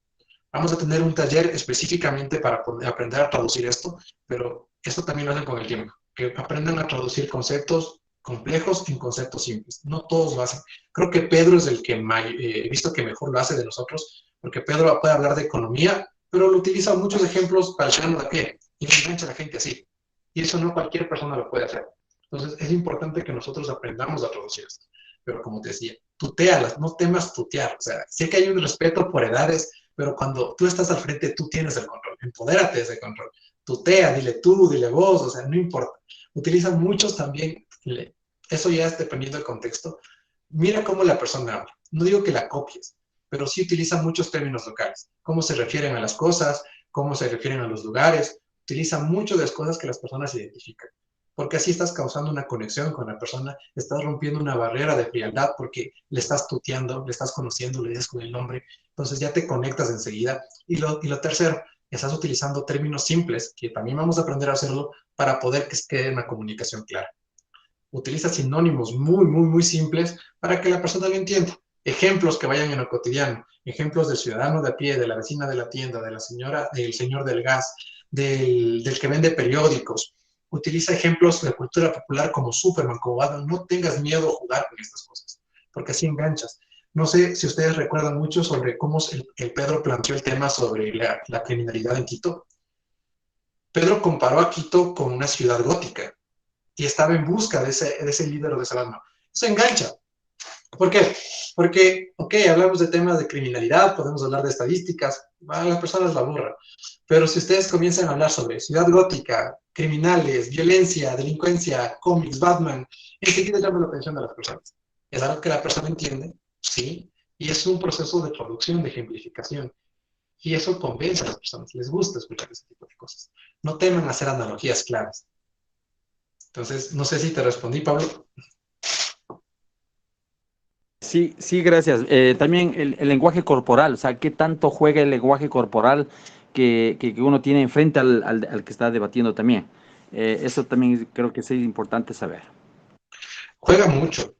Vamos a tener un taller específicamente para aprender a traducir esto, pero esto también lo hacen con el tiempo. Que aprendan a traducir conceptos complejos en conceptos simples. No todos lo hacen. Creo que Pedro es el que he visto que mejor lo hace de nosotros, porque Pedro puede hablar de economía, pero lo utiliza muchos ejemplos para el ciudadano de a pie y le engancha a la gente así. Y eso no cualquier persona lo puede hacer. Entonces es importante que nosotros aprendamos a traducir esto. Pero como te decía, tutealas, no temas tutear. O sea, sé que hay un respeto por edades, pero cuando tú estás al frente, tú tienes el control. Empodérate de ese control. Tutea, dile tú, dile vos, o sea, no importa. Utilizan muchos también, eso ya es dependiendo del contexto. Mira cómo la persona habla. No digo que la copies, pero sí utilizan muchos términos locales. Cómo se refieren a las cosas, cómo se refieren a los lugares. Utilizan mucho de las cosas que las personas identifican. Porque así estás causando una conexión con la persona, estás rompiendo una barrera de frialdad porque le estás tuteando, le estás conociendo, le dices con el nombre, entonces ya te conectas enseguida. Y lo tercero, estás utilizando términos simples, que también vamos a aprender a hacerlo para poder que quede una comunicación clara. Utiliza sinónimos muy simples para que la persona lo entienda. Ejemplos que vayan en lo cotidiano, ejemplos del ciudadano de a pie, de la vecina de la tienda, de la señora, del señor del gas, del que vende periódicos. Utiliza ejemplos de cultura popular como Superman, como Batman. No tengas miedo a jugar con estas cosas, porque así enganchas. No sé si ustedes recuerdan mucho sobre cómo el Pedro planteó el tema sobre la criminalidad en Quito. Pedro comparó a Quito con una ciudad gótica y estaba en busca de ese líder o de esa alma. Eso engancha. ¿Por qué? Porque, ok, hablamos de temas de criminalidad, podemos hablar de estadísticas, a las personas la aburra. Pero si ustedes comienzan a hablar sobre ciudad gótica, criminales, violencia, delincuencia, cómics, Batman, enseguida llama la atención de las personas. Es algo que la persona entiende, sí, y es un proceso de producción, de ejemplificación. Y eso convence a las personas, les gusta escuchar ese tipo de cosas. No teman hacer analogías claras. Entonces, no sé si te respondí, Pablo. Sí, sí, gracias. También el lenguaje corporal, o sea, ¿qué tanto juega el lenguaje corporal que uno tiene enfrente al que está debatiendo también? Eso también creo que es importante saber. Juega mucho,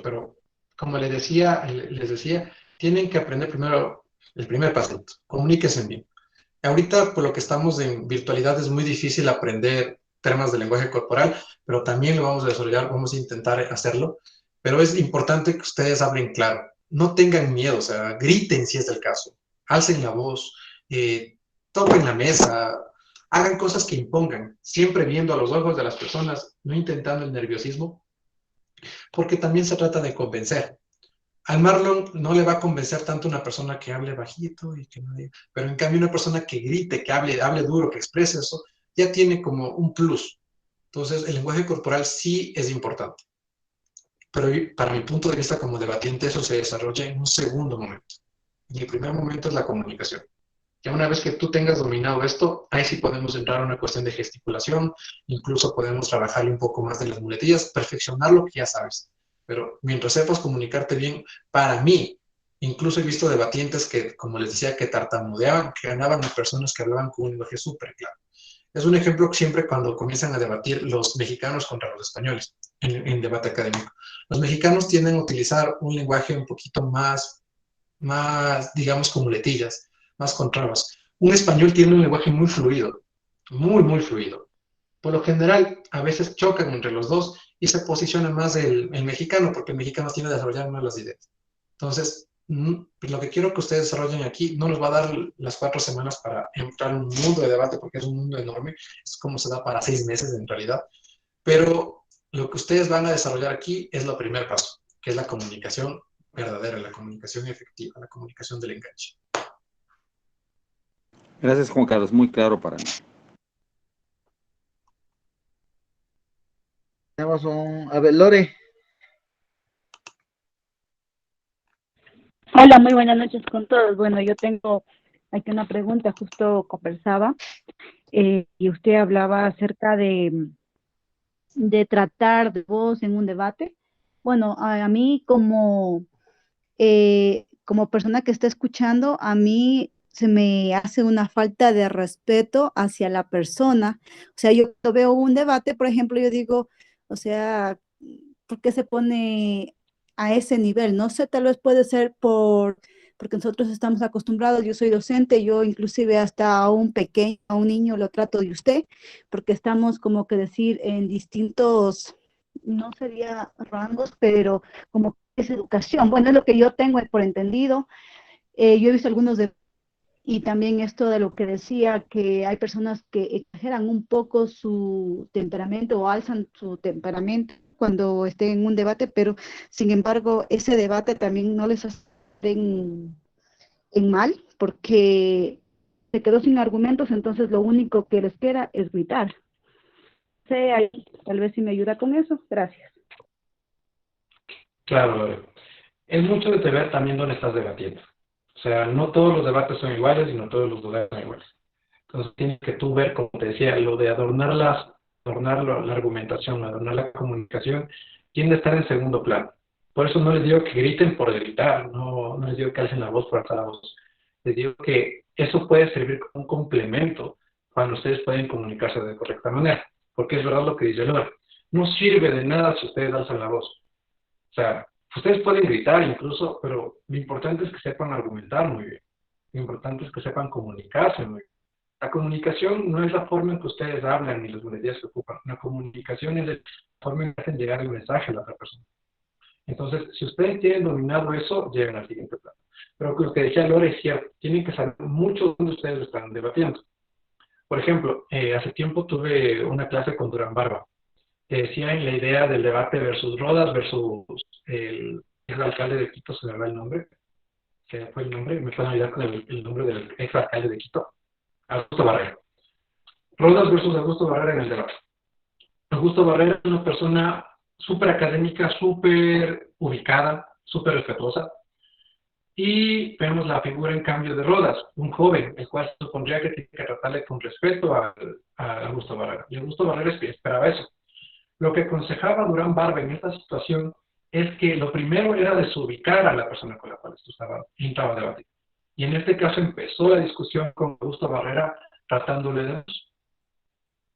pero como les decía, tienen que aprender primero el primer paso, comuníquense bien. Ahorita, por lo que estamos en virtualidad, es muy difícil aprender temas de lenguaje corporal, pero también lo vamos a desarrollar, vamos a intentar hacerlo, pero es importante que ustedes hablen claro, no tengan miedo, o sea, griten si es el caso, alcen la voz, toquen la mesa, hagan cosas que impongan, siempre viendo a los ojos de las personas, no intentando el nerviosismo, porque también se trata de convencer. Al Marlon no le va a convencer tanto una persona que hable bajito y que no diga, pero en cambio una persona que grite, que hable duro, que exprese eso, ya tiene como un plus. Entonces el lenguaje corporal sí es importante. Pero para mi punto de vista como debatiente eso se desarrolla en un segundo momento. Y el primer momento es la comunicación. Ya una vez que tú tengas dominado esto, ahí sí podemos entrar a una cuestión de gesticulación, incluso podemos trabajarle un poco más de las muletillas, perfeccionar lo que ya sabes. Pero mientras sepas comunicarte bien, para mí, incluso he visto debatientes que, como les decía, que tartamudeaban, que ganaban a personas que hablaban con un lenguaje súper claro. Es un ejemplo siempre cuando comienzan a debatir los mexicanos contra los españoles en debate académico. Los mexicanos tienden a utilizar un lenguaje un poquito más digamos, con muletillas, más con trabas. Un español tiene un lenguaje muy fluido, muy fluido. Por lo general, a veces chocan entre los dos y se posiciona más el mexicano, porque el mexicano tiene que desarrollar más las ideas. Entonces, lo que quiero que ustedes desarrollen aquí no nos va a dar las 4 semanas para entrar en un mundo de debate, porque es un mundo enorme, es como se da para 6 meses en realidad, pero lo que ustedes van a desarrollar aquí es el primer paso, que es la comunicación verdadera, la comunicación efectiva, la comunicación del enganche. Gracias, Juan Carlos, muy claro para mí. Tenemos a ver, Lore. Hola, muy buenas noches con todos. Bueno, yo tengo aquí una pregunta, justo conversaba, y usted hablaba acerca de tratar de voz en un debate. Bueno, a mí como persona que está escuchando, a mí se me hace una falta de respeto hacia la persona. O sea, yo veo un debate, por ejemplo, yo digo, o sea, ¿por qué se pone a ese nivel? No sé, tal vez puede ser porque nosotros estamos acostumbrados, yo soy docente, yo inclusive hasta a un niño lo trato de usted, porque estamos como que decir en distintos no sería rangos, pero como es educación. Bueno, es lo que yo tengo por entendido. Yo he visto algunos de... Y también esto de lo que decía, que hay personas que exageran un poco su temperamento o alzan su temperamento cuando estén en un debate, pero sin embargo ese debate también no les hace en mal, porque se quedó sin argumentos, entonces lo único que les queda es gritar. Sí, ahí, tal vez si me ayuda con eso. Gracias. Claro, Lore. Es mucho de ver también dónde estás debatiendo. O sea, no todos los debates son iguales y no todos los lugares son iguales. Entonces tienes que tú ver, como te decía, lo de adornar la argumentación, adornar la comunicación, tiende a estar en segundo plano. Por eso no les digo que griten por gritar, no les digo que alcen la voz por alzar la voz. Les digo que eso puede servir como un complemento cuando ustedes pueden comunicarse de correcta manera. Porque es verdad lo que dice Lore. No sirve de nada si ustedes alzan la voz. O sea, ustedes pueden gritar incluso, pero lo importante es que sepan argumentar muy bien. Lo importante es que sepan comunicarse muy bien. La comunicación no es la forma en que ustedes hablan ni las melodías que ocupan. La comunicación es la forma en que hacen llegar el mensaje a la otra persona. Entonces, si ustedes tienen dominado eso, llegan al siguiente plano. Pero lo que decía Lore es cierto. Tienen que saber mucho dónde ustedes lo están debatiendo. Por ejemplo, hace tiempo tuve una clase con Durán Barba. Decía en la idea del debate versus Rodas versus el alcalde de Quito, se me va el nombre. ¿Qué fue el nombre? Me pueden ayudar con el nombre del ex alcalde de Quito. Augusto Barrera. Rodas versus Augusto Barrera en el debate. Augusto Barrera es una persona súper académica, súper ubicada, súper respetuosa. Y vemos la figura en cambio de Rodas, un joven, el cual se supondría que tiene que tratarle con respeto a Augusto Barrera. Y Augusto Barrera esperaba eso. Lo que aconsejaba Durán Barba en esta situación es que lo primero era desubicar a la persona con la cual estaba a debatir. Y en este caso empezó la discusión con Augusto Barrera tratándole de eso.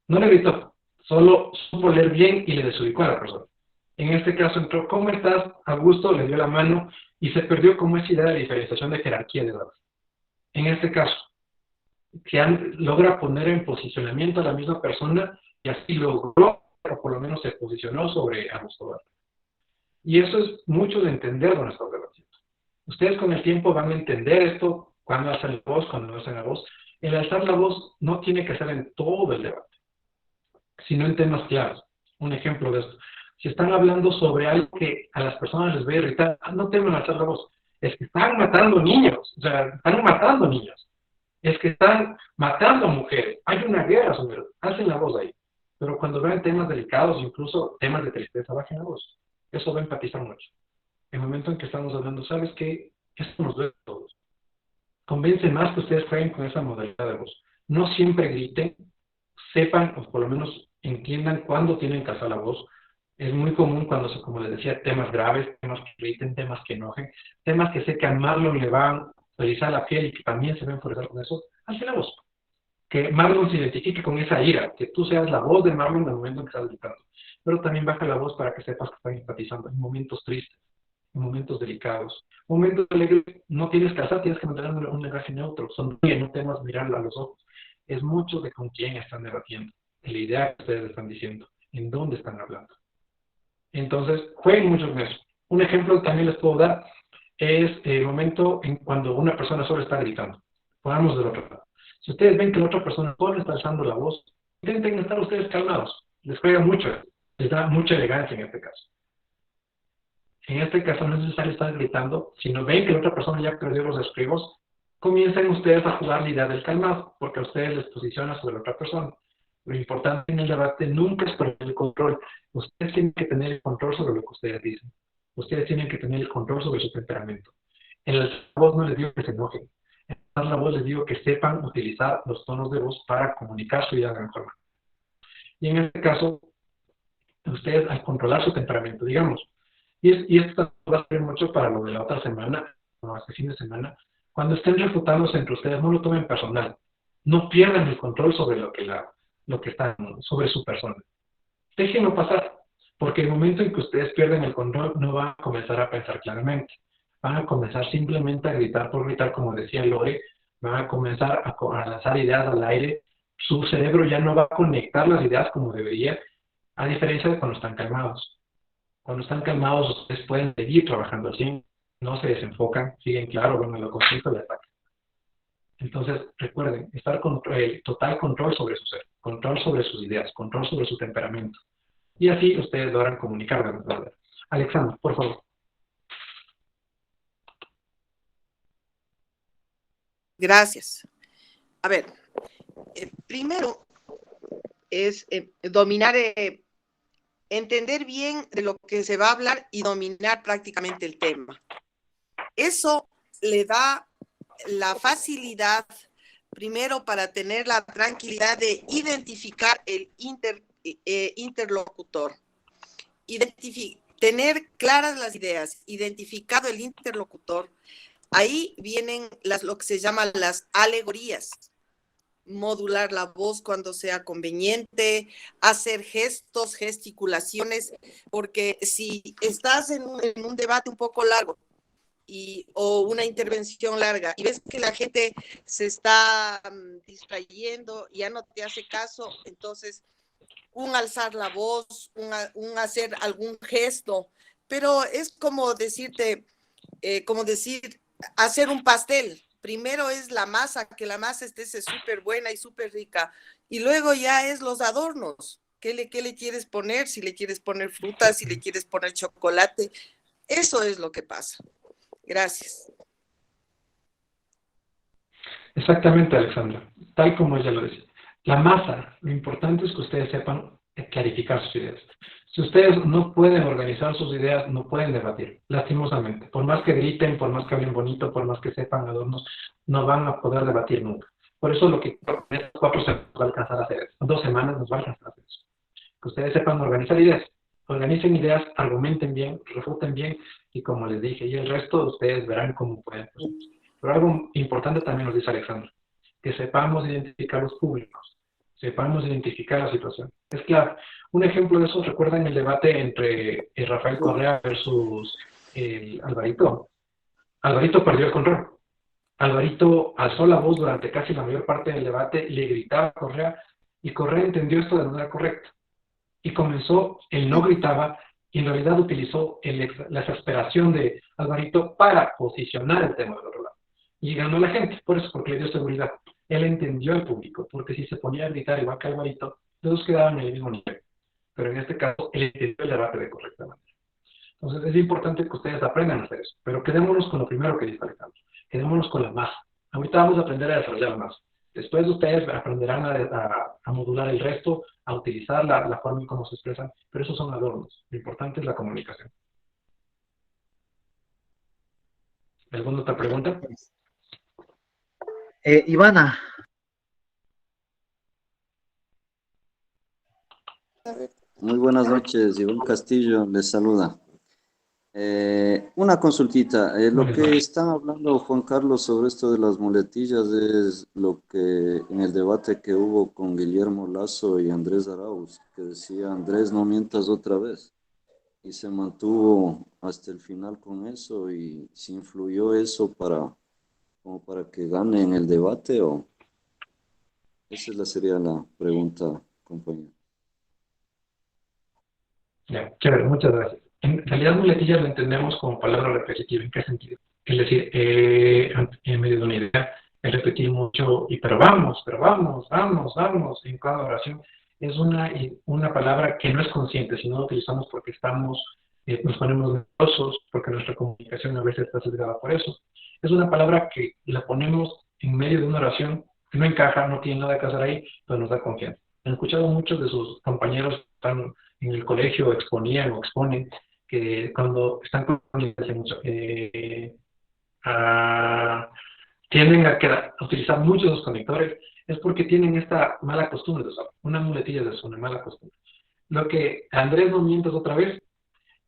No le gritó, solo supo leer bien y le desubicó a la persona. En este caso entró, ¿cómo estás? Augusto le dio la mano y se perdió como esa idea de diferenciación de jerarquía de edad. En este caso, logra poner en posicionamiento a la misma persona y así logró, o por lo menos se posicionó sobre Augusto Barrera. Y eso es mucho de entender dónde está debatiendo. Ustedes con el tiempo van a entender esto, cuando hacen la voz, cuando no hacen la voz. El alzar la voz no tiene que ser en todo el debate, sino en temas claros. Un ejemplo de esto. Si están hablando sobre algo que a las personas les va a irritar, no temen alzar la voz. Es que están matando niños, o sea, están matando niños. Es que están matando a mujeres. Hay una guerra sobre eso. Hacen la voz ahí. Pero cuando vean temas delicados, incluso temas de tristeza, bajen la voz. Eso va a empatizar mucho. En el momento en que estamos hablando, ¿sabes qué? Esto nos duele a todos. Convence más que ustedes jueguen con esa modalidad de voz. No siempre griten, sepan, o por lo menos entiendan cuándo tienen que alzar la voz. Es muy común cuando, como les decía, temas graves, temas que griten, temas que enojen, temas que sé que a Marlon le van a realizar la piel y que también se va a enfurecer con eso, alce la voz. Que Marlon se identifique con esa ira, que tú seas la voz de Marlon en el momento en que estás gritando. Pero también baja la voz para que sepas que están empatizando en momentos tristes, en momentos delicados. Momentos alegres, no tienes que alzar, tienes que mantener un lenguaje neutro. Sonríe, no temas mirarla a los ojos. Es mucho de con quién están debatiendo, de la idea que ustedes están diciendo, en dónde están hablando. Entonces, jueguen mucho con eso. Un ejemplo que también les puedo dar es el momento en cuando una persona solo está gritando. Pongamos del otro lado. Si ustedes ven que la otra persona solo está alzando la voz, intenten estar ustedes calmados. Les juega mucho, les da mucha elegancia en este caso. En este caso no es necesario estar gritando, sino ven que la otra persona ya perdió los estribos, comiencen ustedes a jugar la idea del calmado, porque a ustedes les posiciona sobre la otra persona. Lo importante en el debate nunca es perder el control. Ustedes tienen que tener el control sobre lo que ustedes dicen. Ustedes tienen que tener el control sobre su temperamento. En la voz no les digo que se enojen. En la voz les digo que sepan utilizar los tonos de voz para comunicar su idea de la mejor manera. Y en este caso, ustedes al controlar su temperamento, digamos, y esto va a ser mucho para lo de la otra semana, o este fin de semana, cuando estén refutándose entre ustedes, no lo tomen personal. No pierdan el control sobre lo que están, sobre su persona. Déjenlo pasar, porque el momento en que ustedes pierden el control, no van a comenzar a pensar claramente. Van a comenzar simplemente a gritar por gritar, como decía Lore, van a comenzar a lanzar ideas al aire. Su cerebro ya no va a conectar las ideas como debería. a diferencia de cuando están calmados. Cuando están calmados, ustedes pueden seguir trabajando así, no se desenfocan, siguen claro, bueno, lo conflicto y ataque. Entonces, recuerden, estar con total control sobre su ser, control sobre sus ideas, control sobre su temperamento. Y así ustedes logran comunicar de mejor manera. Alexandra, por favor. Gracias. A ver, primero es dominar, entender bien de lo que se va a hablar y dominar prácticamente el tema. Eso le da la facilidad, primero, para tener la tranquilidad de identificar el interlocutor. Tener claras las ideas, identificado el interlocutor. Ahí vienen lo que se llaman las alegorías. Modular la voz cuando sea conveniente, hacer gestos, gesticulaciones, porque si estás en un debate un poco largo o una intervención larga y ves que la gente se está distrayendo, ya no te hace caso, entonces un alzar la voz, un hacer algún gesto, pero es como decirte, hacer un pastel. Primero es la masa, que la masa esté súper buena y súper rica, y luego ya es los adornos. ¿Qué le quieres poner? Si le quieres poner frutas, si le quieres poner chocolate. Eso es lo que pasa. Gracias. Exactamente, Alexandra, tal como ella lo dice. La masa, lo importante es que ustedes sepan clarificar sus ideas. Si ustedes no pueden organizar sus ideas, no pueden debatir, lastimosamente. Por más que griten, por más que hablen bonito, por más que sepan adornos, no van a poder debatir nunca. Por eso lo que en estas 4 semanas va a alcanzar a hacer, 2 semanas nos va a alcanzar a hacer eso. Que ustedes sepan organizar ideas. Organicen ideas, argumenten bien, refuten bien, y como les dije, y el resto ustedes verán cómo pueden. Pero algo importante también nos dice Alexandra, que sepamos identificar los públicos, sepamos identificar la situación. Es claro, un ejemplo de eso, recuerdan el debate entre Rafael Correa versus Alvarito. Alvarito perdió el control. Alvarito alzó la voz durante casi la mayor parte del debate, le gritaba a Correa, y Correa entendió esto de manera correcta. Y comenzó, él no gritaba, y en realidad utilizó la exasperación de Alvarito para posicionar el tema del otro lado. Y ganó la gente, por eso, porque le dio seguridad. Él entendió al público, porque si se ponía a gritar igual que Alvarito, todos quedaban en el mismo nivel. Pero en este caso, él entendió el debate de correcta manera. Entonces, es importante que ustedes aprendan a hacer eso. Pero quedémonos con lo primero que dice Alejandro. Quedémonos con la masa. Ahorita vamos a aprender a desarrollar más. Después ustedes aprenderán a modular el resto, a utilizar la forma en cómo se expresan, pero esos son adornos. Lo importante es la comunicación. ¿Alguna otra pregunta? Ivana. Muy buenas noches, Iván Castillo les saluda. Una consultita, lo que están hablando Juan Carlos sobre esto de las muletillas es lo que en el debate que hubo con Guillermo Lasso y Andrés Arauz, que decía Andrés no mientas otra vez, y se mantuvo hasta el final con eso, y si influyó eso como para que gane en el debate, o esa sería la pregunta, compañero. Ya, chévere, muchas gracias. En realidad, muletillas lo entendemos como palabra repetitiva. ¿En qué sentido? Es decir, en medio de una idea, es repetir mucho, pero vamos, en cada oración. Es una palabra que no es consciente, sino la utilizamos porque nos ponemos nerviosos, porque nuestra comunicación a veces está sesgada por eso. Es una palabra que la ponemos en medio de una oración que no encaja, no tiene nada que hacer ahí, pero nos da confianza. He escuchado muchos de sus compañeros que están en el colegio, exponían o exponen, que cuando están con tienden a utilizar muchos los conectores, es porque tienen esta mala costumbre de usar. Una muletilla es una mala costumbre. Lo que Andrés no mientas otra vez,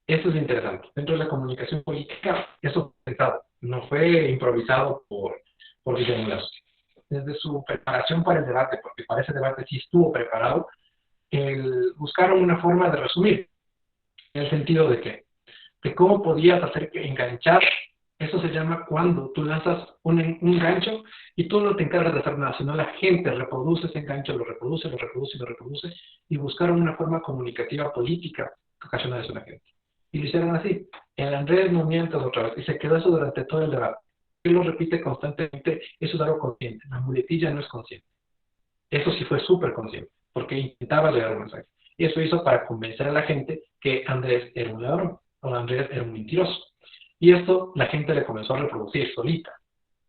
eso es interesante. Dentro de la comunicación política, eso pensado, no fue improvisado por Guillermo Lasso. Desde su preparación para el debate, porque para ese debate sí estuvo preparado, buscaron una forma de resumir, en el sentido de cómo podías hacer que enganchar Eso se llama cuando tú lanzas un gancho y tú no te encargas de hacer nada, sino la gente reproduce ese gancho, lo reproduce, lo reproduce, lo reproduce, y buscaron una forma comunicativa política que ocasionara eso a la gente. Y lo hicieron así. El Andrés no mientas otra vez. Y se quedó eso durante todo el debate. Él lo repite constantemente, eso es algo consciente. La muletilla no es consciente. Eso sí fue súper consciente, porque intentaba leer un mensaje. Y eso hizo para convencer a la gente que Andrés era un ladrón, o Andrés era un mentiroso. Y esto la gente le comenzó a reproducir solita.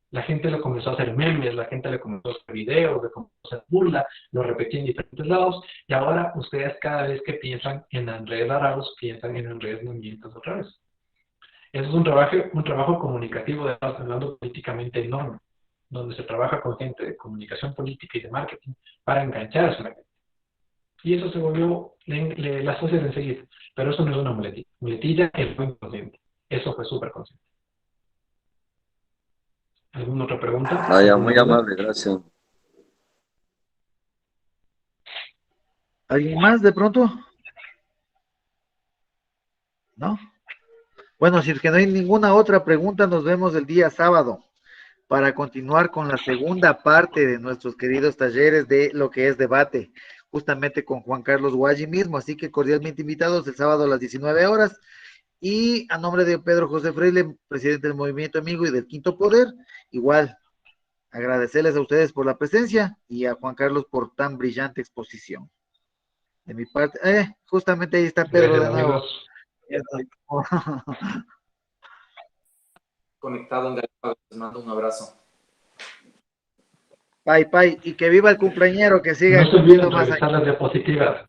La gente le comenzó a hacer memes, la gente le comenzó a hacer videos, le comenzó a hacer burla, lo repetía en diferentes lados, y ahora ustedes cada vez que piensan en Andrés Arauz, piensan en Andrés no mientas otra vez. Eso es un trabajo comunicativo, hablando políticamente enorme, donde se trabaja con gente de comunicación política y de marketing para engancharse a la gente. Y eso se volvió, la asocian enseguida, pero eso no es una muletilla. Muletilla es muy consciente. Eso fue súper consciente. ¿Alguna otra pregunta? Vaya, muy amable, gracias. ¿Alguien más de pronto? ¿No? Bueno, si es que no hay ninguna otra pregunta, nos vemos el día sábado para continuar con la segunda parte de nuestros queridos talleres de lo que es debate, justamente con Juan Carlos Guaggi mismo, así que cordialmente invitados el sábado a las 19 horas. Y a nombre de Pedro José Freile, presidente del Movimiento Amigo y del Quinto Poder, igual agradecerles a ustedes por la presencia y a Juan Carlos por tan brillante exposición. De mi parte, justamente ahí está Pedro de nuevo. Conectado en Galápagos, les mando un abrazo. Pai, y que viva el cumpleañero, que siga No se olviden más revisar las diapositivas.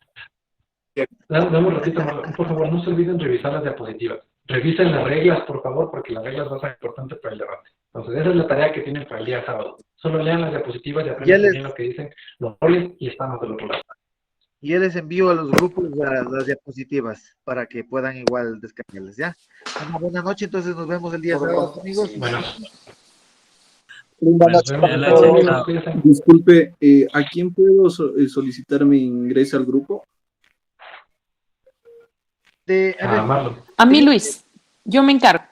Dame un ratito, por favor, no se olviden revisar las diapositivas. Revisen las reglas, por favor, porque las reglas van a ser importantes para el debate. Entonces, esa es la tarea que tienen para el día sábado. Solo lean las diapositivas y aprendan bien lo que dicen los roles y estamos del otro lado. Y yo les envío a los grupos las diapositivas para que puedan igual descargarlas, ¿ya? Una buena noche, entonces nos vemos el día sábado, amigos. Bueno. Disculpe, ¿a quién puedo solicitar mi ingreso al grupo? A mí, Luis. Yo me encargo.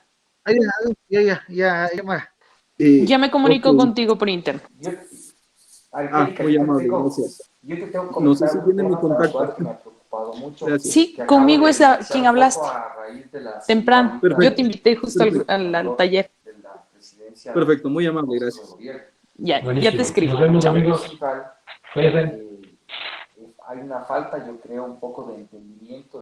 Ya me comunico contigo por internet. Muy amable, gracias. No sé si tienen mi contacto. Gracias. Sí, conmigo es a quien hablaste temprano. Perfecto. Yo te invité justo al taller. Perfecto, muy amable, gracias. Ya te escribo. Nos vemos, amigos. Hay una falta, yo creo, un poco de entendimiento.